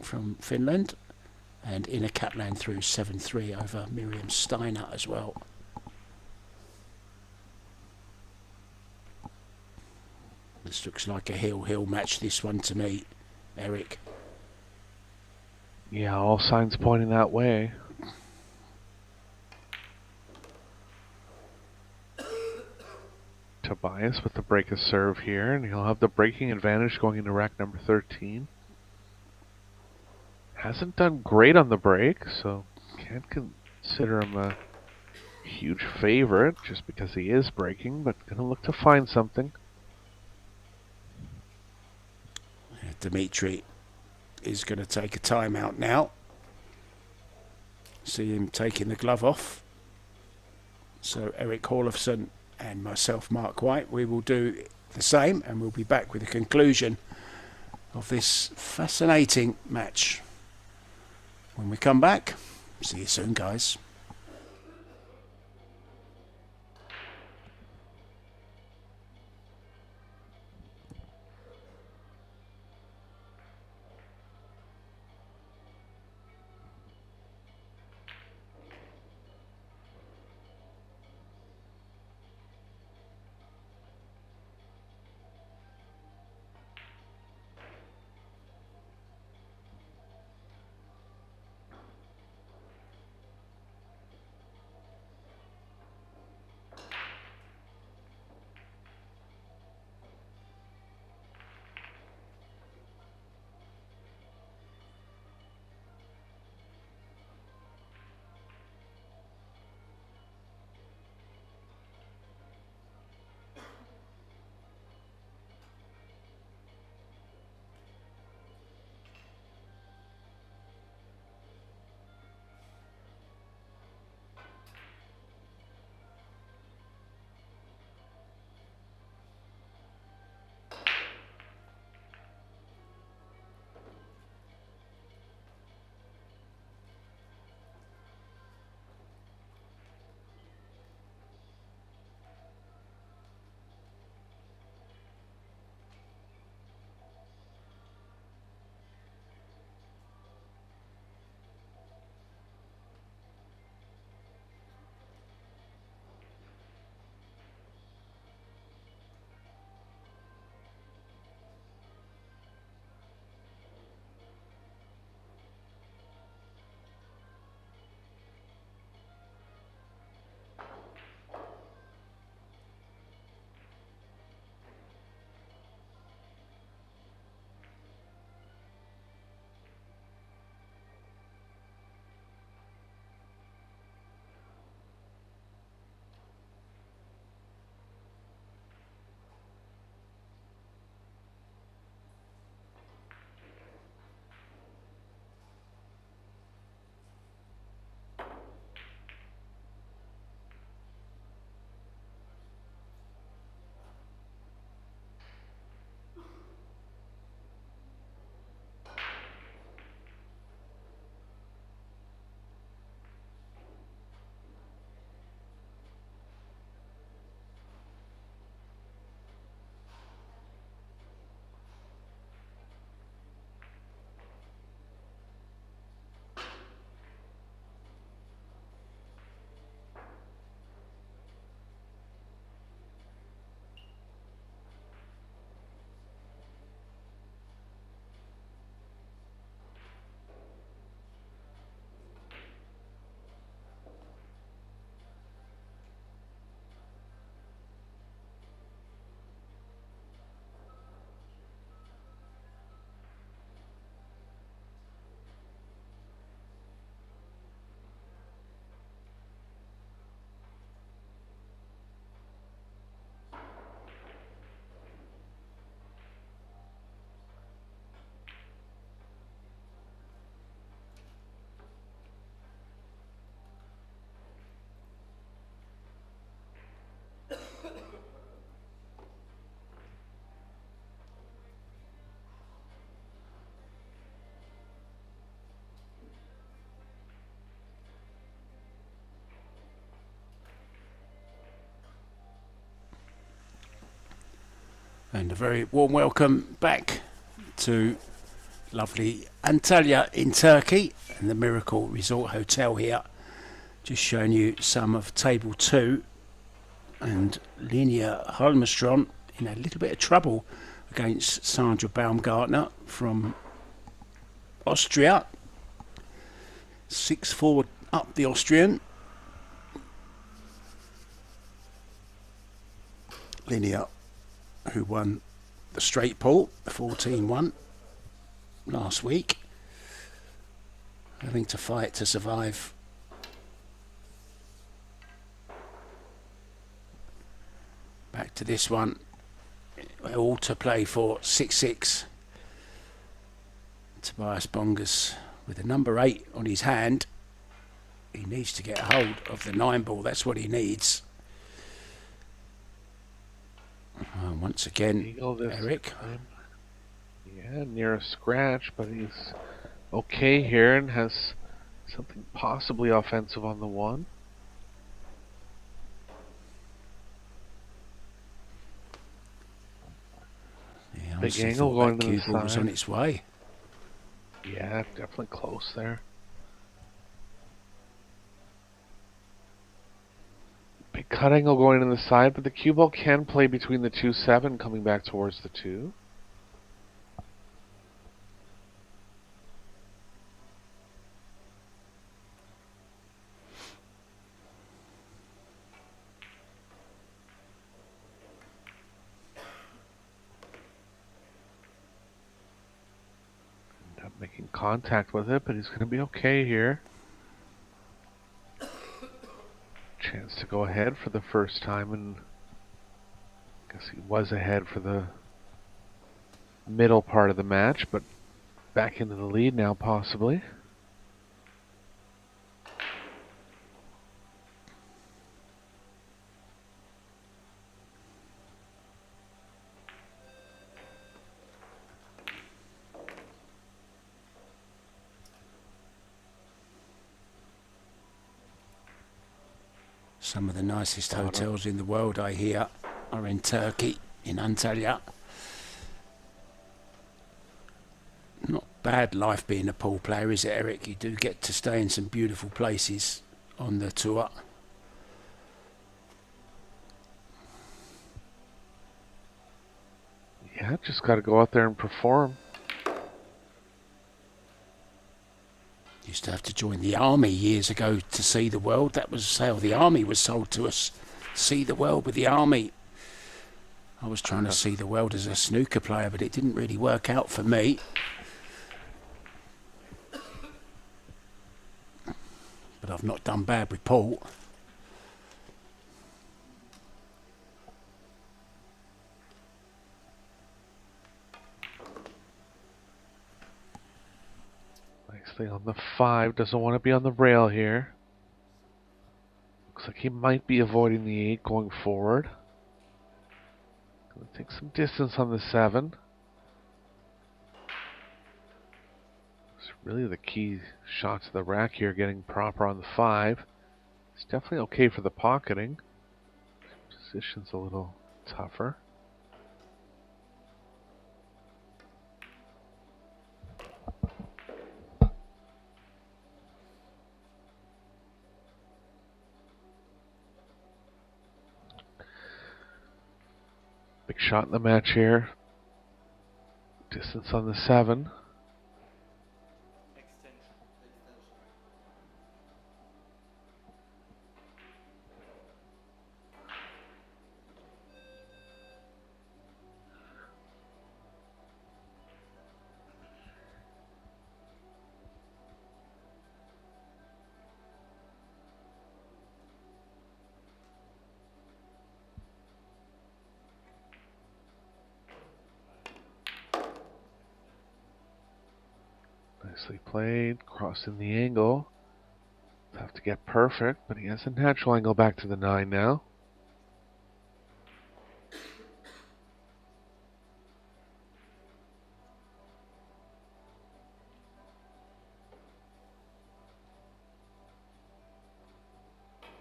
from Finland, and Ina Kaplan through 7-3 over Miriam Steiner as well. This looks like a heel match, this one, to me, Eric. Yeah, all signs pointing that way. Tobias with the break of serve here, and he'll have the breaking advantage going into rack number 13. Hasn't done great on the break, so can't consider him a huge favorite just because he is breaking, but gonna look to find something. Dimitri is going to take a timeout now. See him taking the glove off. So Eric Hallofsson and myself, Mark White, we will do the same, and we'll be back with the conclusion of this fascinating match when we come back. See you soon, guys. And a very warm welcome back to lovely Antalya in Turkey and the Miracle Resort Hotel here. Just showing you some of table 2, and Linnea Holmström in a little bit of trouble against Sandra Baumgartner from Austria. 6-4 up the Austrian. Linnea, who won the straight pool, 14-1 last week, having to fight to survive. Back to this one, all to play for 6-6. Tobias Bongers with the number 8 on his hand. He needs to get hold of the 9 ball, that's what he needs. Once again, Eric. Yeah, near a scratch, but he's okay here and has something possibly offensive on the 1. Yeah, Big angle going to the side. Was on its way. Yeah, definitely close there. Big cut angle going to the side, but the cue ball can play between the 2-7 coming back towards the 2. End up making contact with it, but he's going to be okay here. Chance to go ahead for the first time, and I guess he was ahead for the middle part of the match, but back into the lead now possibly. Some of the nicest hotels in the world, I hear, are in Turkey, in Antalya. Not bad life being a pool player, is it, Eric? You do get to stay in some beautiful places on the tour. Yeah, just got to go out there and perform. Used to have to join the army years ago to see the world. That was how the army was sold to us. See the world with the army. I was trying to see the world as a snooker player, but it didn't really work out for me. But I've not done bad with Paul. Nicely on the 5, doesn't want to be on the rail here. Looks like he might be avoiding the 8 going forward. Gonna take some distance on the 7. It's really the key shot to the rack here, getting proper on the 5. It's definitely okay for the pocketing. Position's a little tougher. Big shot in the match here. Distance on the 7. Nicely played, crossing the angle. Have to get perfect, but he has a natural angle back to the 9 now.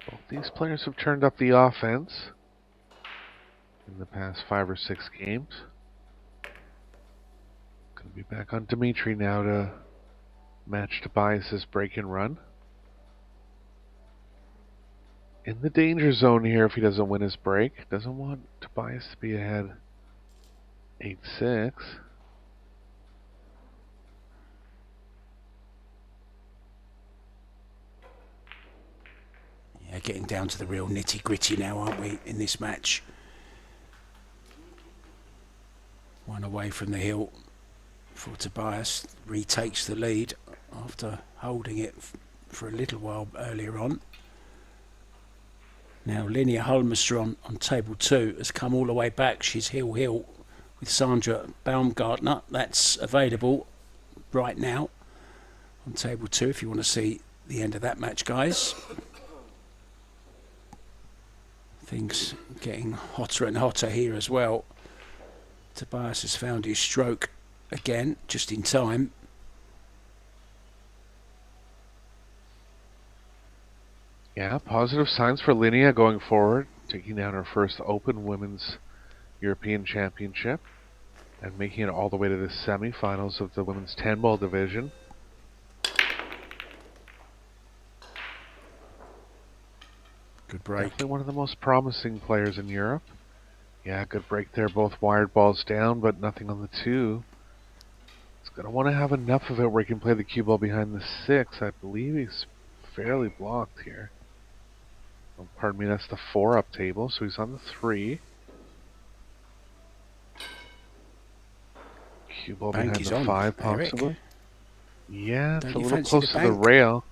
Both these players have turned up the offense in the past 5 or 6 games. Gonna be back on Dimitri now to match Tobias's break and run. In the danger zone here if he doesn't win his break. Doesn't want Tobias to be ahead 8-6. Yeah, getting down to the real nitty-gritty now, aren't we, in this match? One away from the hill for Tobias. Retakes the lead after holding it for a little while earlier on. Now Linnea Holmestrom on table 2 has come all the way back. She's heel with Sandra Baumgartner. That's available right now on table 2 if you want to see the end of that match, guys. Things getting hotter and hotter here as well. Tobias has found his stroke again, just in time. Yeah, positive signs for Linnea going forward, taking down her first Open Women's European Championship and making it all the way to the semifinals of the women's 10-ball division. Good break. Definitely one of the most promising players in Europe. Yeah, good break there, both wired balls down, but nothing on the 2. He's going to want to have enough of it where he can play the cue ball behind the 6. I believe he's fairly blocked here. Oh, pardon me, that's the 4-up table, so he's on the 3. Cue ball Bank behind is the on, 5, Eric. possibly. Yeah, it's Don't a you little fancy close the to the bank? rail.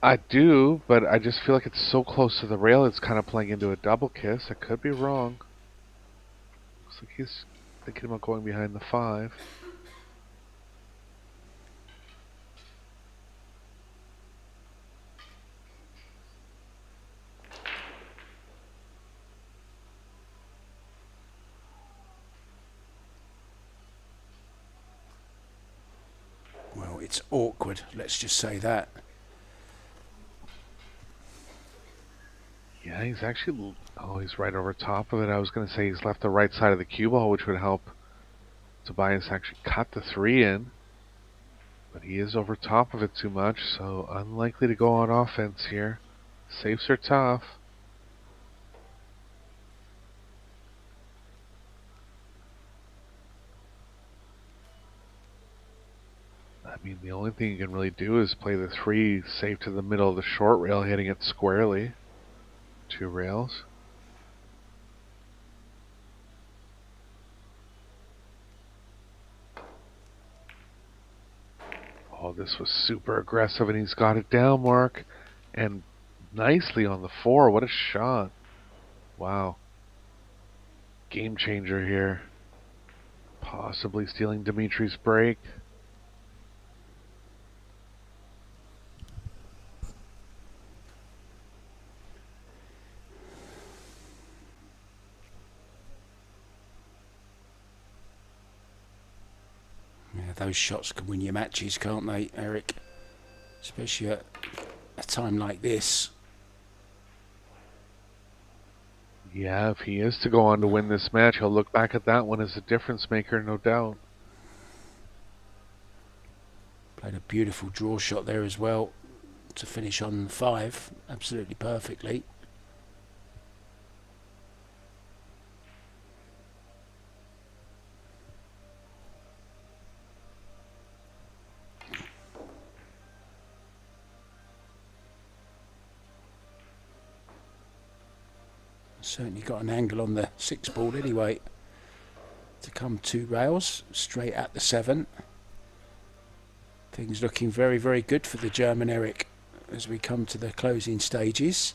I do, but I just feel like it's so close to the rail it's kind of playing into a double kiss. I could be wrong. Looks like he's thinking about going behind the 5. Well, it's awkward, let's just say that. Yeah, he's actually... Oh, he's right over top of it. I was going to say he's left the right side of the cue ball, which would help Tobias actually cut the 3 in. But he is over top of it too much, so unlikely to go on offense here. Safes are tough. I mean, the only thing you can really do is play the 3 safe to the middle of the short rail, hitting it squarely. 2 rails. Oh, this was super aggressive, and he's got it down, Mark. And nicely on the 4. What a shot. Wow. Game changer here. Possibly stealing Dimitri's break. Yeah, those shots can win you matches, can't they, Eric? Especially at a time like this. Yeah, if he is to go on to win this match, he'll look back at that one as a difference maker, no doubt. Played a beautiful draw shot there as well to finish on 5, absolutely perfectly. Certainly got an angle on the 6 ball anyway to come 2 rails straight at the 7. Things looking very, very good for the German Eric as we come to the closing stages.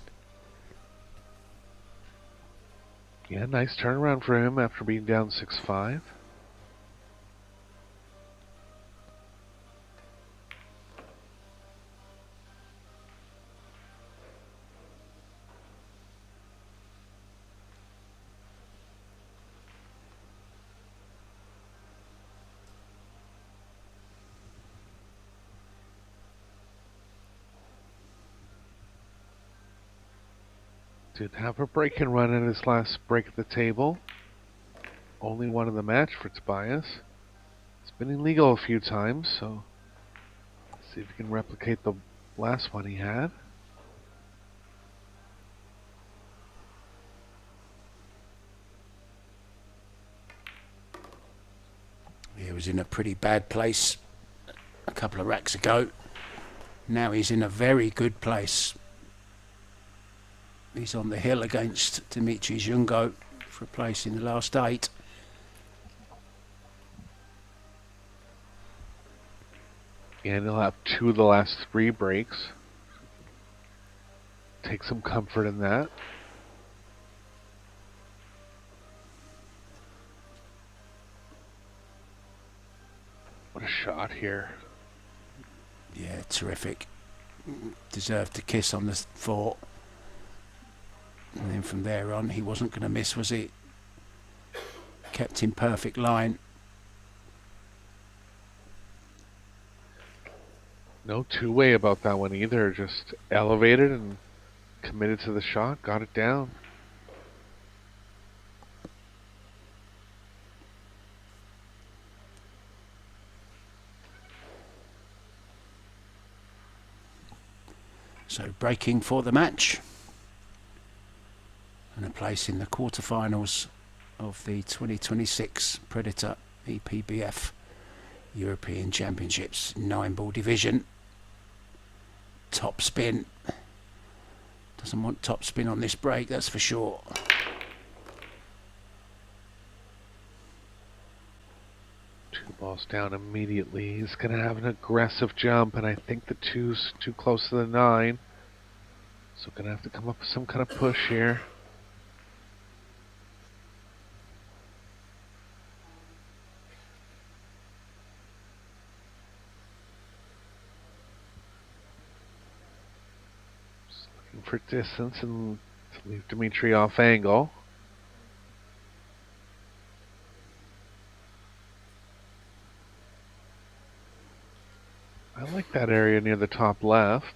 Yeah, nice turnaround for him after being down 6-5. Did have a break and run in his last break at the table. only one in the match for Tobias. It's been illegal a few times, so let's see if he can replicate the last one he had. He was in a pretty bad place a couple of racks ago. Now he's in a very good place. He's on the hill against Dimitri Jungo for a place in the last 8. And he'll have 2 of the last 3 breaks. Take some comfort in that. What a shot here. Yeah, terrific. Deserved a kiss on the fort. And then from there on, he wasn't going to miss, was he? Kept in perfect line. No two-way about that one either. Just elevated and committed to the shot. Got it down. So breaking for the match. And a place in the quarterfinals of the 2026 Predator EPBF European Championships 9-ball division. Top spin. Doesn't want top spin on this break, that's for sure. Two balls down immediately. He's going to have an aggressive jump, and I think the 2's too close to the 9. So going to have to come up with some kind of push here. Just looking for distance and to leave Dimitri off angle. I like that area near the top left.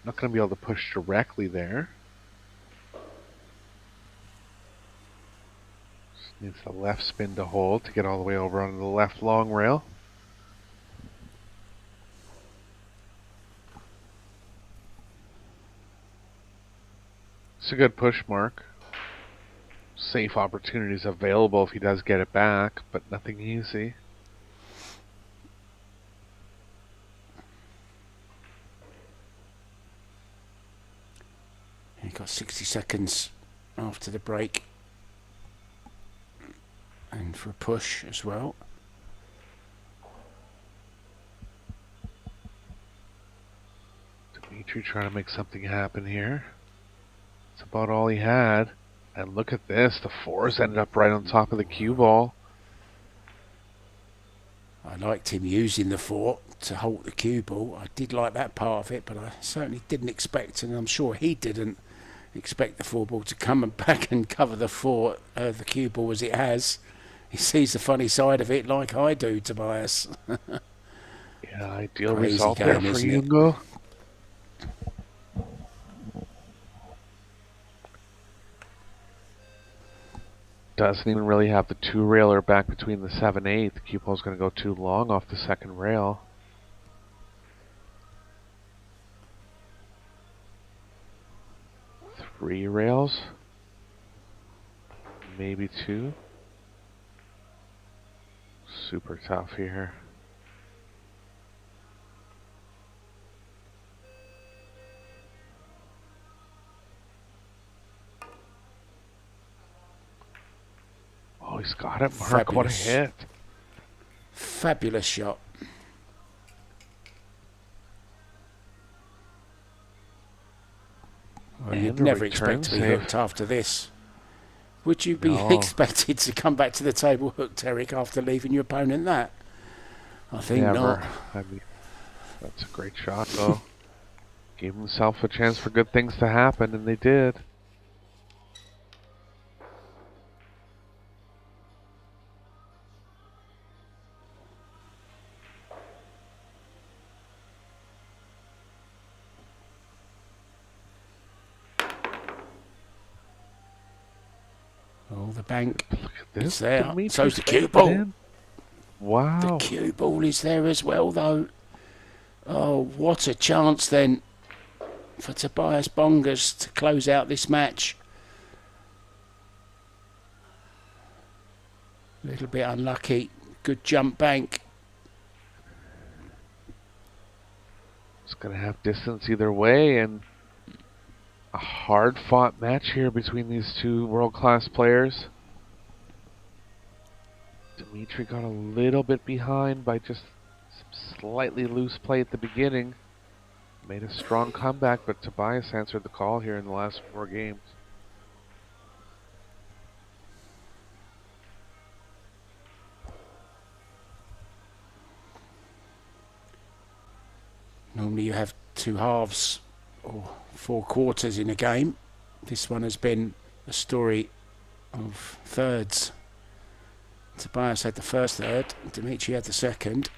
Not going to be able to push directly there. Just needs the left spin to hold to get all the way over onto the left long rail. It's a good push mark. Safe opportunities available if he does get it back, but nothing easy. He got 60 seconds after the break. And for a push as well. Dimitri trying to make something happen here. It's about all he had. And look at this. The 4s ended up right on top of the cue ball. I liked him using the 4 to halt the cue ball. I did like that part of it, but I certainly didn't expect, and I'm sure he didn't expect the 4 ball to come and back and cover the the cue ball as it has. He sees the funny side of it like I do, Tobias. Yeah, ideal Crazy result game, there for isn't it? Jungo. Doesn't even really have the 2-railer back between the 7/8. The cue ball's going to go too long off the second rail. Three rails. Maybe 2. Super tough here. Oh, he's got it, Mark. What a Fabulous. hit. Fabulous shot. Well, And you'd the never return expect to be save. hooked after this. Would you be No. expected to come back to the table hooked, Eric, after leaving your opponent that? I think Never. not. I mean, that's a great shot, though. Gave himself a chance for good things to happen, and they did. Oh, the bank Look at is this. there. Dimitri's So's the cue faded ball. in. Wow. The cue ball is there as well, though. Oh, what a chance then for Tobias Bongers to close out this match. A little bit unlucky. Good jump bank. It's going to have distance either way, and a hard-fought match here between these two world-class players. Dimitri got a little bit behind by just some slightly loose play at the beginning. Made a strong comeback, but Tobias answered the call here in the last 4 games. Normally you have 2 halves or 4 quarters in a game. This one has been a story of thirds. Tobias had the first third, Dimitri had the second,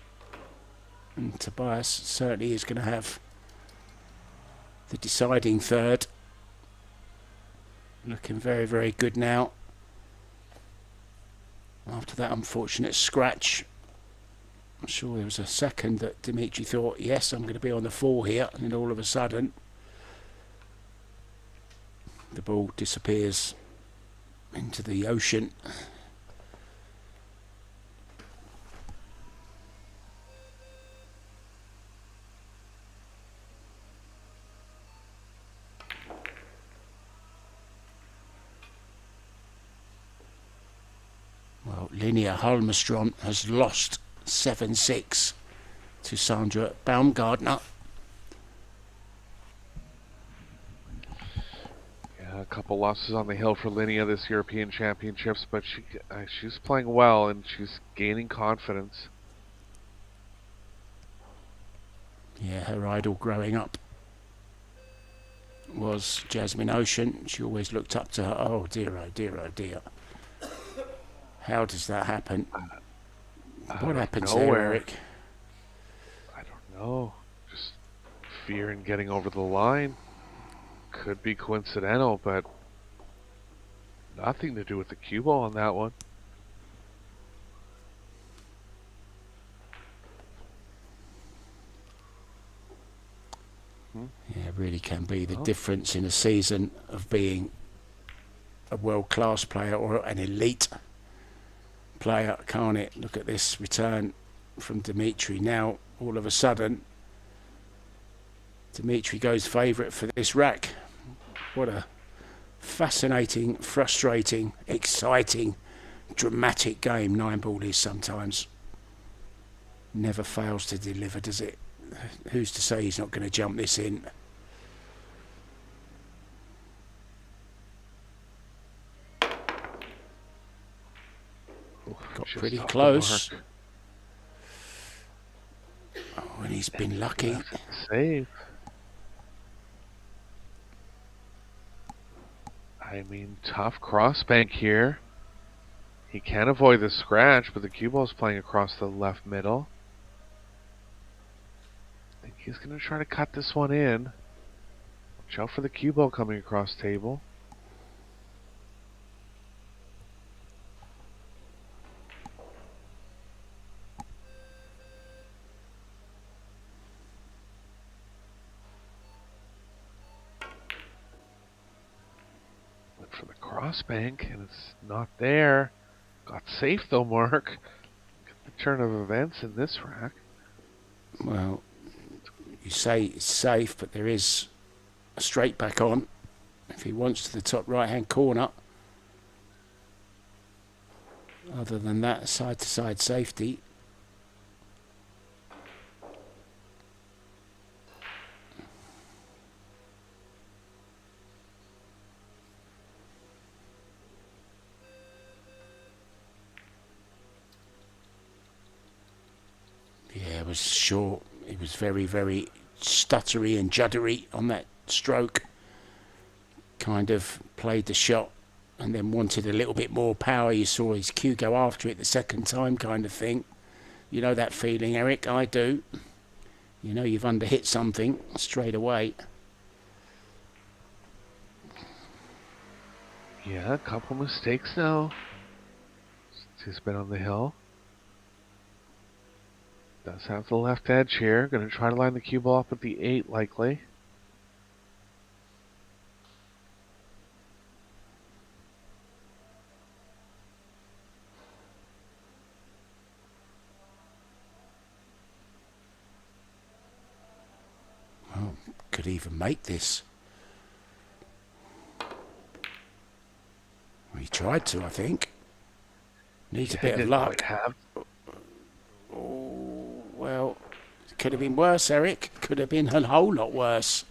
and Tobias certainly is going to have the deciding third. Looking very, very good now. After that unfortunate scratch, I'm sure there was a second that Dimitri thought, yes, I'm going to be on the 4 here, and then all of a sudden the ball disappears into the ocean. Well, Linnea Holmström has lost 7-6 to Sandra Baumgartner. Yeah, a couple losses on the hill for Linnea this European Championships, but she's playing well and she's gaining confidence. Yeah, her idol growing up was Jasmine Ouschan. She always looked up to her. Oh dear, oh dear, oh dear. How does that happen? What happens there, Eric? I don't know. Just fear in getting over the line. Could be coincidental, but nothing to do with the cue ball on that one. Yeah, it really can be the difference in a season of being a world-class player or an elite player, can't it? Look at this return from Dimitri. Now, all of a sudden, Dimitri goes favourite for this rack. What a fascinating, frustrating, exciting, dramatic game 9-ball is sometimes. Never fails to deliver, does it? Who's to say he's not going to jump this in? Got pretty close. Oh, and he's been lucky. Save. I mean, tough cross bank here. He can't avoid the scratch, but the cue ball's playing across the left middle. I think he's going to try to cut this one in. Watch out for the cue ball coming across table. For the cross bank, and it's not there. Got safe though, Mark. Get the turn of events in this rack. Well, you say it's safe, but there is a straight back on. If he wants to the top right-hand corner. Other than that, side-to-side safety. Yeah, it was short. It was very, very stuttery and juddery on that stroke. Kind of played the shot and then wanted a little bit more power. You saw his cue go after it the second time, kind of thing. You know that feeling, Eric? I do. You know you've underhit something straight away. Yeah, a couple mistakes now. Since he's been on the hill. Does have the left edge here. Going to try to line the cue ball up with the 8 likely. Well, could even make this. Well, he tried to, I think. Needs a bit of luck. Oh, well, could have been worse, Eric. Could have been a whole lot worse.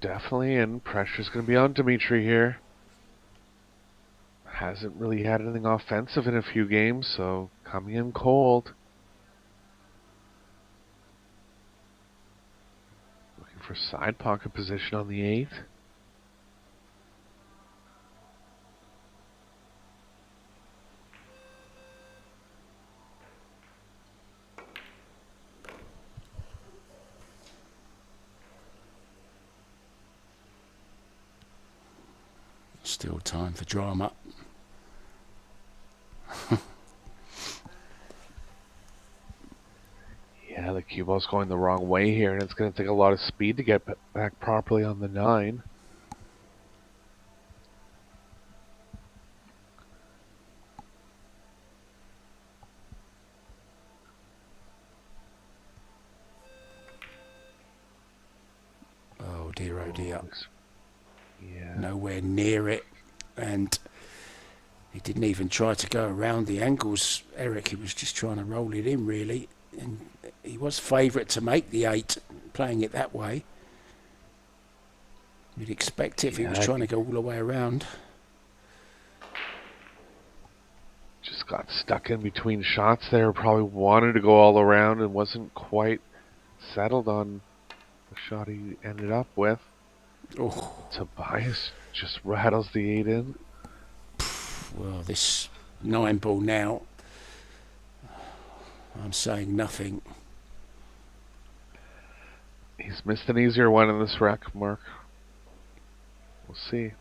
Definitely, and pressure's going to be on Dimitri here. Hasn't really had anything offensive in a few games, so coming in cold. Looking for side pocket position on the 8. Still time for drama. Yeah, the cue ball's going the wrong way here, and it's going to take a lot of speed to get back properly on the 9. Oh dear, oh dear. Yeah. Nowhere near it, and he didn't even try to go around the angles, Eric. He was just trying to roll it in, really, and he was favourite to make the 8, playing it that way. You'd expect it if he was trying to go all the way around. Just got stuck in between shots there. Probably wanted to go all around and wasn't quite settled on the shot he ended up with. Oh. Tobias just rattles the 8 in. Well, this 9 ball now, I'm saying nothing. He's missed an easier one in this wreck, Mark. We'll see.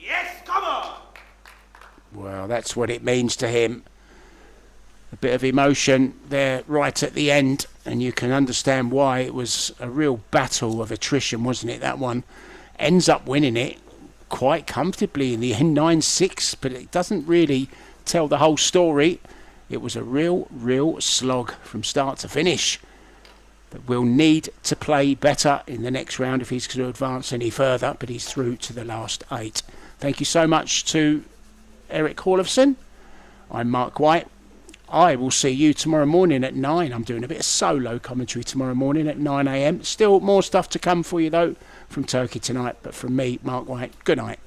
Yes, come on! Well, that's what it means to him. A bit of emotion there right at the end, and you can understand why. It was a real battle of attrition, wasn't it, that one? Ends up winning it quite comfortably in the end, 9-6, but it doesn't really tell the whole story. It was a real slog from start to finish. But we'll need to play better in the next round if he's going to advance any further, but he's through to the last 8. Thank you so much to Eric Hallofson. I'm Mark White. I will see you tomorrow morning at 9. I'm doing a bit of solo commentary tomorrow morning at 9 a.m. Still more stuff to come for you, though, from Turkey tonight. But from me, Mark White, good night.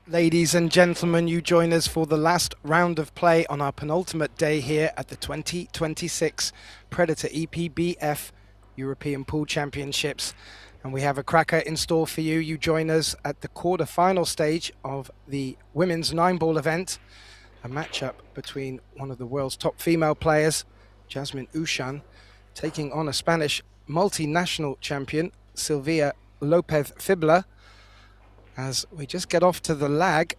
Ladies and gentlemen, you join us for the last round of play on our penultimate day here at the 2026 Predator EPBF European Pool Championships. And we have a cracker in store for you. You join us at the quarter-final stage of the women's 9-ball event, a matchup between one of the world's top female players, Jasmine Ouschan, taking on a Spanish multinational champion, Silvia Lopez Febr. As we just get off to the lag,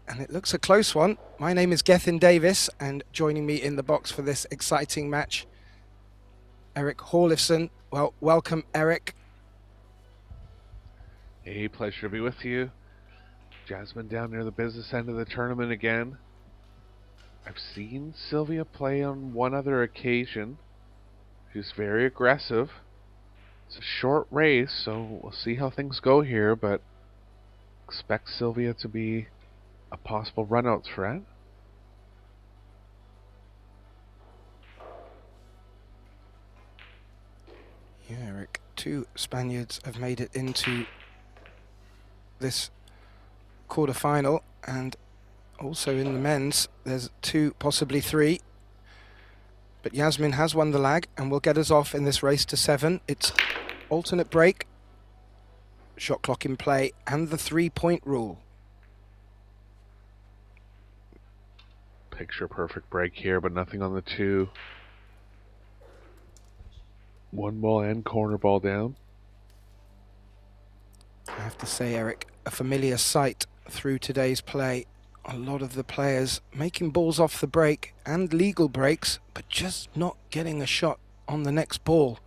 and it looks a close one. My name is Gethin Davis, and joining me in the box for this exciting match, Eric Horlifson. Well, welcome, Eric. Hey, pleasure to be with you. Jasmine down near the business end of the tournament again. I've seen Sylvia play on one other occasion. She's very aggressive. It's a short race, so we'll see how things go here, but expect Sylvia to be a possible run-out threat. Yeah, Eric, 2 Spaniards have made it into this quarter-final, and also in the men's, there's 2, possibly 3. But Yasmin has won the lag and will get us off in this race to 7. It's alternate break, shot clock in play, and the 3-point rule. Picture perfect break here, but nothing on the 2. 1 ball and corner ball down. I have to say, Eric, a familiar sight through today's play. A lot of the players making balls off the break and legal breaks, but just not getting a shot on the next ball.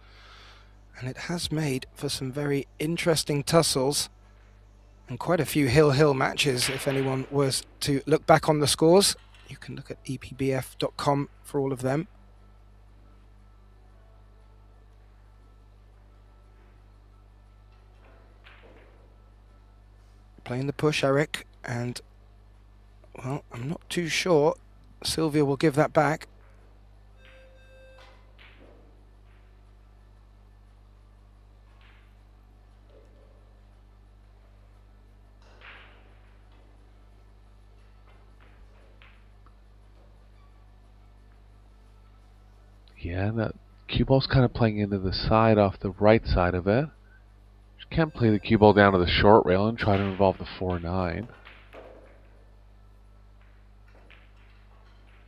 And it has made for some very interesting tussles and quite a few hill-hill matches. If anyone was to look back on the scores, you can look at epbf.com for all of them. Playing the push, Eric, and well, I'm not too sure Sylvia will give that back. Yeah, that cue ball's kind of playing into the side off the right side of it. She can't play the cue ball down to the short rail and try to involve the 4-9.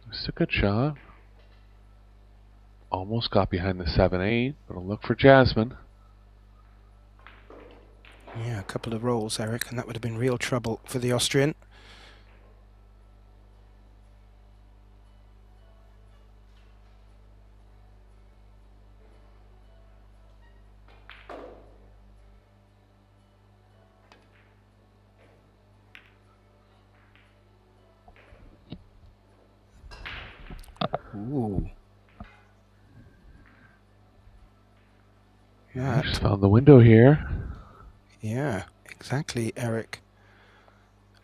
It's a good shot. Almost got behind the 7-8, but I'll look for Jasmine. Yeah, a couple of rolls, Eric, and that would have been real trouble for the Austrian. Ooh. Yeah. Just found the window here. Yeah, exactly, Eric.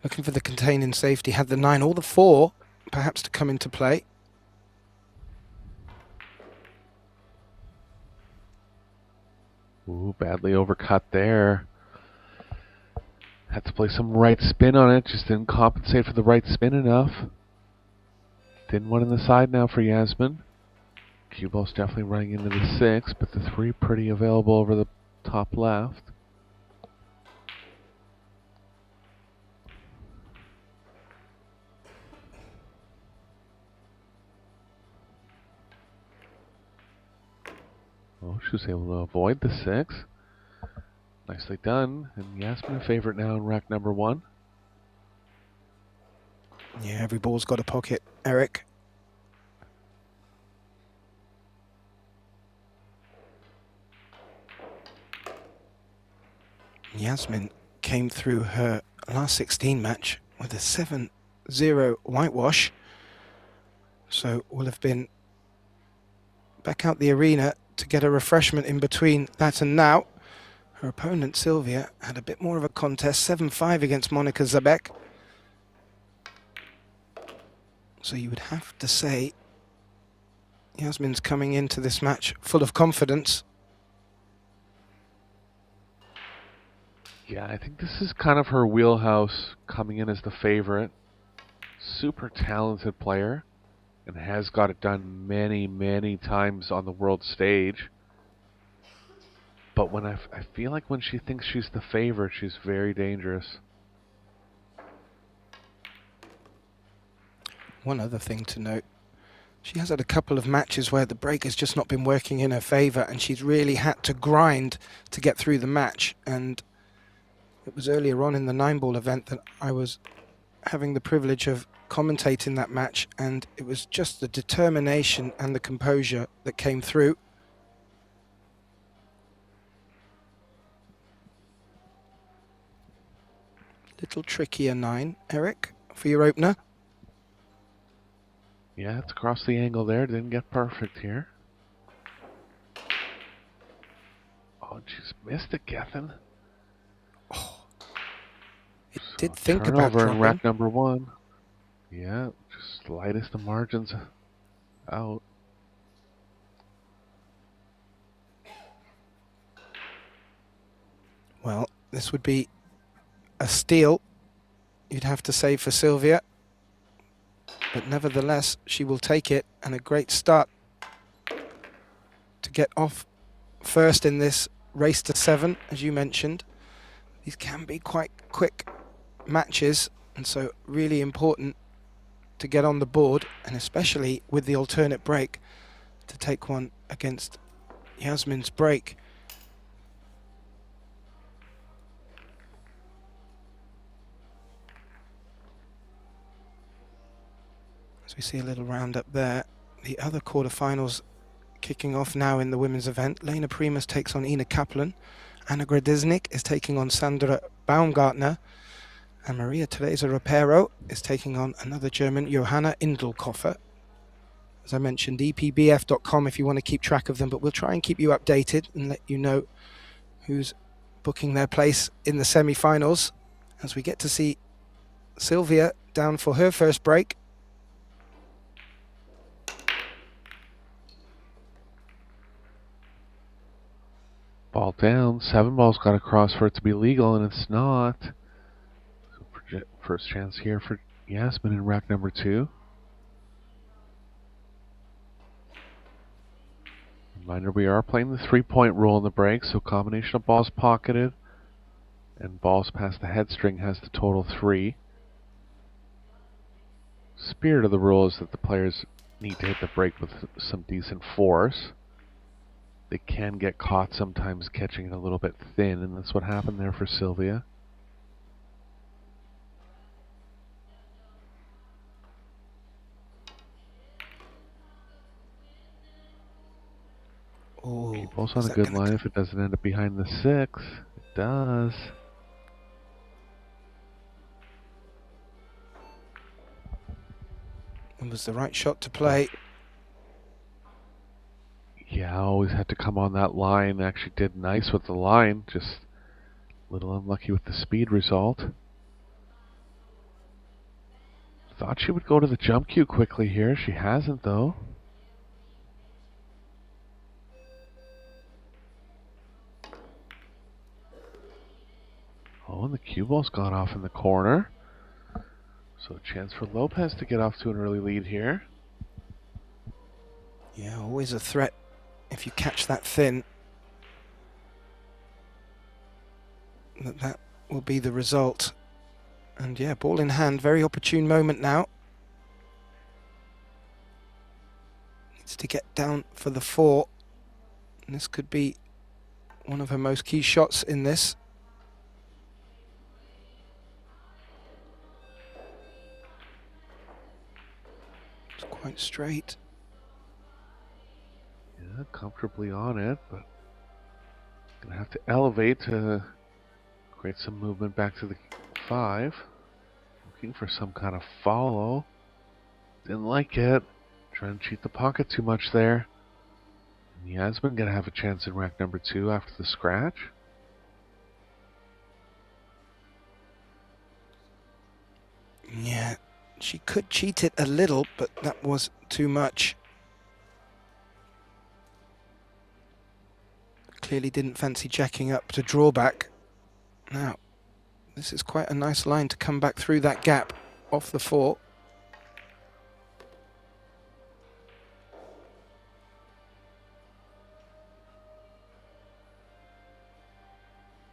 Looking for the containing safety, had the 9 or the 4 perhaps to come into play. Ooh, badly overcut there. Had to play some right spin on it, just didn't compensate for the right spin enough. Thin one in the side now for Yasmin. Cue ball's definitely running into the 6, but the 3 pretty available over the top left. Oh, she was able to avoid the 6. Nicely done. And Yasmin a favorite now in rack number 1. Yeah, every ball's got a pocket, Eric. Yasmin came through her last 16 match with a 7-0 whitewash. So will have been back out the arena to get a refreshment in between that and now. Her opponent, Sylvia, had a bit more of a contest, 7-5 against Monika Zabek. So you would have to say Yasmin's coming into this match full of confidence. Yeah, I think this is kind of her wheelhouse, coming in as the favorite. Super talented player, and has got it done many, many times on the world stage. But when I feel like when she thinks she's the favorite, she's very dangerous. One other thing to note, she has had a couple of matches where the break has just not been working in her favour, and she's really had to grind to get through the match. And it was earlier on in the 9-ball event that I was having the privilege of commentating that match, and it was just the determination and the composure that came through. Little trickier 9, Eric, for your opener. Yeah, it's across the angle there. Didn't get perfect here. Oh, she's missed it, Gethin. It did think about turnover in dropping. rack number 1. Yeah, just slightest the margins out. Well, this would be a steal, you'd have to say, for Sylvia. But nevertheless, she will take it, and a great start to get off first in this race to 7, as you mentioned. These can be quite quick matches, and so really important to get on the board, and especially with the alternate break, to take one against Yasmin's break. As we see a little roundup there, the other quarterfinals kicking off now in the women's event. Lena Primus takes on Ina Kaplan. Anna Gradiznik is taking on Sandra Baumgartner. And Maria Teresa Rapero is taking on another German, Johanna Indelkoffer. As I mentioned, EPBF.com if you want to keep track of them, but we'll try and keep you updated and let you know who's booking their place in the semi-finals as we get to see Sylvia down for her first break. Ball down. 7 balls got across for it to be legal, and it's not. So first chance here for Yasmin in rack number 2. Reminder, we are playing the 3-point rule in the break, so combination of balls pocketed and balls past the head string has the total 3. Spirit of the rule is that the players need to hit the break with some decent force. They can get caught sometimes catching it a little bit thin, and that's what happened there for Sylvia. Oh, Ball's on a good line if it doesn't end up behind the 6. It does. It was the right shot to play. Yeah, always had to come on that line. Actually did nice with the line, just a little unlucky with the speed result. Thought she would go to the jump cue quickly here. She hasn't, though. Oh, and the cue ball's gone off in the corner. So a chance for Lopez to get off to an early lead here. Yeah, always a threat if you catch that thin. That will be the result. And yeah, ball in hand, very opportune moment now. Needs to get down for the 4. And this could be one of her most key shots in this. It's quite straight. Yeah, comfortably on it, but gonna have to elevate to create some movement back to the 5. Looking for some kind of follow. Didn't like it. Trying to cheat the pocket too much there. And Yasmin gonna have a chance in rack number 2 after the scratch. Yeah, she could cheat it a little, but that was too much. Clearly didn't fancy jacking up to drawback. Now, this is quite a nice line to come back through that gap off the 4.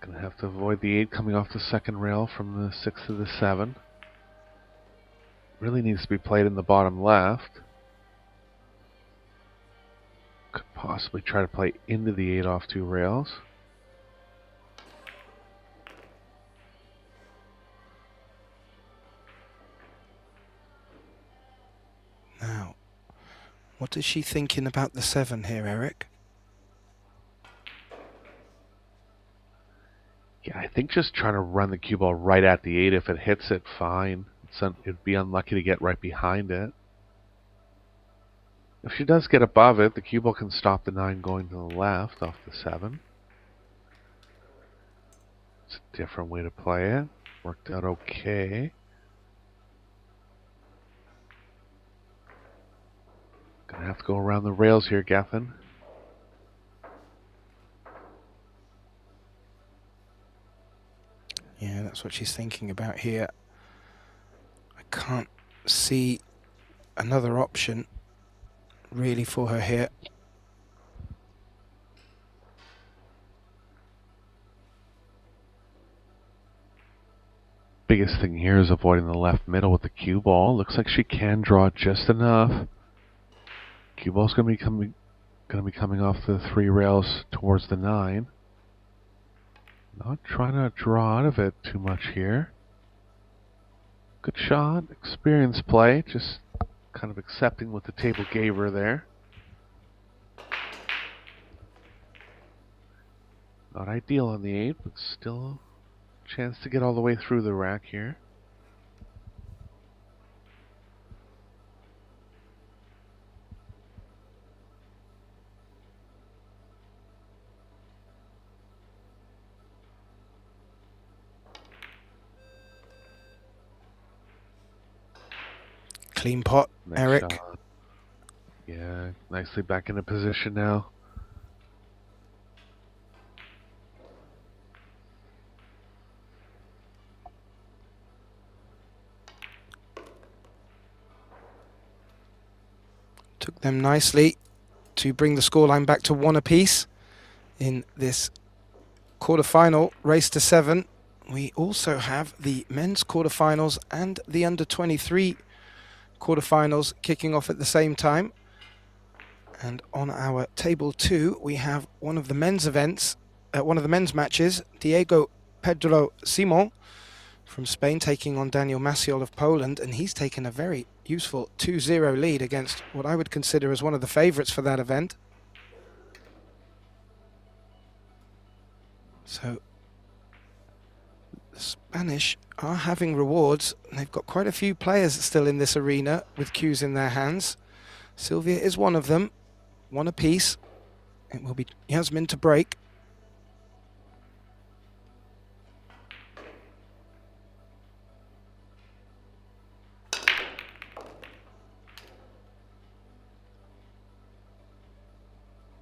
Gonna have to avoid the 8 coming off the second rail from the 6 to the 7. Really needs to be played in the bottom left. Could possibly try to play into the 8 off 2 rails. Now, what is she thinking about the 7 here, Eric? Yeah, I think just trying to run the cue ball right at the 8. If it hits it, fine. It'd be unlucky to get right behind it. If she does get above it, the cue ball can stop the 9 going to the left off the 7. It's a different way to play it. Worked out okay. Gonna have to go around the rails here, Gethin. Yeah, that's what she's thinking about here. I can't see another option really for her here. Biggest thing here is avoiding the left middle with the cue ball. Looks like she can draw just enough. Cue ball's gonna be coming off the 3 rails towards the 9. Not trying to draw out of it too much here. Good shot, experienced play, just kind of accepting what the table gave her there. Not ideal on the 8, but still a chance to get all the way through the rack here. Clean pot, Nice Eric. shot. Yeah, nicely back into position now. Took them nicely to bring the scoreline back to 1 apiece in this quarterfinal race to 7. We also have the men's quarterfinals and the under-23 quarterfinals kicking off at the same time. And on our table 2, we have one of the men's events, one of the men's matches, Diego Pedro Simon from Spain taking on Daniel Maciol of Poland, and he's taken a very useful 2-0 lead against what I would consider as one of the favourites for that event. So the Spanish are having rewards. They've got quite a few players still in this arena with cues in their hands. Sylvia is one of them, 1 apiece. It will be Yasmin to break.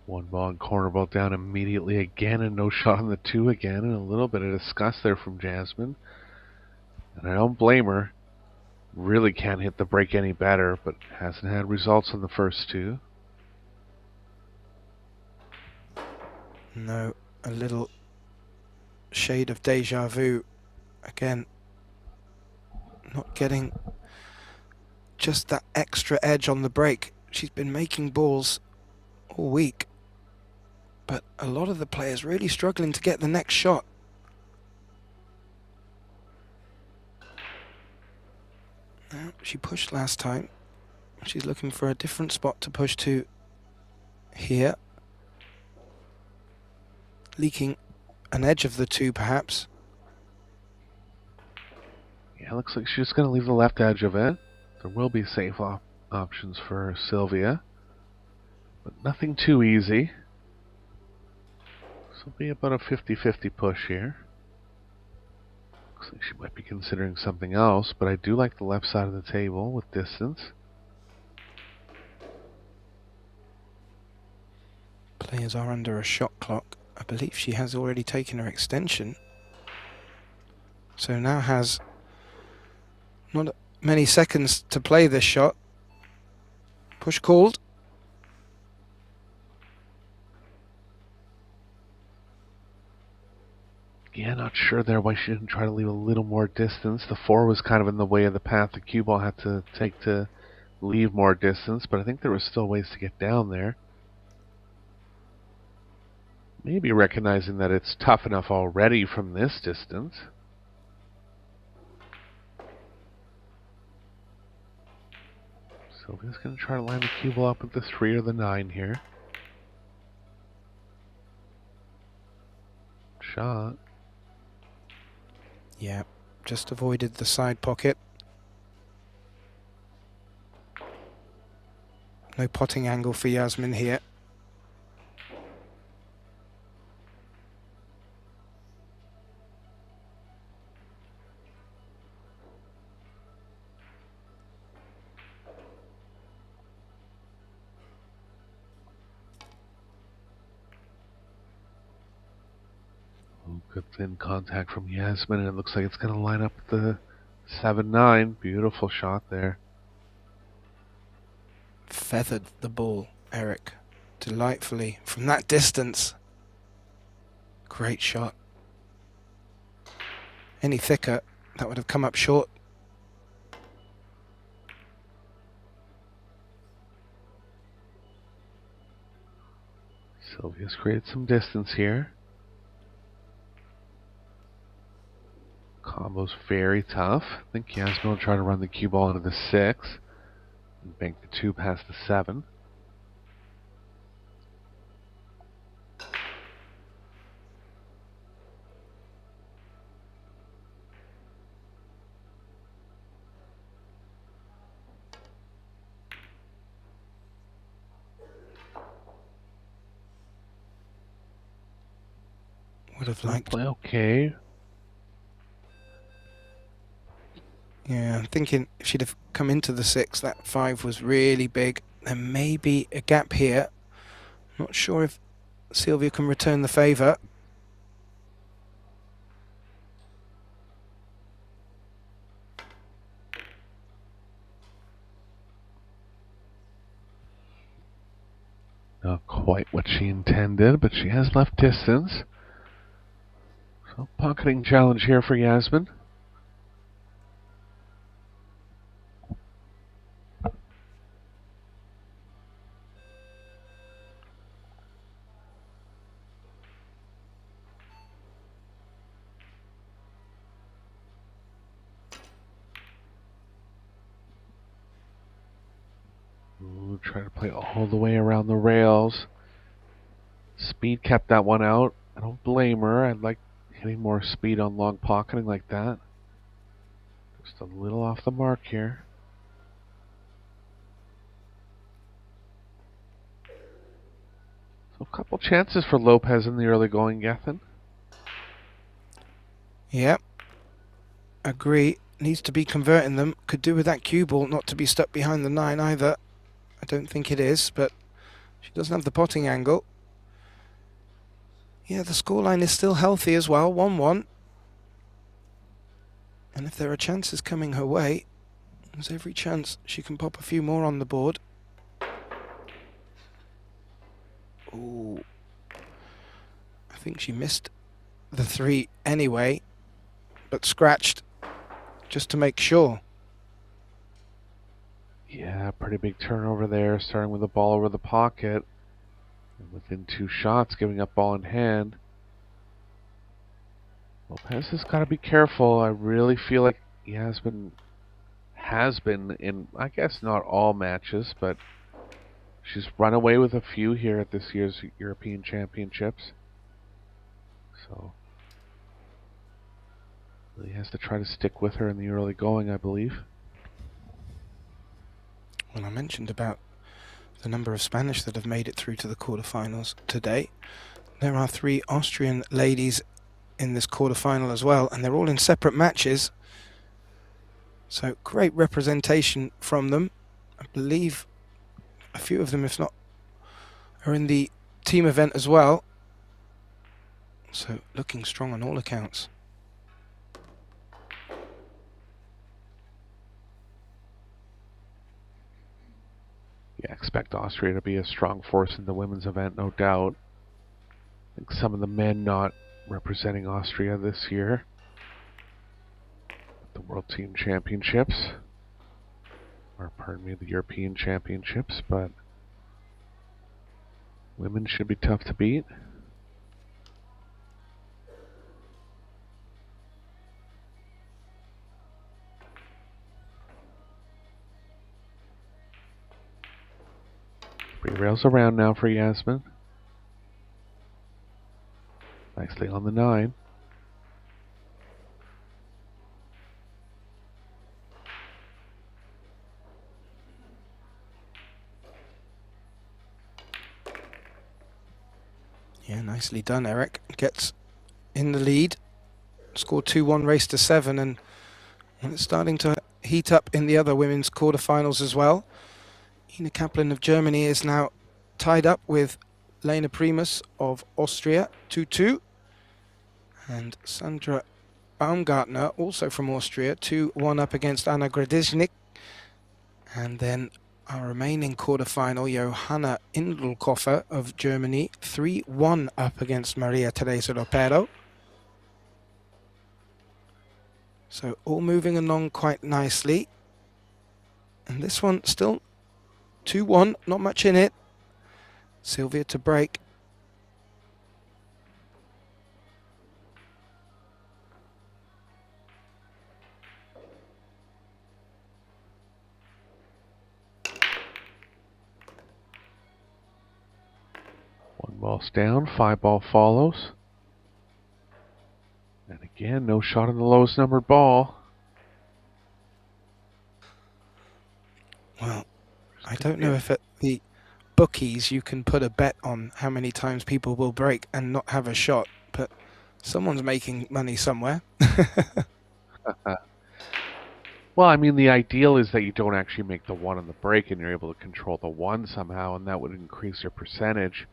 One ball and corner ball down immediately again, and no shot on the 2 again, and a little bit of disgust there from Jasmine. And I don't blame her. Really can't hit the break any better, but hasn't had results on the first 2. No, a little shade of deja vu. Again, not getting just that extra edge on the break. She's been making balls all week, but a lot of the players really struggling to get the next shot. Now, she pushed last time. She's looking for a different spot to push to here. Leaking an edge of the 2, perhaps. Yeah, looks like she's going to leave the left edge of it. There will be safe options for Sylvia, but nothing too easy. This will be about a 50-50 push here. Looks like she might be considering something else, but I do like the left side of the table with distance. Players are under a shot clock. I believe she has already taken her extension. So now has not many seconds to play this shot. Push called. Yeah, not sure there why she didn't try to leave a little more distance. The 4 was kind of in the way of the path the cue ball had to take to leave more distance, but I think there was still ways to get down there. Maybe recognizing that it's tough enough already from this distance. Sylvia's going to try to line the cue ball up with the 3 or the 9 here. Shot. Yeah, just avoided the side pocket. No potting angle for Yasmin here. Good thin contact from Yasmin, and it looks like it's going to line up the 7-9. Beautiful shot there. Feathered the ball, Eric, delightfully from that distance. Great shot. Any thicker, that would have come up short. Sylvia's created some distance here. Combo's very tough. I think Yasmin will try to run the cue ball into the 6 and bank the 2 past the 7. Would have liked. Play okay. Yeah, I'm thinking if she'd have come into the 6, that 5 was really big. There may be a gap here. Not sure if Sylvia can return the favour. Not quite what she intended, but she has left distance. So, pocketing challenge here for Yasmin. Ooh, try to play all the way around the rails. Speed kept that one out. I don't blame her. I'd like hitting more speed on long pocketing like that. Just a little off the mark here. So a couple chances for Lopez in the early going, Gethin. Yep. Agree. Needs to be converting them. Could do with that cue ball not to be stuck behind the 9 either. I don't think it is, but she doesn't have the potting angle. Yeah, the scoreline is still healthy as well, 1-1. And if there are chances coming her way, there's every chance she can pop a few more on the board. Ooh. I think she missed the 3 anyway, but scratched just to make sure. Yeah, pretty big turnover there, starting with the ball over the pocket. And within 2 shots, giving up ball in hand. Lopez has got to be careful. I really feel like he has been in, I guess not all matches, but she's run away with a few here at this year's European Championships. So, really has to try to stick with her in the early going, I believe. Well, I mentioned about the number of Spanish that have made it through to the quarterfinals today. There are 3 Austrian ladies in this quarterfinal as well, and they're all in separate matches. So great representation from them. I believe a few of them, if not, are in the team event as well. So looking strong on all accounts. Yeah, expect Austria to be a strong force in the women's event, no doubt. I think some of the men not representing Austria this year at the World Team Championships, or pardon me, the European Championships, but women should be tough to beat. Three rails around now for Yasmin. Nicely on the 9. Yeah, nicely done, Eric. Gets in the lead. Scored 2-1, race to 7, and it's starting to heat up in the other women's quarterfinals as well. Ina Kaplan of Germany is now tied up with Lena Primus of Austria, 2-2. And Sandra Baumgartner, also from Austria, 2-1 up against Anna Gradiznik. And then our remaining quarterfinal, Johanna Indelkoffer of Germany, 3-1 up against Maria Teresa Ropero. So all moving along quite nicely. And this one still 2-1, not much in it. Sylvia to break. One ball's down, 5 ball follows. And again, no shot on the lowest numbered ball. Well, I don't know if at the bookies you can put a bet on how many times people will break and not have a shot, but someone's making money somewhere. Well, I mean, the ideal is that you don't actually make the 1 on the break and you're able to control the 1 somehow, and that would increase your percentage.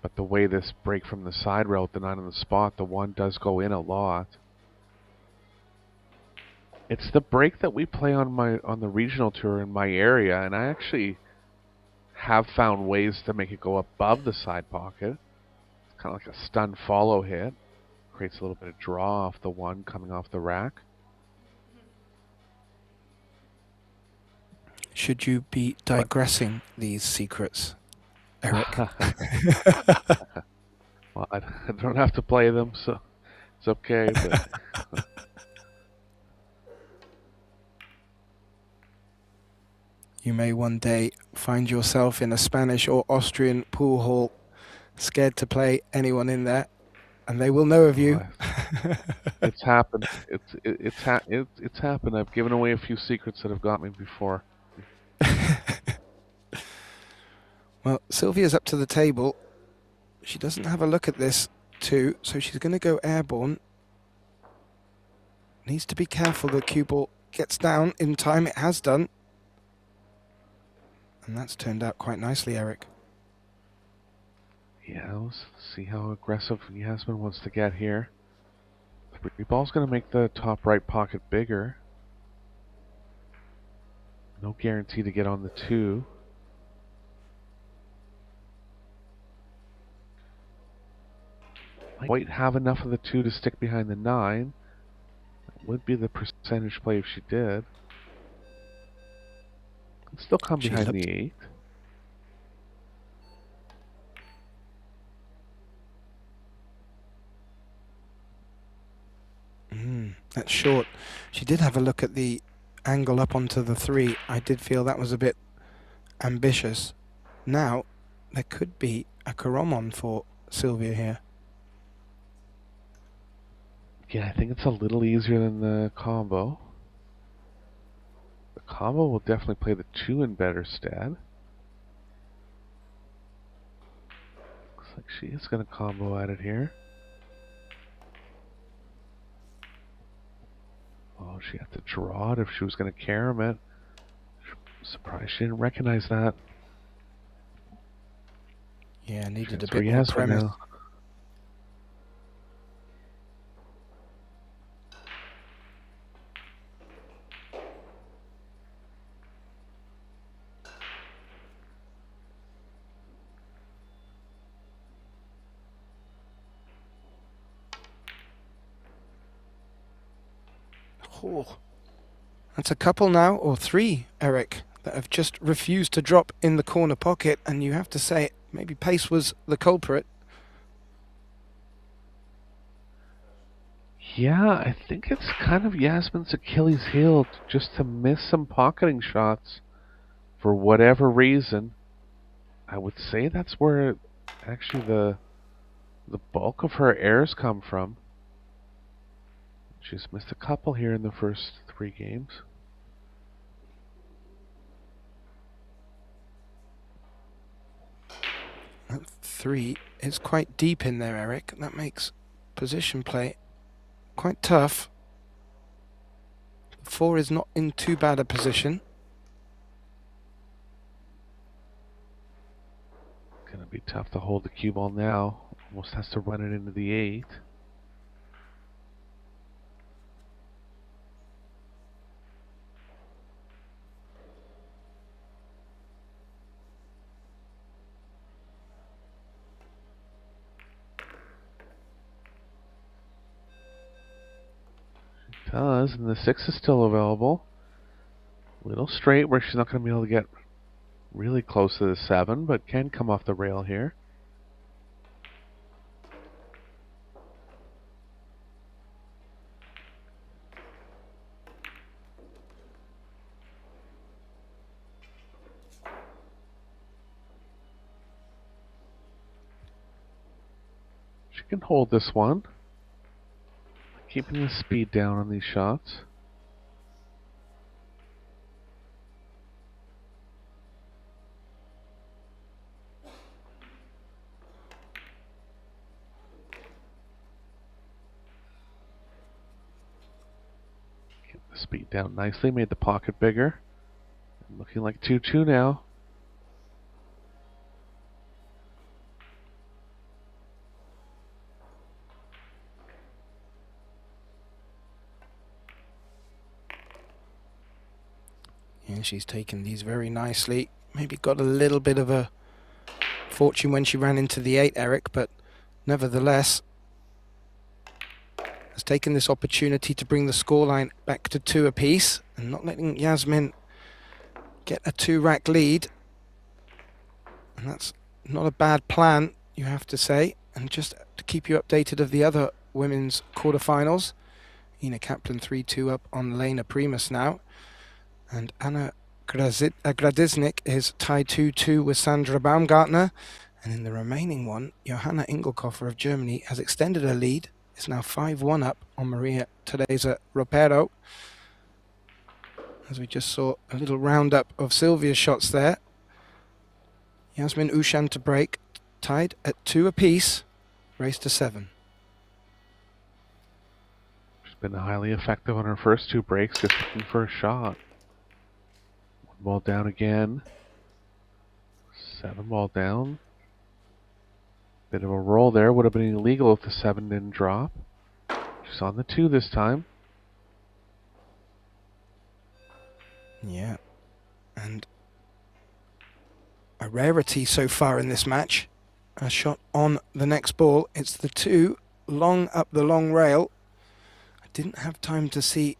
But the way this break from the side rail with the 9 on the spot, the 1 does go in a lot. It's the break that we play on the regional tour in my area, and I actually have found ways to make it go above the side pocket. It's kind of like a stun follow hit. Creates a little bit of draw off the 1 coming off the rack. Should you be digressing these secrets, Eric? Well, I don't have to play them, so it's okay. But You may one day find yourself in a Spanish or Austrian pool hall, scared to play anyone in there, and they will know of you. it's happened. It's happened. I've given away a few secrets that have got me before. Well, Sylvia's up to the table. She doesn't have a look at this too, so she's going to go airborne. Needs to be careful the cue ball gets down in time. It has done. And that's turned out quite nicely, Eric. Yeah, let's see how aggressive Yasmin wants to get here. The 3 ball's going to make the top right pocket bigger. No guarantee to get on the 2. Might have enough of the 2 to stick behind the 9. That would be the percentage play if she did. Can still come behind the 8. That's short. She did have a look at the angle up onto the 3. I did feel that was a bit ambitious. Now, there could be a Karomon for Sylvia here. Yeah, I think it's a little easier than the combo. The combo will definitely play the 2 in better stead. Looks like she is going to combo at it here. Oh, she had to draw it if she was going to carom it. Surprised she didn't recognize that. Yeah, needed a bit more premise. Now. Oh, that's a couple now, or three, Eric, that have just refused to drop in the corner pocket, and you have to say maybe pace was the culprit. Yeah, I think it's kind of Yasmin's Achilles heel just to miss some pocketing shots for whatever reason. I would say that's where actually the bulk of her errors come from. She's missed a couple here in the first 3 games. That 3 is quite deep in there, Eric. That makes position play quite tough. 4 is not in too bad a position. Gonna be tough to hold the cue ball now. Almost has to run it into the 8. Does, and the 6 is still available. Little straight where she's not going to be able to get really close to the 7, but can come off the rail here. She can hold this one. Keeping the speed down on these shots. Keep the speed down nicely, made the pocket bigger. Looking like 2-2 now. And she's taken these very nicely. Maybe got a little bit of a fortune when she ran into the 8, Eric, but nevertheless has taken this opportunity to bring the scoreline back to 2 apiece and not letting Yasmin get a 2-rack lead. And that's not a bad plan, you have to say. And just to keep you updated of the other women's quarterfinals, Ina Kaplan 3-2 up on Lena Primus now. And Anna Gradiznik is tied 2-2 with Sandra Baumgartner. And in the remaining one, Johanna Ingelkoffer of Germany has extended her lead. It's now 5-1 up on Maria Teresa Ropero. As we just saw a little roundup of Sylvia's shots there. Yasmin Ouschan to break, tied at 2 apiece, race to 7. She's been highly effective on her first 2 breaks, just looking for a shot. Ball down again. 7 ball down. Bit of a roll there. Would have been illegal if the 7 didn't drop. She's on the 2 this time. Yeah. And a rarity so far in this match. A shot on the next ball. It's the 2 long up the long rail. I didn't have time to see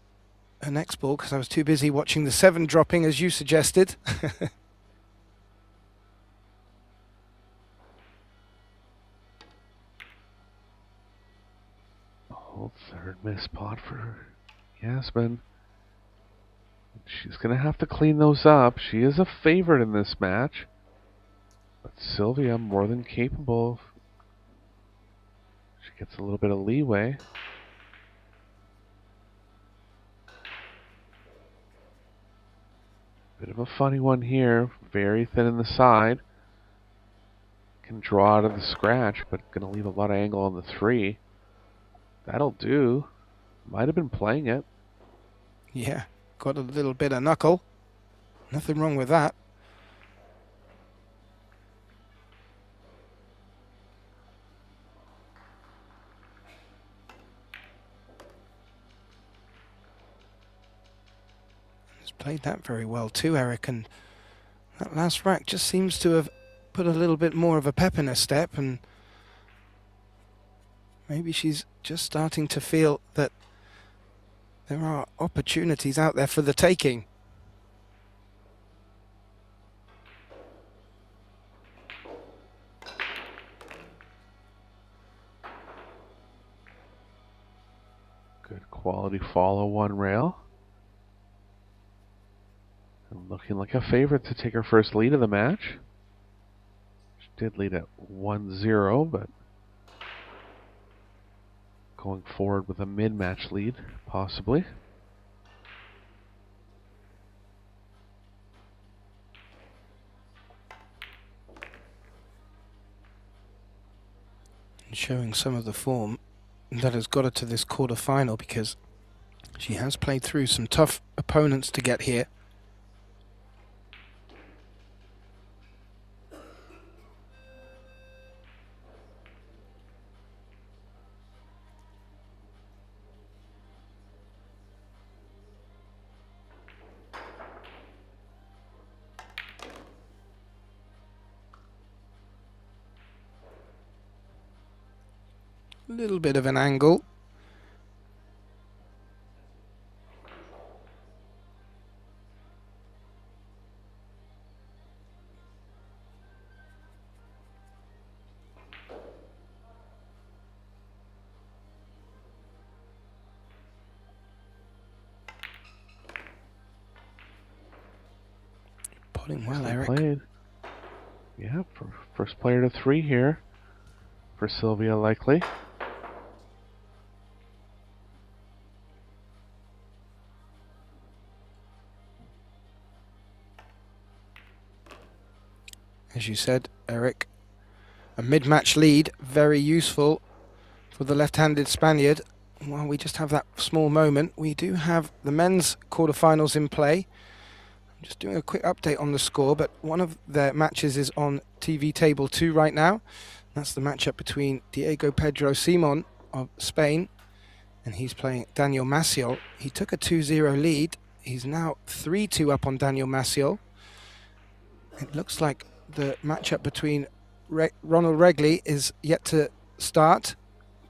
her next ball because I was too busy watching the 7 dropping, as you suggested. Oh, 3rd missed pot for Yasmin. She's going to have to clean those up. She is a favorite in this match. But Sylvia more than capable. She gets a little bit of leeway. Bit of a funny one here. Very thin in the side. Can draw out of the scratch, but going to leave a lot of angle on the 3. That'll do. Might have been playing it. Yeah, got a little bit of knuckle. Nothing wrong with that. He's played that very well too, Eric, and that last rack just seems to have put a little bit more of a pep in her step, and maybe she's just starting to feel that There are opportunities out there for the taking. Good quality follow one rail. And looking like a favorite to take her first lead of the match. She did lead at 1-0, but going forward with a mid-match lead, possibly. And showing some of the form that has got her to this quarter-final, because she has played through some tough opponents to get here. A little bit of an angle. Potting well, Eric. Played. Yeah, first player to 3 here for Sylvia, likely. As you said, Eric, a mid-match lead, very useful for the left-handed Spaniard. While we just have that small moment, we do have the men's quarterfinals in play. I'm just doing a quick update on the score, but one of their matches is on TV table 2 right now. That's the matchup between Diego Pedro Simon of Spain, and he's playing Daniel Maciel. He took a 2-0 lead. He's now 3-2 up on Daniel Maciel. It looks like the matchup between Ronald Regli is yet to start,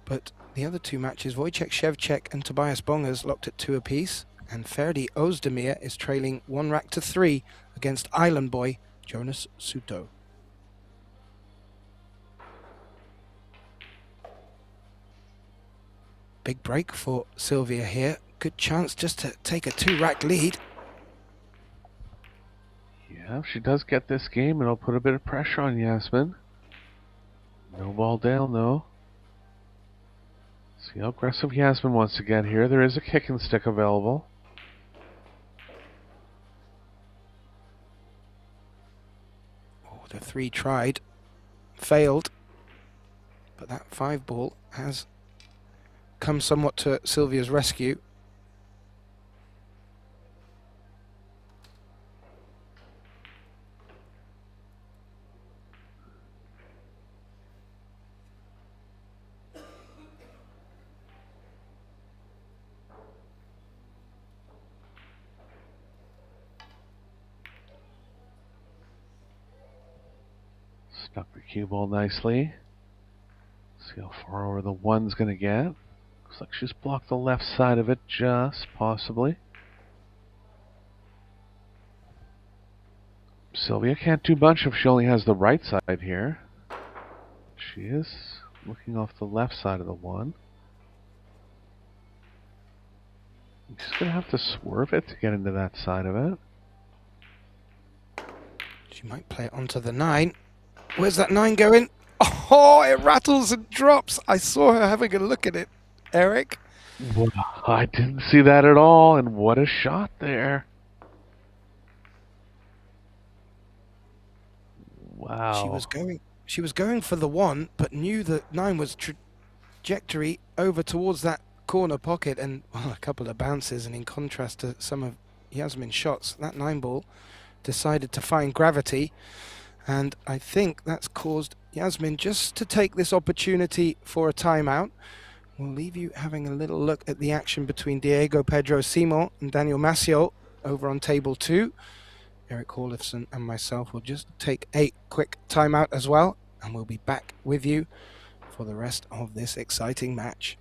but the other 2 matches, Wojciech Szewczak and Tobias Bongers, locked at 2 apiece, and Ferdi Özdemir is trailing 1-3 against Island Boy Jonas Suto. Big break for Sylvia here. Good chance just to take a 2-rack lead. Yeah, if she does get this game, it'll put a bit of pressure on Yasmin. No ball down, though. See how aggressive Yasmin wants to get here. There is a kick and stick available. Oh, the 3 tried, failed, but that 5 ball has come somewhat to Sylvia's rescue. Stuck the cue ball nicely. See how far over the 1's going to get. Looks like she's blocked the left side of it just, possibly. Sylvia can't do much if she only has the right side here. She is looking off the left side of the 1. She's going to have to swerve it to get into that side of it. She might play it onto the 9. Where's that 9 going? Oh, it rattles and drops. I saw her having a look at it, Eric. Well, I didn't see that at all, and what a shot there. Wow. She was going for the 1, but knew that 9 was trajectory over towards that corner pocket, and well, a couple of bounces, and in contrast to some of Yasmin's shots, that 9 ball decided to find gravity. And I think that's caused Yasmin just to take this opportunity for a timeout. We'll leave you having a little look at the action between Diego Pedro Simon and Daniel Maciel over on table 2. Eric Horlifson and myself will just take a quick timeout as well, and we'll be back with you for the rest of this exciting match.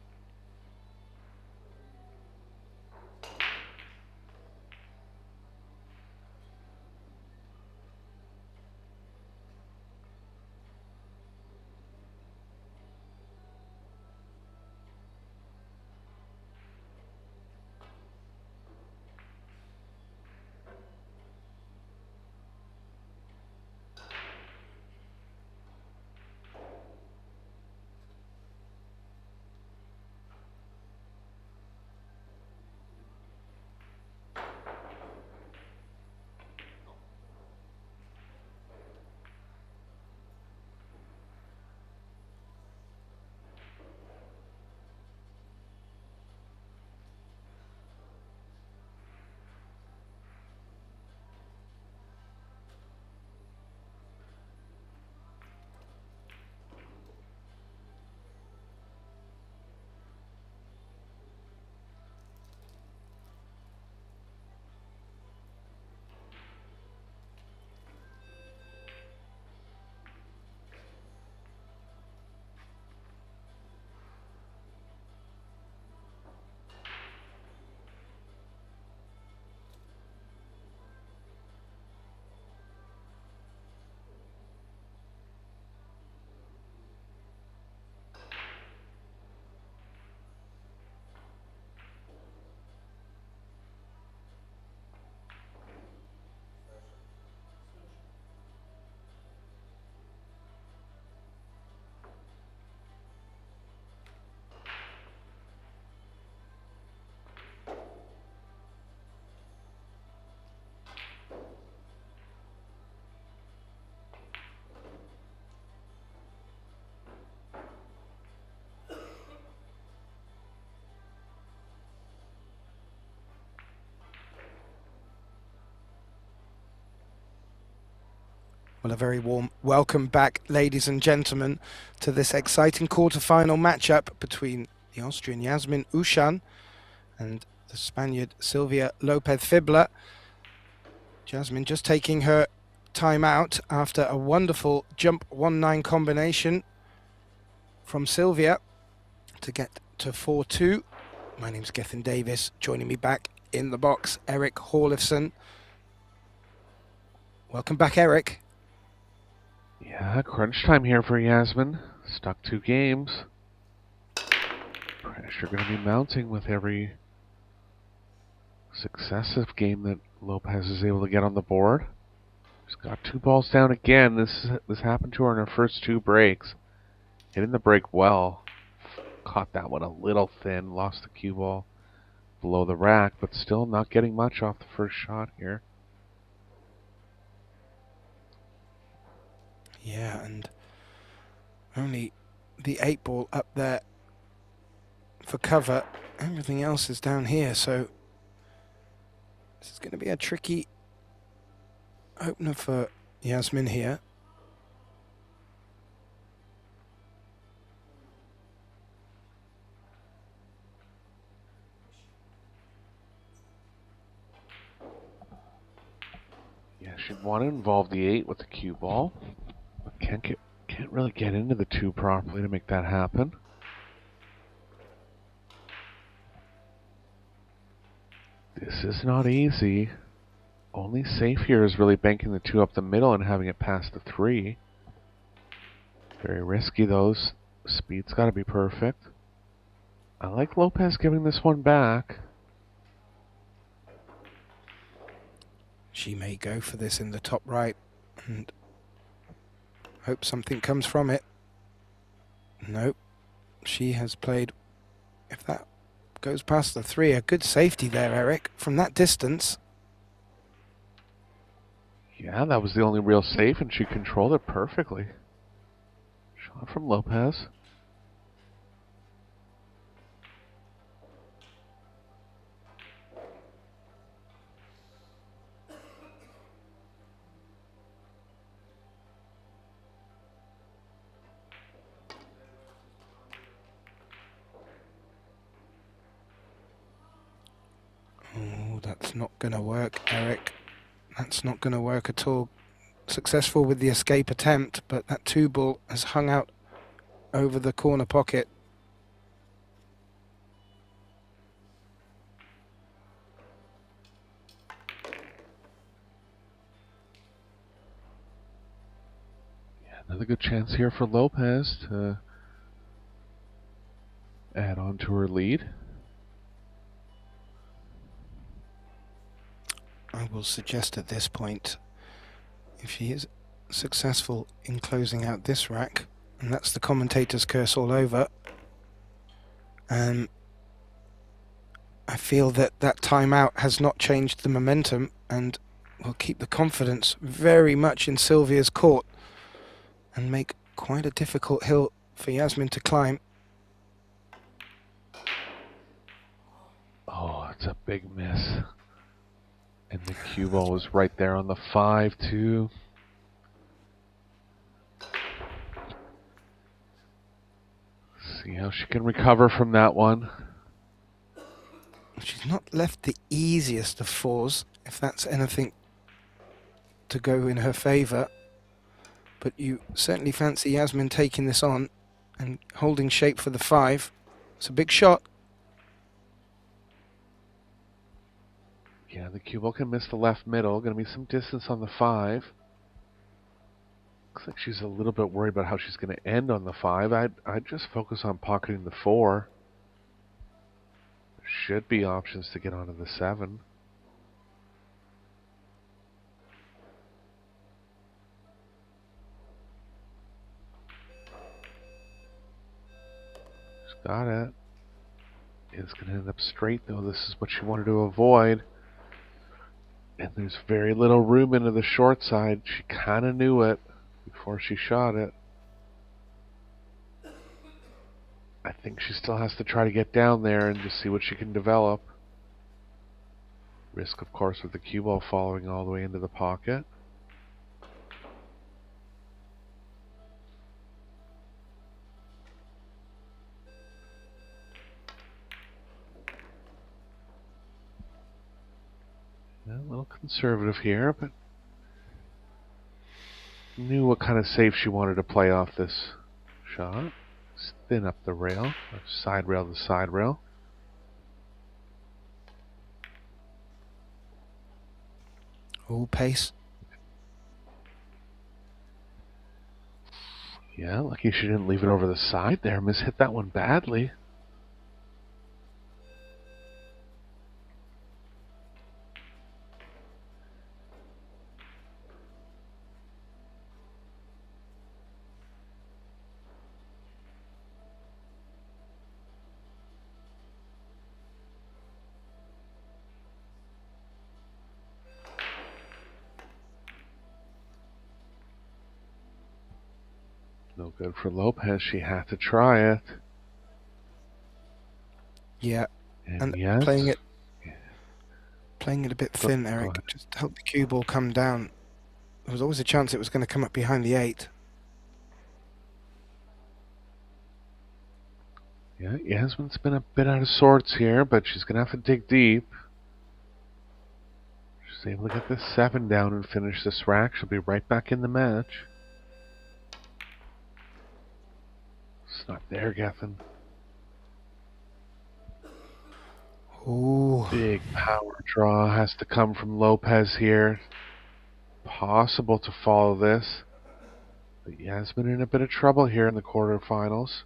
Well, a very warm welcome back, ladies and gentlemen, to this exciting quarter-final matchup between the Austrian Yasmin Ouschan and the Spaniard Silvia Lopez Febr. Jasmine just taking her time out after a wonderful jump 1-9 combination from Silvia to get to 4-2. My name's Gethin Davis. Joining me back in the box, Eric Horlifson. Welcome back, Eric. Yeah, crunch time here for Yasmin. Stuck 2 games. Pressure going to be mounting with every successive game that Lopez is able to get on the board. She's got 2 balls down again. This happened to her in her first 2 breaks. Hitting the break well. Caught that one a little thin. Lost the cue ball below the rack, but still not getting much off the first shot here. Yeah, and only the 8 ball up there for cover. Everything else is down here, so this is going to be a tricky opener for Yasmin here. Yeah, she'd want to involve the 8 with the cue ball. Can't really get into the 2 properly to make that happen. This is not easy. Only safe here is really banking the 2 up the middle and having it past the 3. Very risky, those. Speed's got to be perfect. I like Lopez giving this one back. She may go for this in the top right and hope something comes from it. Nope. She has played, if that goes past the 3, a good safety there, Eric, from that distance. Yeah, that was the only real safe, and she controlled it perfectly. Shot from Lopez. Oh, that's not going to work, Eric. That's not going to work at all. Successful with the escape attempt, but that 2 ball has hung out over the corner pocket. Yeah, another good chance here for Lopez to add on to her lead. I will suggest at this point, if she is successful in closing out this rack, and that's the commentator's curse all over, I feel that that timeout has not changed the momentum and will keep the confidence very much in Silvia's court and make quite a difficult hill for Yasmin to climb. Oh, it's a big miss. And the cue ball was right there on the 5, too. See how she can recover from that one. She's not left the easiest of 4s, if that's anything to go in her favour. But you certainly fancy Yasmin taking this on and holding shape for the 5. It's a big shot. Yeah, the cue ball can miss the left middle. Going to be some distance on the 5. Looks like she's a little bit worried about how she's going to end on the 5. I'd just focus on pocketing the 4. There should be options to get onto the 7. She's got it. It's going to end up straight, though. This is what she wanted to avoid. And there's very little room into the short side. She kind of knew it before she shot it. I think she still has to try to get down there and just see what she can develop. Risk, of course, with the cue ball following all the way into the pocket. Yeah, a little conservative here, but knew what kind of safe she wanted to play off this shot. Spin up the rail, or side rail to side rail. All pace. Yeah, lucky she didn't leave it over the side there. Miss hit that one badly. No good for Lopez. She had to try it. Yeah, and yes. playing it a bit thin, Go Eric. ahead. Just to help the cue ball come down. There was always a chance it was going to come up behind the 8. Yeah, Yasmin's been a bit out of sorts here, but she's going to have to dig deep. She's able to get this 7 down and finish this rack. She'll be right back in the match. It's not there, Gethin. Ooh. Big power draw has to come from Lopez here. Possible to follow this. But Yasmin in a bit of trouble here in the quarterfinals.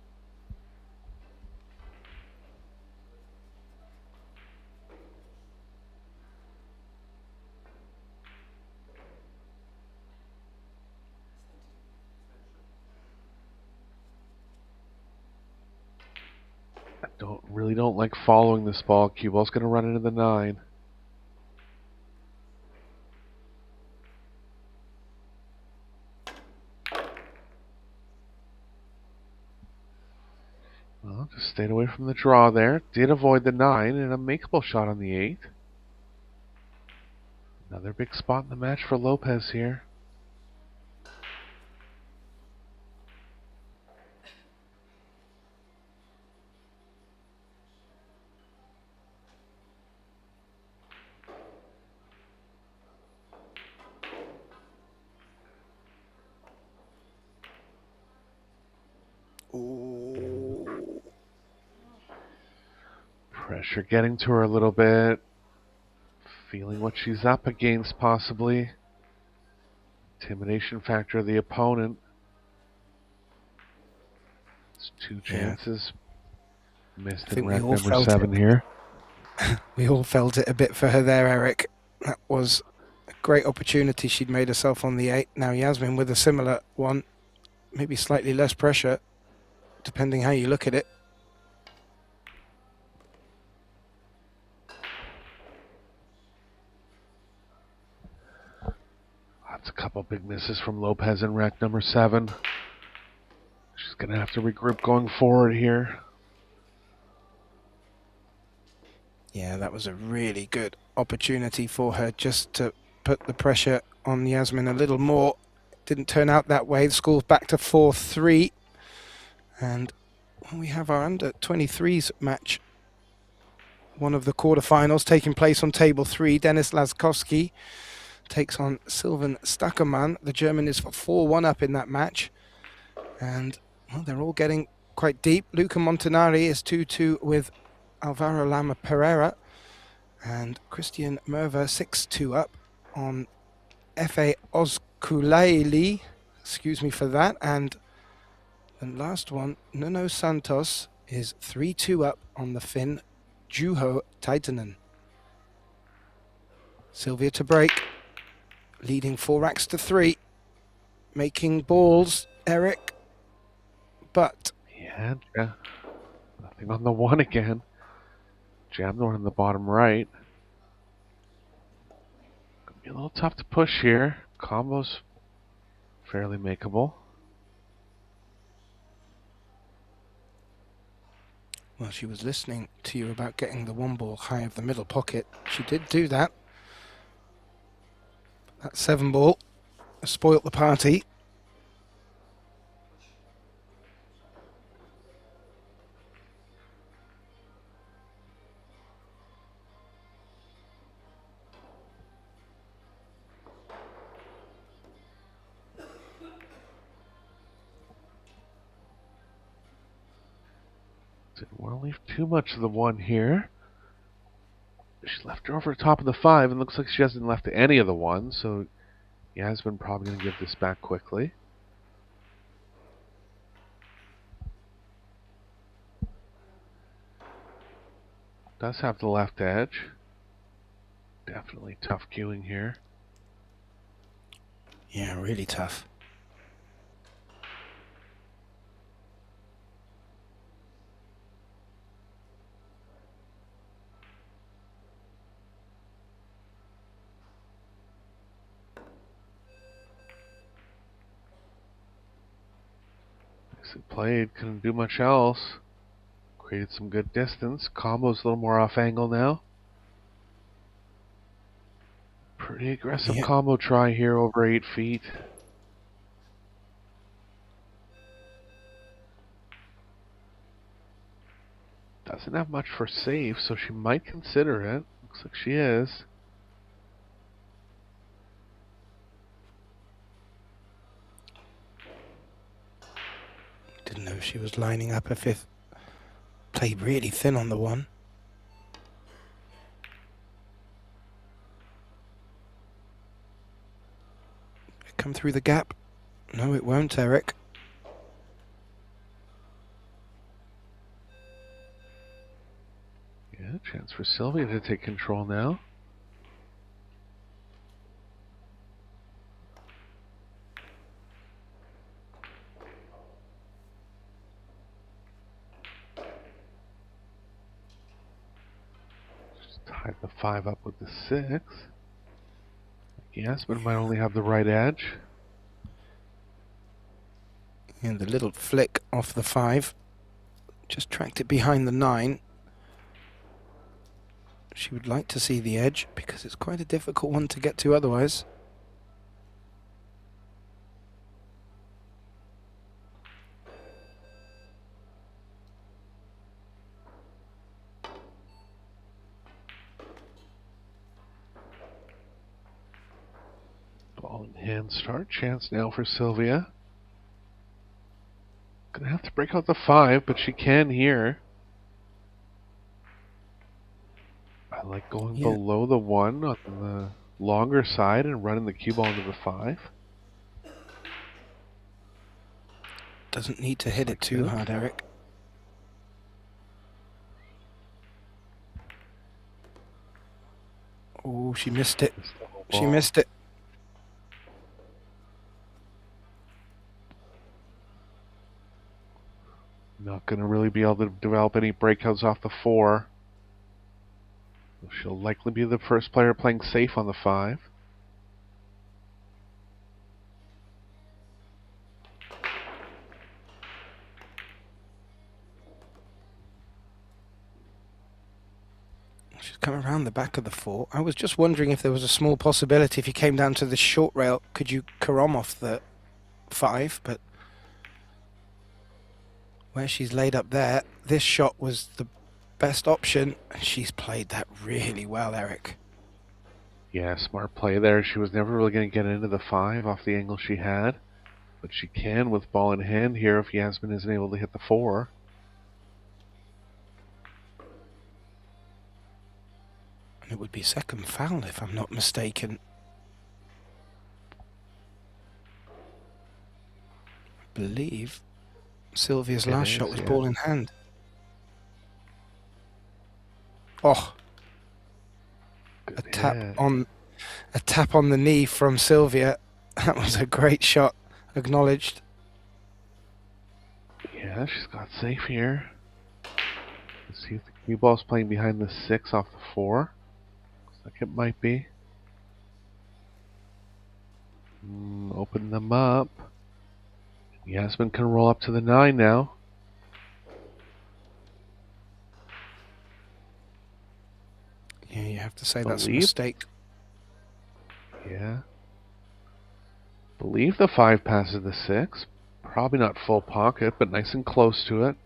Really don't like following this ball. Cue ball's going to run into the 9. Well, just stayed away from the draw there. Did avoid the 9 and a makeable shot on the 8. Another big spot in the match for Lopez here. Ooh. Pressure getting to her a little bit. Feeling what she's up against, possibly. Intimidation factor of the opponent. It's 2 chances. Missed in rack number 7 here. We all felt it a bit for her there, Eric. That was a great opportunity she'd made herself on the 8. Now Yasmin with a similar one. Maybe slightly less pressure, depending how you look at it. That's a couple big misses from Lopez in rack number 7. She's going to have to regroup going forward here. Yeah, that was a really good opportunity for her just to put the pressure on Yasmin a little more. Didn't turn out that way. The score's back to 4-3. And we have our under-23s match. One of the quarterfinals taking place on table 3. Denis Laskowski takes on Sylvan Stackerman. The German is 4-1 up in that match. And well, they're all getting quite deep. Luca Montanari is 2-2 with Alvaro Lama Pereira. And Christian Merva 6-2 up on F.A. Ozkulaili. Excuse me for that. And the last one, Nuno Santos, is 3-2 up on the Finn Juho Taitanen. Sylvia to break, leading 4 racks to 3, making balls, Eric, but... Yeah, nothing on the 1 again. Jammed one in the bottom right. Gonna be a little tough to push here. Combo's fairly makeable. Well, she was listening to you about getting the 1 ball high of the middle pocket. She did do that. That 7 ball spoilt the party. Didn't want to leave too much of the 1 here. She left her over top of the 5, and looks like she hasn't left any of the 1, so Yasmin probably going to give this back quickly. Does have the left edge. Definitely tough cueing here. Yeah, really tough. Nicely played. Couldn't do much else. Created some good distance. Combo's a little more off angle now. Pretty aggressive combo try here over 8 feet. Doesn't have much for safe, so she might consider it. Looks like she is. Didn't know if she was lining up a 5th. Played really thin on the 1. Come through the gap. No, it won't, Eric. Yeah, chance for Sylvia to take control now. Just tied the 5 up with the 6. Yes, but it might only have the right edge. And the little flick off the 5 just tracked it behind the 9. She would like to see the edge because it's quite a difficult one to get to otherwise. Ball in hand start. Chance now for Sylvia. Gonna have to break out the 5, but she can here. I like going below the 1 on the longer side and running the cue ball into the 5. Doesn't need to hit it too hard, Eric. Oh, she missed it. She missed it. Not going to really be able to develop any breakouts off the 4. She'll likely be the first player playing safe on the 5. She's come around the back of the 4. I was just wondering if there was a small possibility if you came down to the short rail, could you carom off the 5? But where she's laid up there, this shot was the best option. She's played that really well, Eric. Yeah, smart play there. She was never really going to get into the 5 off the angle she had. But she can with ball in hand here if Yasmin isn't able to hit the 4. And it would be second foul if I'm not mistaken. I believe Sylvia's last shot was ball in hand. Oh, a tap on the knee from Sylvia. That was a great shot. Acknowledged. Yeah, she's got safe here. Let's see if the cue ball's playing behind the 6 off the 4. Looks like it might be. Open them up. Yasmin can roll up to the 9 now. Yeah, you have to say that's a mistake. Yeah. Believe the 5 passes the 6. Probably not full pocket, but nice and close to it.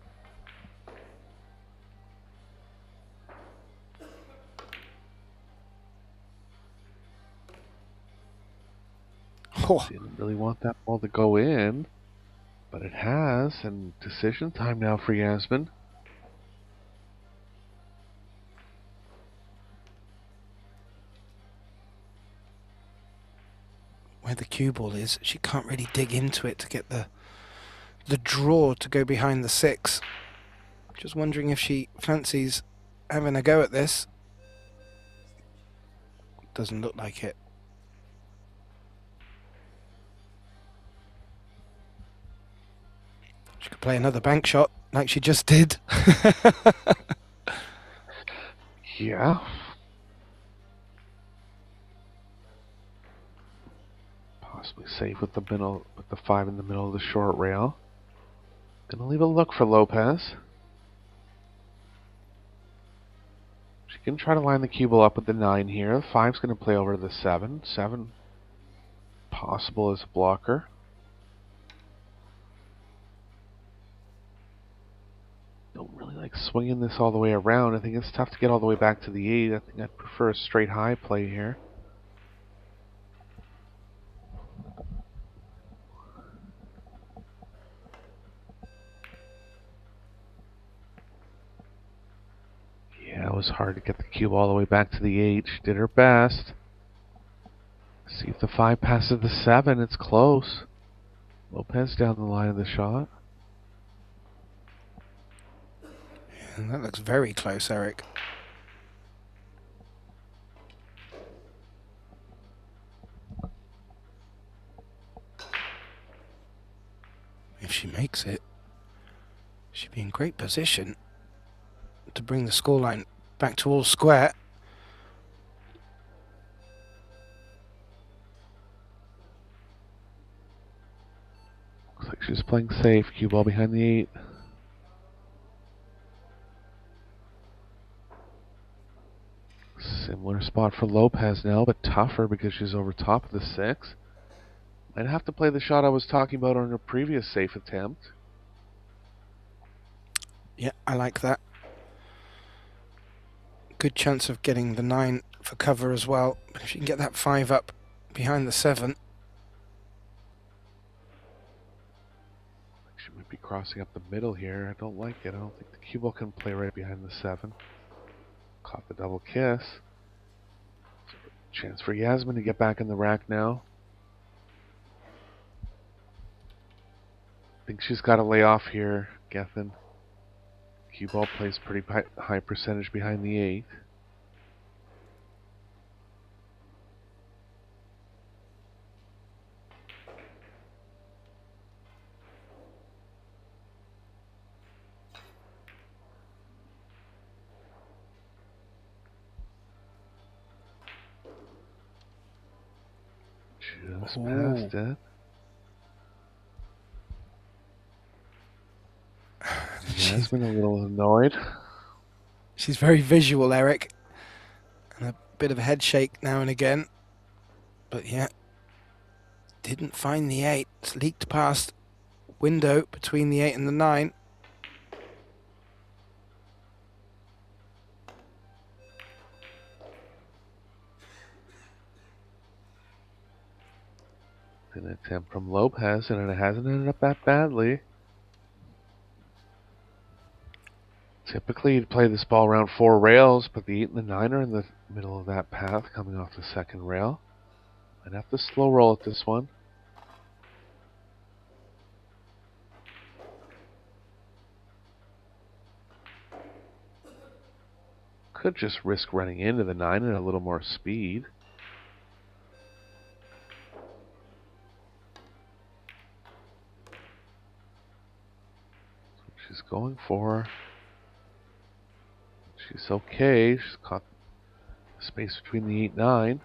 Oh. Didn't really want that ball to go in, but it has, and decision time now for Yasmin. where the cue ball is. She can't really dig into it to get the draw to go behind the 6. Just wondering if she fancies having a go at this. Doesn't look like it. She could play another bank shot like she just did. Yeah. Possibly safe with the middle, with the 5 in the middle of the short rail. Gonna leave a look for Lopez. She can try to line the cue ball up with the 9 here. The 5's gonna play over to the 7. 7 possible as a blocker. Don't really like swinging this all the way around. I think it's tough to get all the way back to the 8. I think I'd prefer a straight high play here. Yeah, it was hard to get the cue all the way back to the 8. She did her best. See if the 5 passes the 7. It's close. Lopez down the line of the shot. And that looks very close, Eric. If she makes it, she'd be in great position to bring the scoreline back to all square. Looks like she's playing safe. Cue ball behind the 8. Similar spot for Lopez now, but tougher because she's over top of the 6. Might have to play the shot I was talking about on her previous safe attempt. Yeah, I like that. Good chance of getting the 9 for cover as well. But if she can get that 5 up behind the 7. She might be crossing up the middle here. I don't like it. I don't think the cue ball can play right behind the 7. Caught the double kiss. Chance for Yasmin to get back in the rack now. I think she's got to lay off here, Gethin. Cue ball plays pretty high percentage behind the 8. Just past it. Yasmin a little annoyed. She's very visual, Eric. And a bit of a head shake now and again. But yeah, didn't find the 8. It's leaked past window between the 8 and the 9. An attempt from Lopez, and it hasn't ended up that badly. Typically, you'd play this ball around 4 rails, but the 8 and the 9 are in the middle of that path, coming off the 2nd rail. Might have to slow roll at this one. Could just risk running into the 9 at a little more speed. That's what she's going for. She's okay. She's caught the space between the 8 and 9.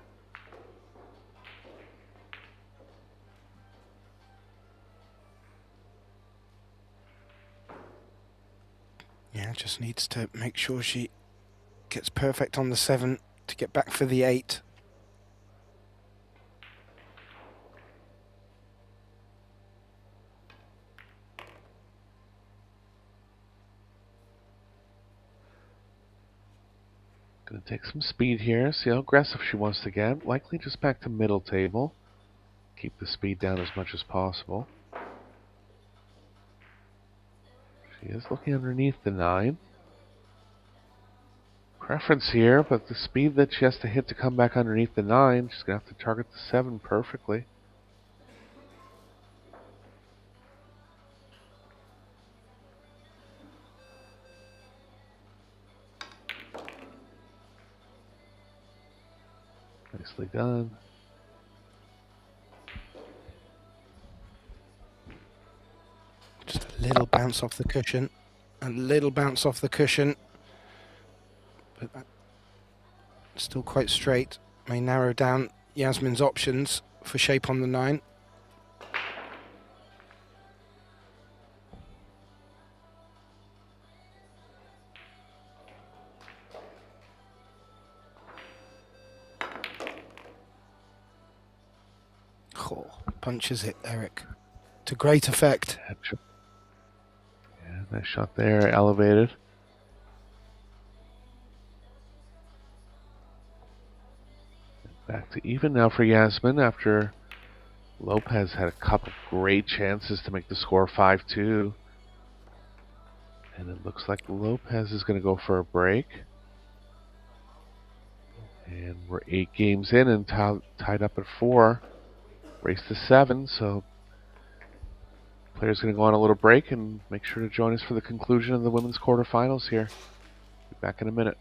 Yeah, just needs to make sure she gets perfect on the 7 to get back for the 8. Gonna take some speed here, see how aggressive she wants to get. Likely just back to middle table. Keep the speed down as much as possible. She is looking underneath the 9. Preference here, but the speed that she has to hit to come back underneath the 9, she's gonna have to target the 7 perfectly. Nicely done. Just a little bounce off the cushion. A little bounce off the cushion. But that's still quite straight. May narrow down Yasmin's options for shape on the 9. Oh, punches it, Eric. To great effect. Yeah, nice shot there, elevated. Back to even now for Yasmin after Lopez had a couple great chances to make the score 5-2. And it looks like Lopez is going to go for a break. And we're 8 games in and tied up at 4. Race to 7, so players going to go on a little break and make sure to join us for the conclusion of the women's quarterfinals here. Be back in a minute.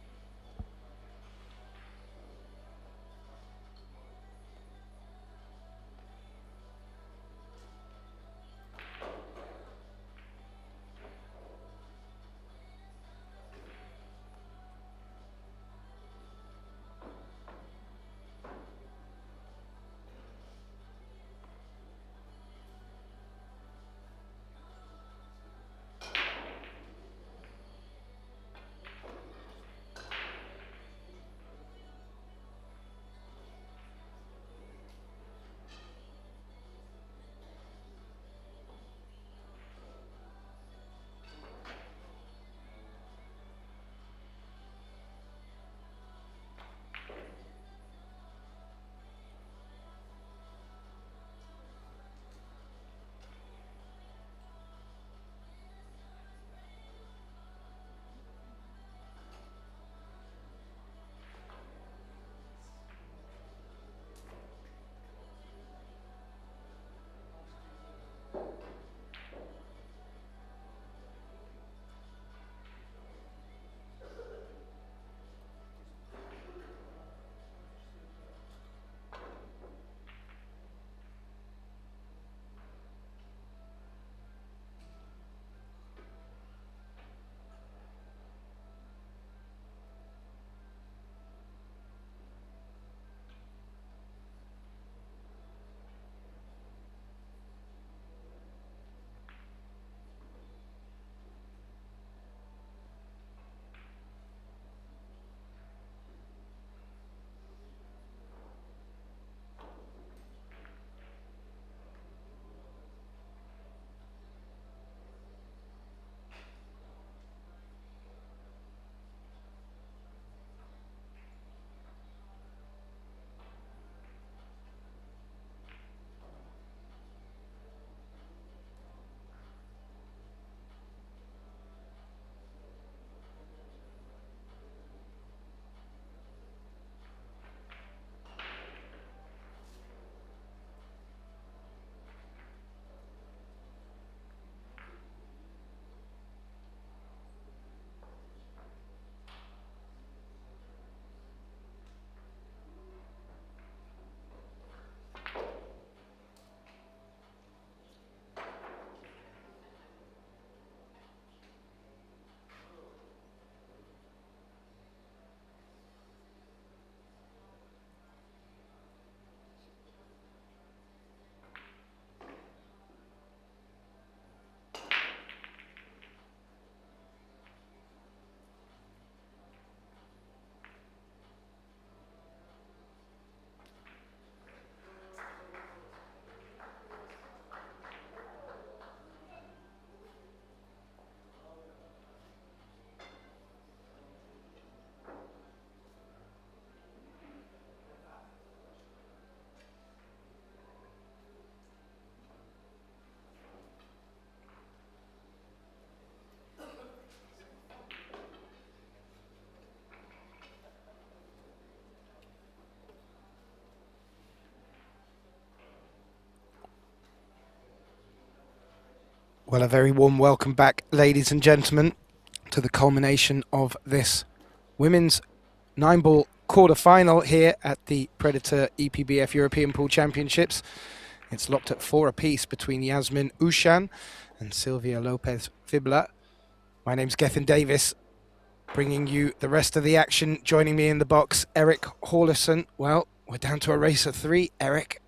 Well, a very warm welcome back, ladies and gentlemen, to the culmination of this women's 9-ball quarter-final here at the Predator EPBF European Pool Championships. It's locked at 4 apiece between Yasmin Ouschan and Sylvia Lopez Fibla. My name's Gethin Davis, bringing you the rest of the action. Joining me in the box, Eric Hawlison. Well, we're down to a race of 3, Eric.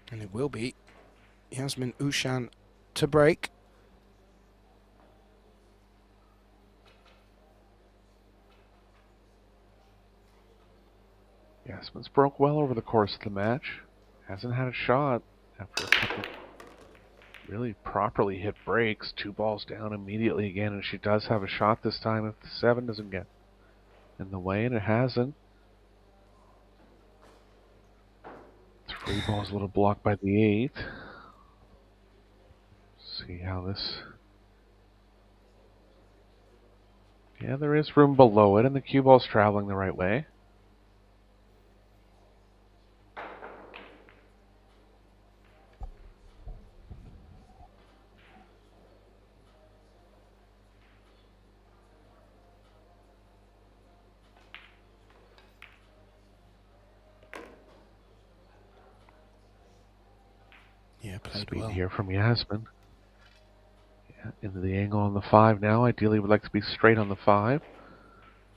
And it will be Yasmin Ouschan to break. Yasmin's broke well over the course of the match. Hasn't had a shot after a couple really properly hit breaks. 2 balls down immediately again, and she does have a shot this time if the 7 doesn't get in the way, and it hasn't. 3 balls a little blocked by the 8. See how this... Yeah, there is room below it, and the cue ball's traveling the right way. Yeah, played Speed well here from Yasmin. Yeah, into the angle on the 5 now. Ideally would like to be straight on the 5.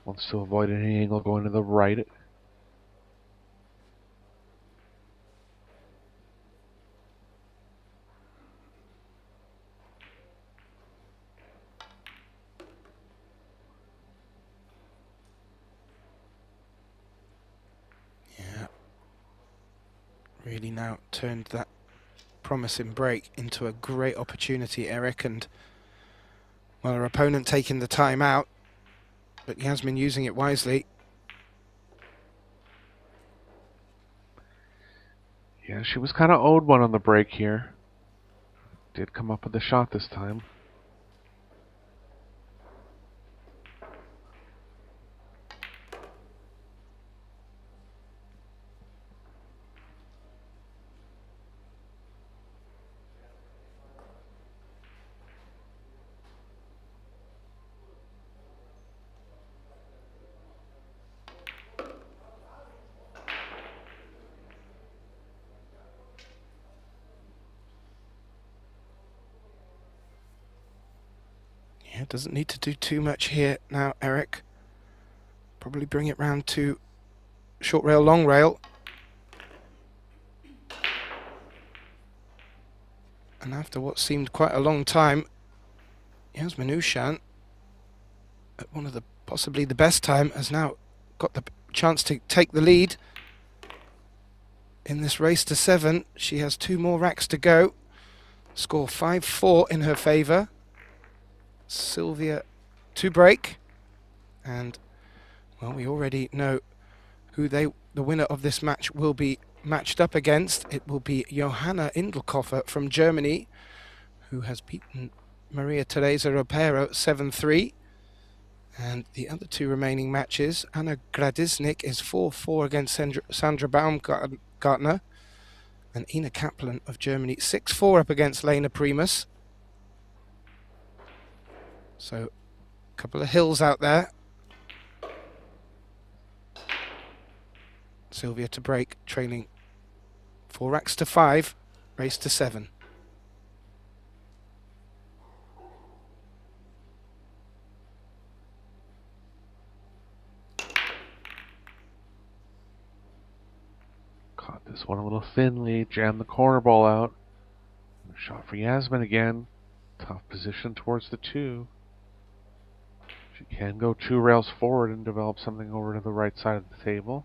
Wants to avoid any angle going to the right. Yeah, really now turned that promising break into a great opportunity, Eric, and well, her opponent taking the time out, but Yasmin using it wisely. Yeah, she was kind of owed one on the break here. Did come up with a shot this time. Yeah, doesn't need to do too much here now, Eric. Probably bring it round to short rail, long rail. And after what seemed quite a long time, Yasmin Ouschan, at one of the possibly the best time, has now got the chance to take the lead in this race to 7. She has 2 more racks to go. Score 5-4 in her favour. Sylvia to break, and well, we already know who the winner of this match will be matched up against. It will be Johanna Indelkoffer from Germany, who has beaten Maria Teresa Ropero 7-3. And the other 2 remaining matches, Anna Gradisnik is 4-4 against Sandra Baumgartner, and Ina Kaplan of Germany 6-4 up against Lena Primus. So, a couple of hills out there. Sylvia to break, trailing 4 racks to 5, race to 7. Caught this one a little thinly, jammed the corner ball out. Shot for Yasmin again. Tough position towards the 2. She can go 2 rails forward and develop something over to the right side of the table.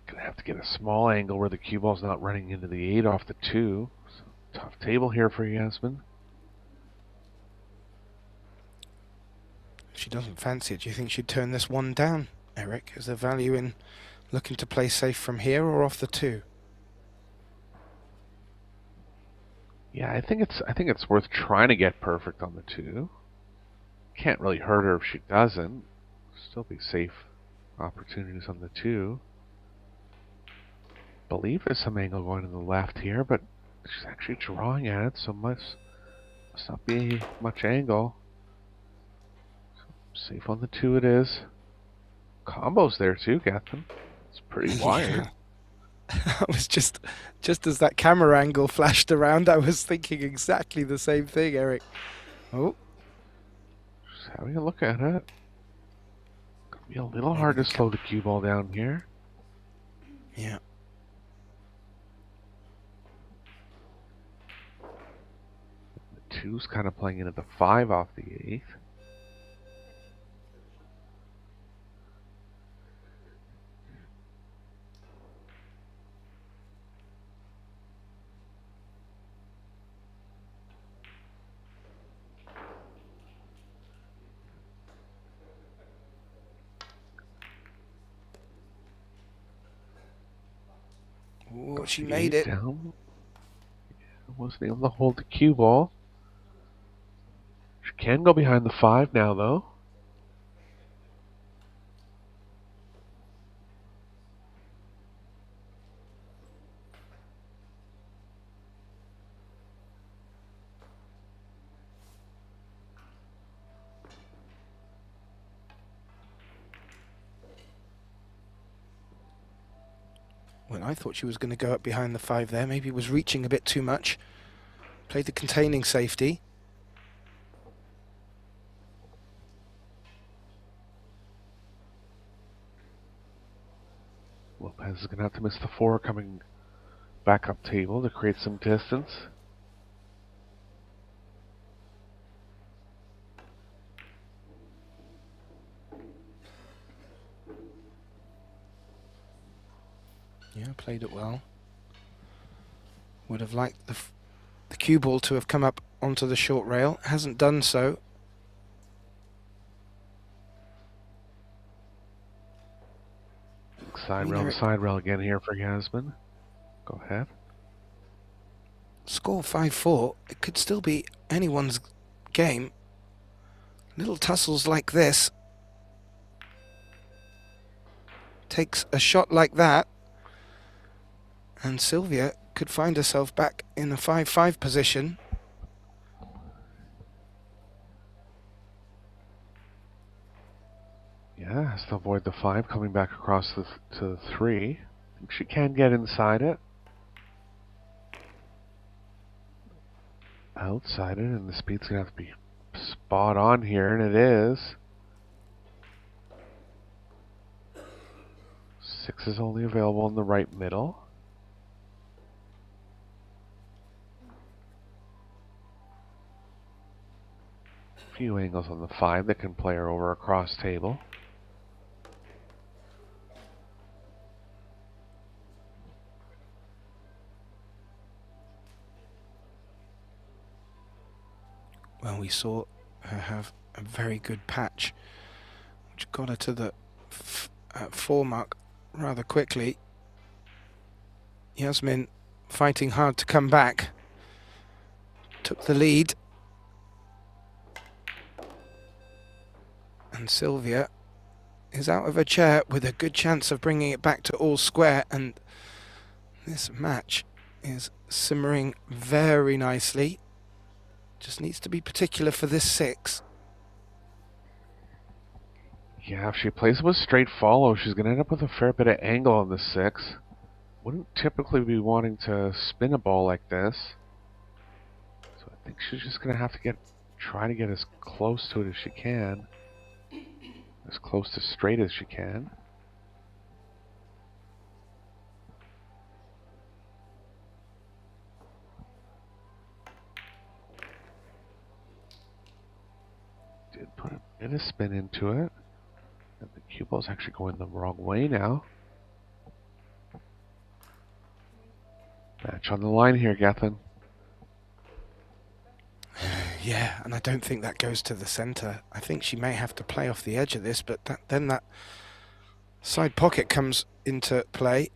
Gonna have to get a small angle where the cue ball's not running into the 8 off the 2. So, tough table here for Yasmin. If she doesn't fancy it, do you think she'd turn this 1 down, Eric? Is there value in looking to play safe from here or off the 2? Yeah, I think it's worth trying to get perfect on the 2. Can't really hurt her if she doesn't. Still be safe opportunities on the 2. Believe there's some angle going to the left here, but she's actually drawing at it, so must not be much angle. So safe on the 2 it is. Combos there too, Gethin. It's pretty wide. I was just as that camera angle flashed around, I was thinking exactly the same thing, Eric. Oh. Just having a look at it. Gonna be a little hard to slow the cue ball down here. Yeah. The 2's kind of playing into the 5 off the 8th. Oh, she made it. Down. Wasn't able to hold the cue ball. She can go behind the 5 now, though. Well, I thought she was going to go up behind the 5 there. Maybe it was reaching a bit too much. Played the containing safety. Lopez is going to have to miss the 4 coming back up table to create some distance. Yeah, played it well. Would have liked the cue ball to have come up onto the short rail. Hasn't done so. Side rail to side rail again here for Yasmin. Go ahead. Score 5-4. It could still be anyone's game. Little tussles like this. Takes a shot like that. And Sylvia could find herself back in a 5-5 position. Yeah, has to avoid the 5 coming back across to the 3. I think she can get inside it. Outside it, and the speed's going to have to be spot on here, and it is. 6 is only available in the right middle. Few angles on the 5 that can play her over across table. Well, we saw her have a very good patch, which got her to the 4 mark rather quickly. Yasmin fighting hard to come back. Took the lead. And Sylvia is out of her chair with a good chance of bringing it back to all square. And this match is simmering very nicely. Just needs to be particular for this 6. Yeah, if she plays with straight follow, she's going to end up with a fair bit of angle on the 6. Wouldn't typically be wanting to spin a ball like this. So I think she's just going to have to try to get as close to it as she can. As close to straight as she can. Did put a bit of spin into it. And the cue ball's actually going the wrong way now. Match on the line here, Gethin. Yeah, and I don't think that goes to the centre. I think she may have to play off the edge of this, but then that side pocket comes into play.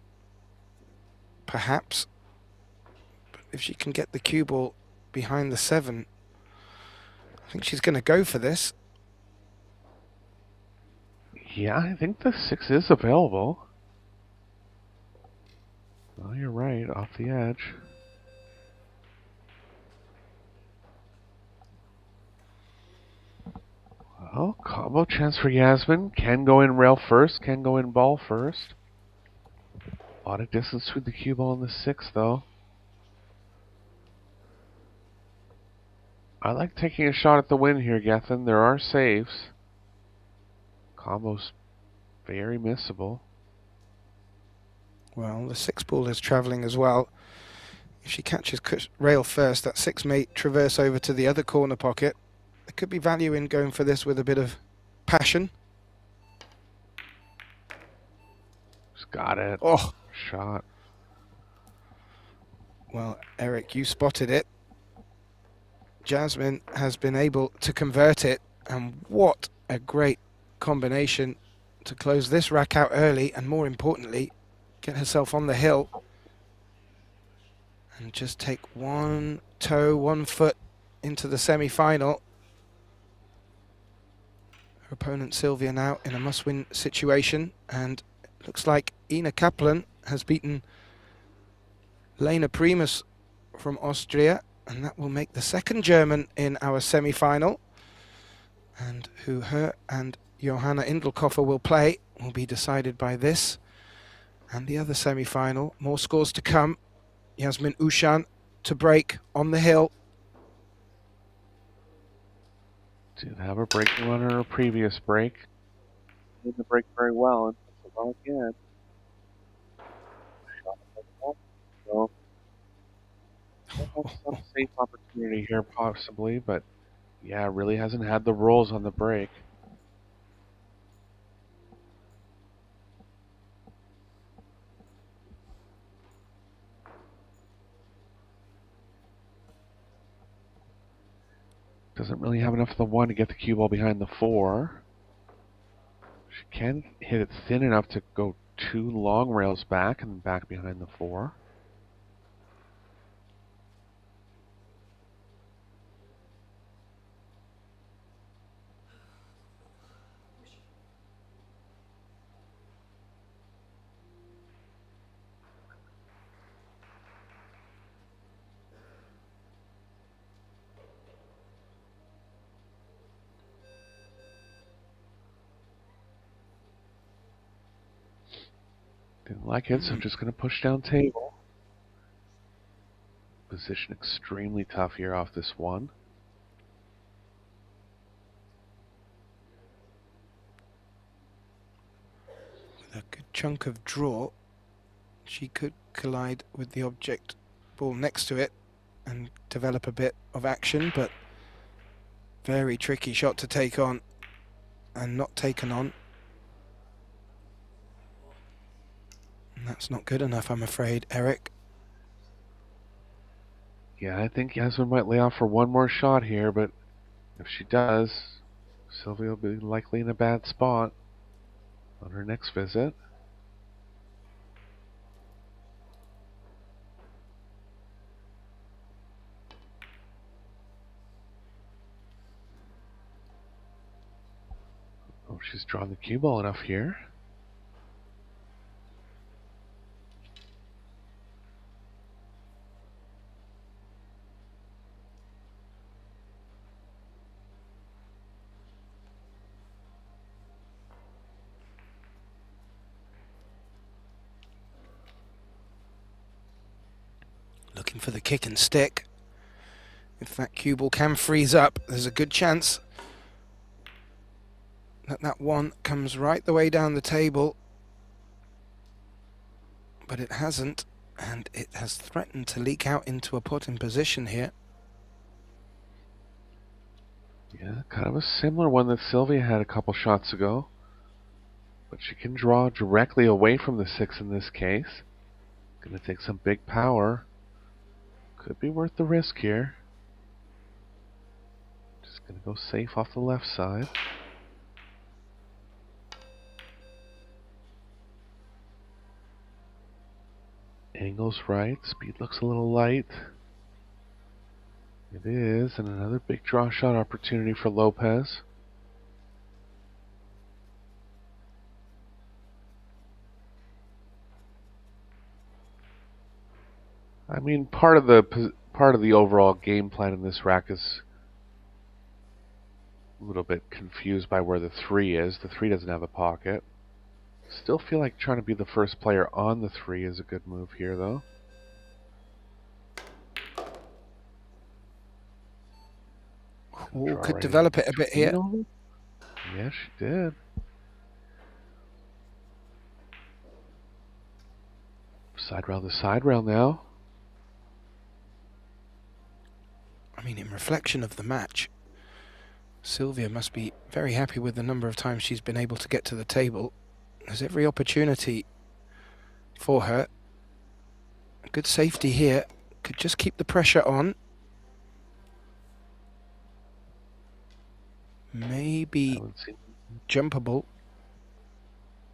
Perhaps. But if she can get the cue ball behind the 7, I think she's going to go for this. Yeah, I think the 6 is available. Oh, you're right, off the edge. Well, combo chance for Yasmin. Can go in rail first, can go in ball first. A lot of distance between the cue ball and the 6, though. I like taking a shot at the win here, Gethin. There are saves. Combo's very missable. Well, the 6 ball is travelling as well. If she catches rail first, that 6 may traverse over to the other corner pocket. There could be value in going for this with a bit of passion. Just got it. Oh, Shot. well, Eric, you spotted it. Jasmine has been able to convert it, and what a great combination to close this rack out early, and more importantly, get herself on the hill and just take one toe, 1 foot into the semi-final. Her opponent Sylvia now in a must-win situation, and it looks like Ina Kaplan has beaten Lena Primus from Austria, and that will make the second German in our semi-final. And who her and Johanna Indelkoffer will play will be decided by this and the other semi-final. More scores to come. Yasmin Ouschan to break on the hill. Did have a breaking run on her previous break. Did the break very well and puts it well again. Shot at the ball. So, some safe opportunity here possibly, but yeah, really hasn't had the rolls on the break. Doesn't really have enough of the 1 to get the cue ball behind the 4. She can hit it thin enough to go 2 long rails back and back behind the 4. Didn't like it, so I'm just going to push down table. Position extremely tough here off this 1. With a good chunk of draw, she could collide with the object ball next to it and develop a bit of action, but very tricky shot to take on and not taken on. And that's not good enough, I'm afraid, Eric. Yeah, I think Yasmin might lay off for 1 more shot here, but if she does, Sylvia will be likely in a bad spot on her next visit. Oh, she's drawn the cue ball enough here. Looking for the kick and stick. If that cue ball can freeze up, there's a good chance that that 1 comes right the way down the table. But it hasn't, and it has threatened to leak out into a pot in position here. Yeah, kind of a similar one that Sylvia had a couple shots ago. But she can draw directly away from the 6 in this case. Gonna take some big power. Could be worth the risk here. Just gonna go safe off the left side. Angle's right, speed looks a little light. It is, and another big draw shot opportunity for Lopez. I mean, part of the overall game plan in this rack is a little bit confused by where the 3 is. The 3 doesn't have a pocket. Still feel like trying to be the first player on the 3 is a good move here, though. Ooh, could develop it a bit here. Yeah, she did. Side rail to side rail now. I mean, in reflection of the match, Sylvia must be very happy with the number of times she's been able to get to the table. There's every opportunity for her. Good safety here. Could just keep the pressure on. Maybe jumpable.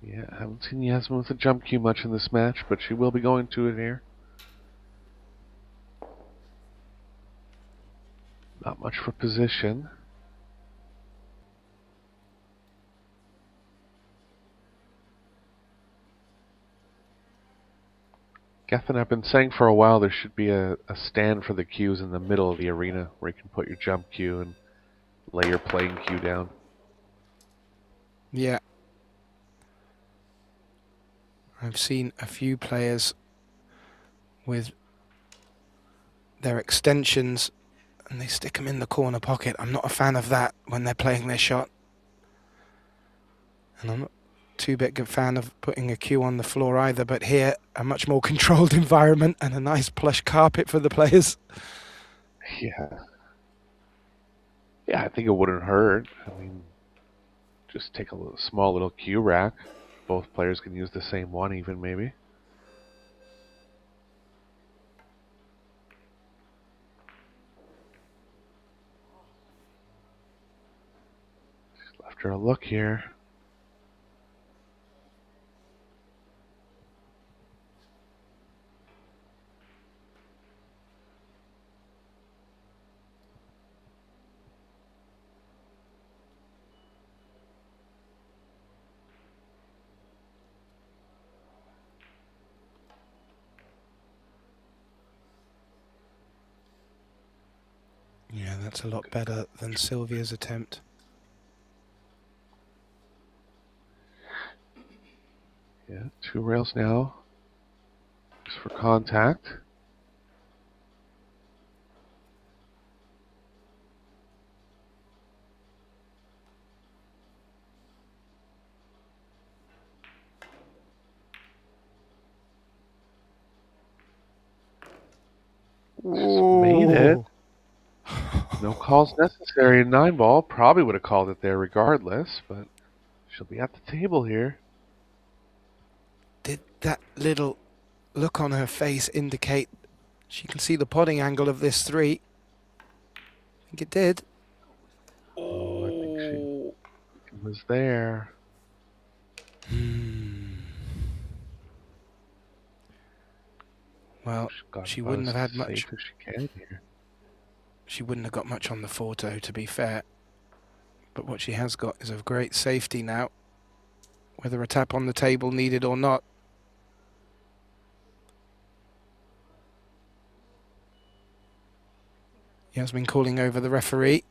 Yeah, I haven't seen Yasmin with a jump cue much in this match, but she will be going to it here. Not much for position. Gethin, I've been saying for a while there should be a stand for the cues in the middle of the arena where you can put your jump cue and lay your playing cue down. Yeah. I've seen a few players with their extensions and they stick them in the corner pocket. I'm not a fan of that when they're playing their shot. And I'm not too big a fan of putting a cue on the floor either, but here a much more controlled environment and a nice plush carpet for the players. Yeah. Yeah, I think it wouldn't hurt. I mean, just take a small little cue rack. Both players can use the same one even, maybe. Just left her a look here. Yeah, that's a lot better than Sylvia's attempt. Yeah, 2 rails now. Just for contact. Made it. No calls necessary in 9-ball. Probably would have called it there regardless, but she'll be at the table here. Did that little look on her face indicate she can see the potting angle of this 3? I think it did. Oh, I think she was there. Well, she wouldn't have had much. Safe as she can here. She wouldn't have got much on the photo, to be fair. But what she has got is of great safety now, whether a tap on the table needed or not. Yasmin calling over the referee.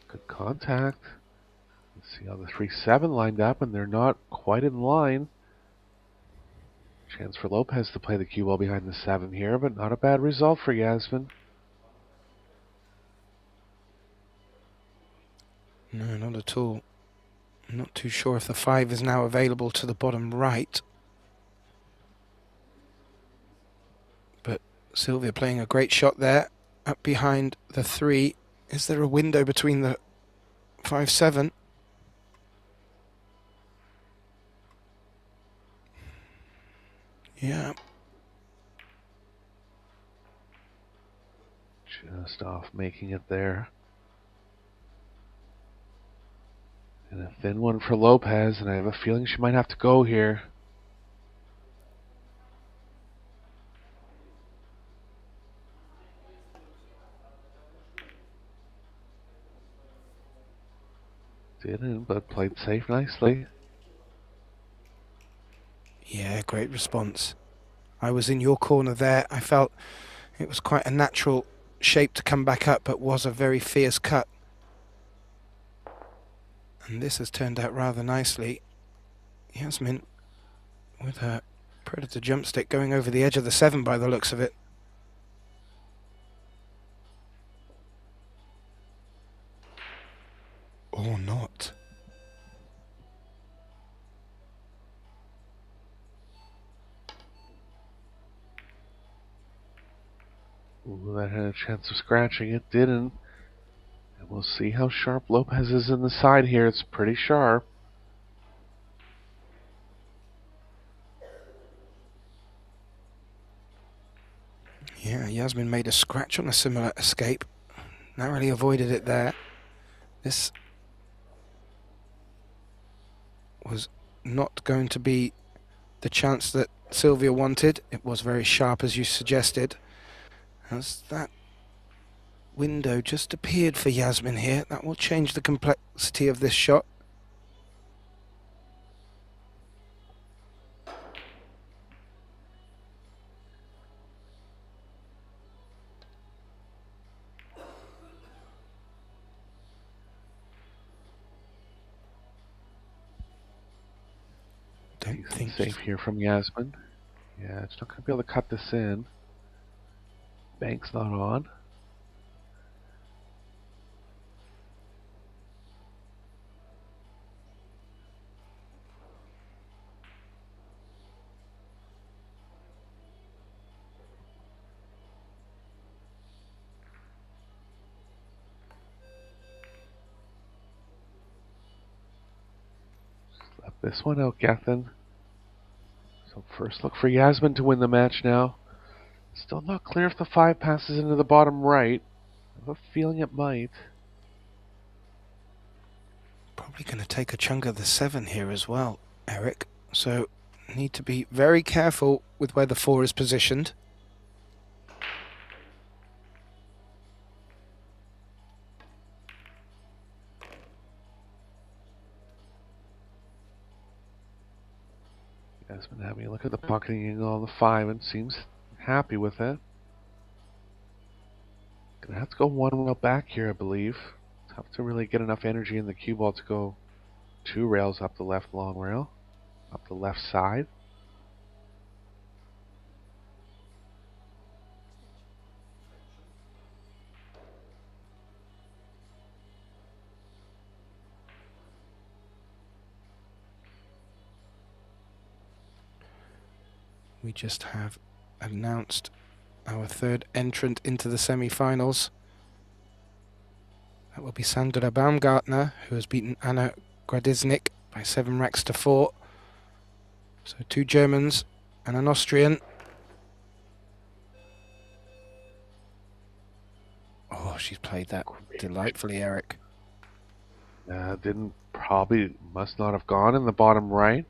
Good contact. Let's see how the 3-7 lined up, and they're not quite in line. Chance for Lopez to play the cue ball behind the 7 here, but not a bad result for Yasmin. No, not at all. I'm not too sure if the 5 is now available to the bottom right. But Sylvia playing a great shot there, up behind the 3. Is there a window between the 5-7? Yeah. Just off making it there. And a thin one for Lopez, and I have a feeling she might have to go here. Didn't, but played safe nicely. Yeah, great response. I was in your corner there. I felt it was quite a natural shape to come back up, but was a very fierce cut. And this has turned out rather nicely. Yasmin with her Predator jump stick going over the edge of the 7 by the looks of it. Or not. Ooh, that had a chance of scratching. It didn't. And we'll see how sharp Lopez is in the side here. It's pretty sharp. Yeah, Yasmin made a scratch on a similar escape. Narrowly avoided it there. This was not going to be the chance that Sylvia wanted. It was very sharp, as you suggested. As that window just appeared for Yasmin here, that will change the complexity of this shot. Don't think Safe here from Yasmin. Yeah, it's not going to be able to cut this in. Bank's not on. Left this one out, Gethin. So first look for Yasmin to win the match now. Still not clear if the 5 passes into the bottom right. I have a feeling it might. probably going to take a chunk of the 7 here as well, Eric. So need to be very careful with where the 4 is positioned. Yasmin having a look at the pocketing angle on the 5 and seems happy with it. Gonna have to go one rail back here, I believe. Tough to really get enough energy in the cue ball to go 2 rails up the left long rail, up the left side. We just have announced our 3rd entrant into the semi-finals. That will be Sandra Baumgartner, who has beaten Anna Gradiznik by 7 racks to 4. So 2 Germans and an Austrian. Oh, she's played that delightfully, Eric. Must not have gone in the bottom right.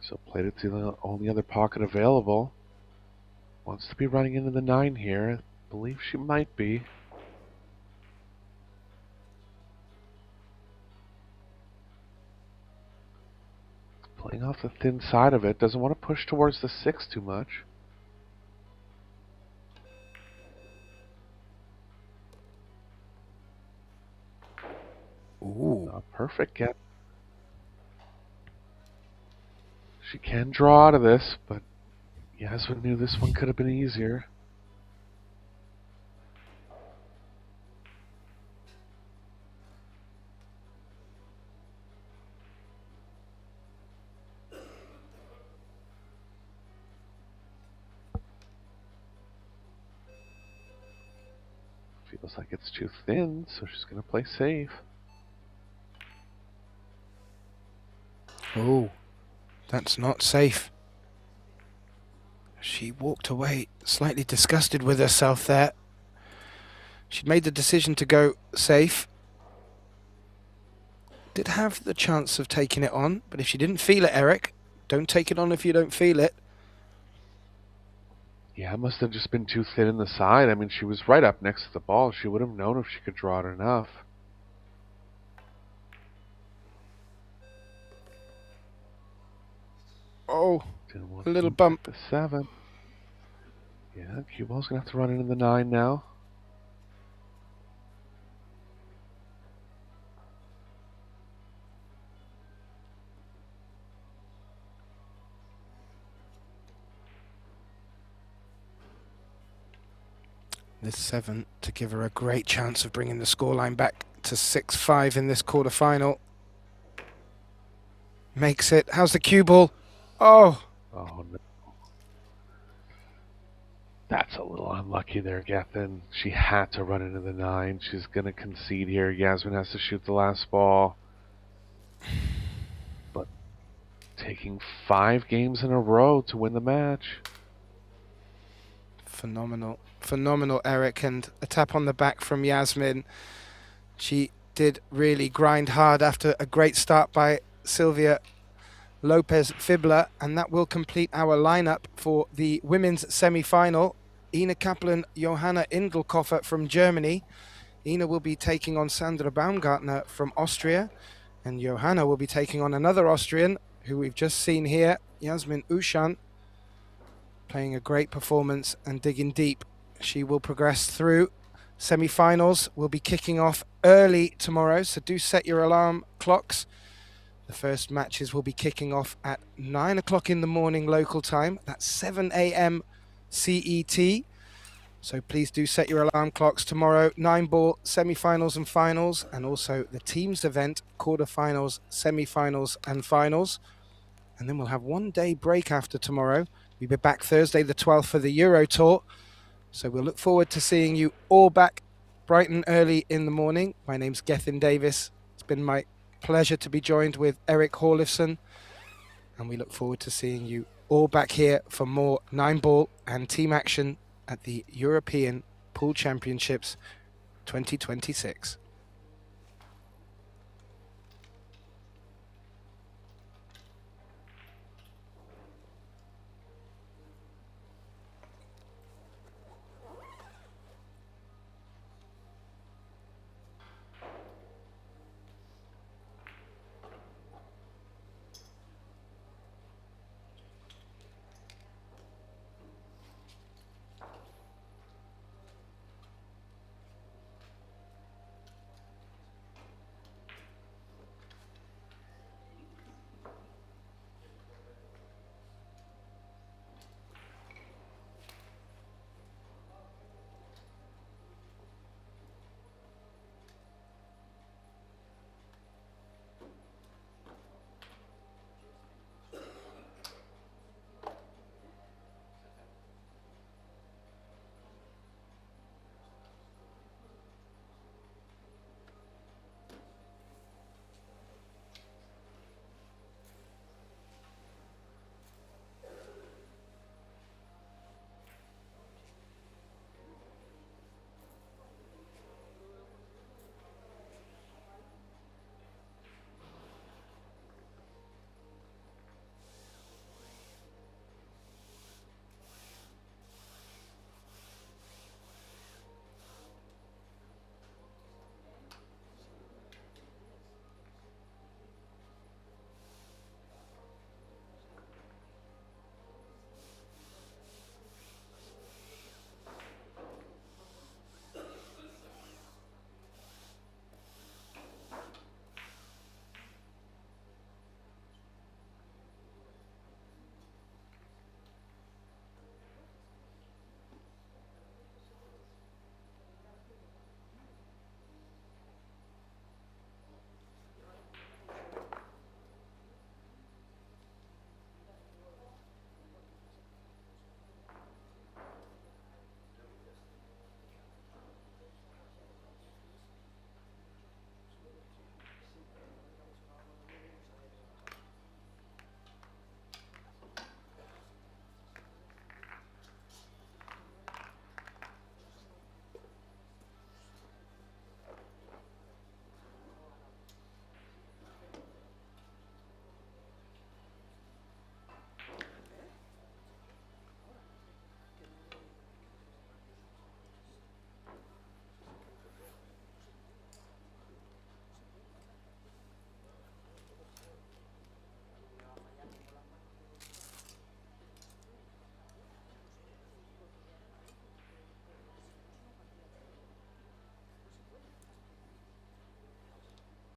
So played it to the only other pocket available. Wants to be running into the 9 here. I believe she might be. Playing off the thin side of it. Doesn't want to push towards the 6 too much. Ooh. Not perfect yet. She can draw out of this, but Yasmin knew this one could have been easier. Feels like it's too thin, so she's going to play safe. Oh, that's not safe. She walked away slightly disgusted with herself there. She'd made the decision to go safe. Did have the chance of taking it on, but if she didn't feel it, Eric, don't take it on if you don't feel it. Yeah, it must have just been too thin in the side. I mean, she was right up next to the ball. She would have known if she could draw it enough. A little bump. The 7. Yeah, cue ball's going to have to run into the 9 now. This 7 to give her a great chance of bringing the scoreline back to 6-5 in this quarterfinal. Makes it. How's the cue ball? Oh! Oh, no. That's a little unlucky there, Gethin. She had to run into the 9. She's going to concede here. Yasmin has to shoot the last ball. But taking 5 games in a row to win the match. Phenomenal. Phenomenal, Eric. And a tap on the back from Yasmin. She did really grind hard after a great start by Silvia Lopez Fibler, and that will complete our lineup for the women's semi-final. Ina Kaplan, Johanna Ingelkoffer from Germany. Ina will be taking on Sandra Baumgartner from Austria, and Johanna will be taking on another Austrian who we've just seen here, Yasmin Ouschan, playing a great performance and digging deep. She will progress through. Semi-finals will be kicking off early tomorrow, so do set your alarm clocks. The first matches will be kicking off at 9 o'clock in the morning local time. That's 7 a.m. CET. So please do set your alarm clocks tomorrow. 9-ball semi-finals and finals, and also the teams event, quarterfinals, semi-finals and finals. And then we'll have 1 day break after tomorrow. We'll be back Thursday the 12th for the Euro Tour. So we'll look forward to seeing you all back bright and early in the morning. My name's Gethin Davis. It's been my pleasure to be joined with Eric Horlifson, and we look forward to seeing you all back here for more 9-ball and team action at the European Pool Championships 2026.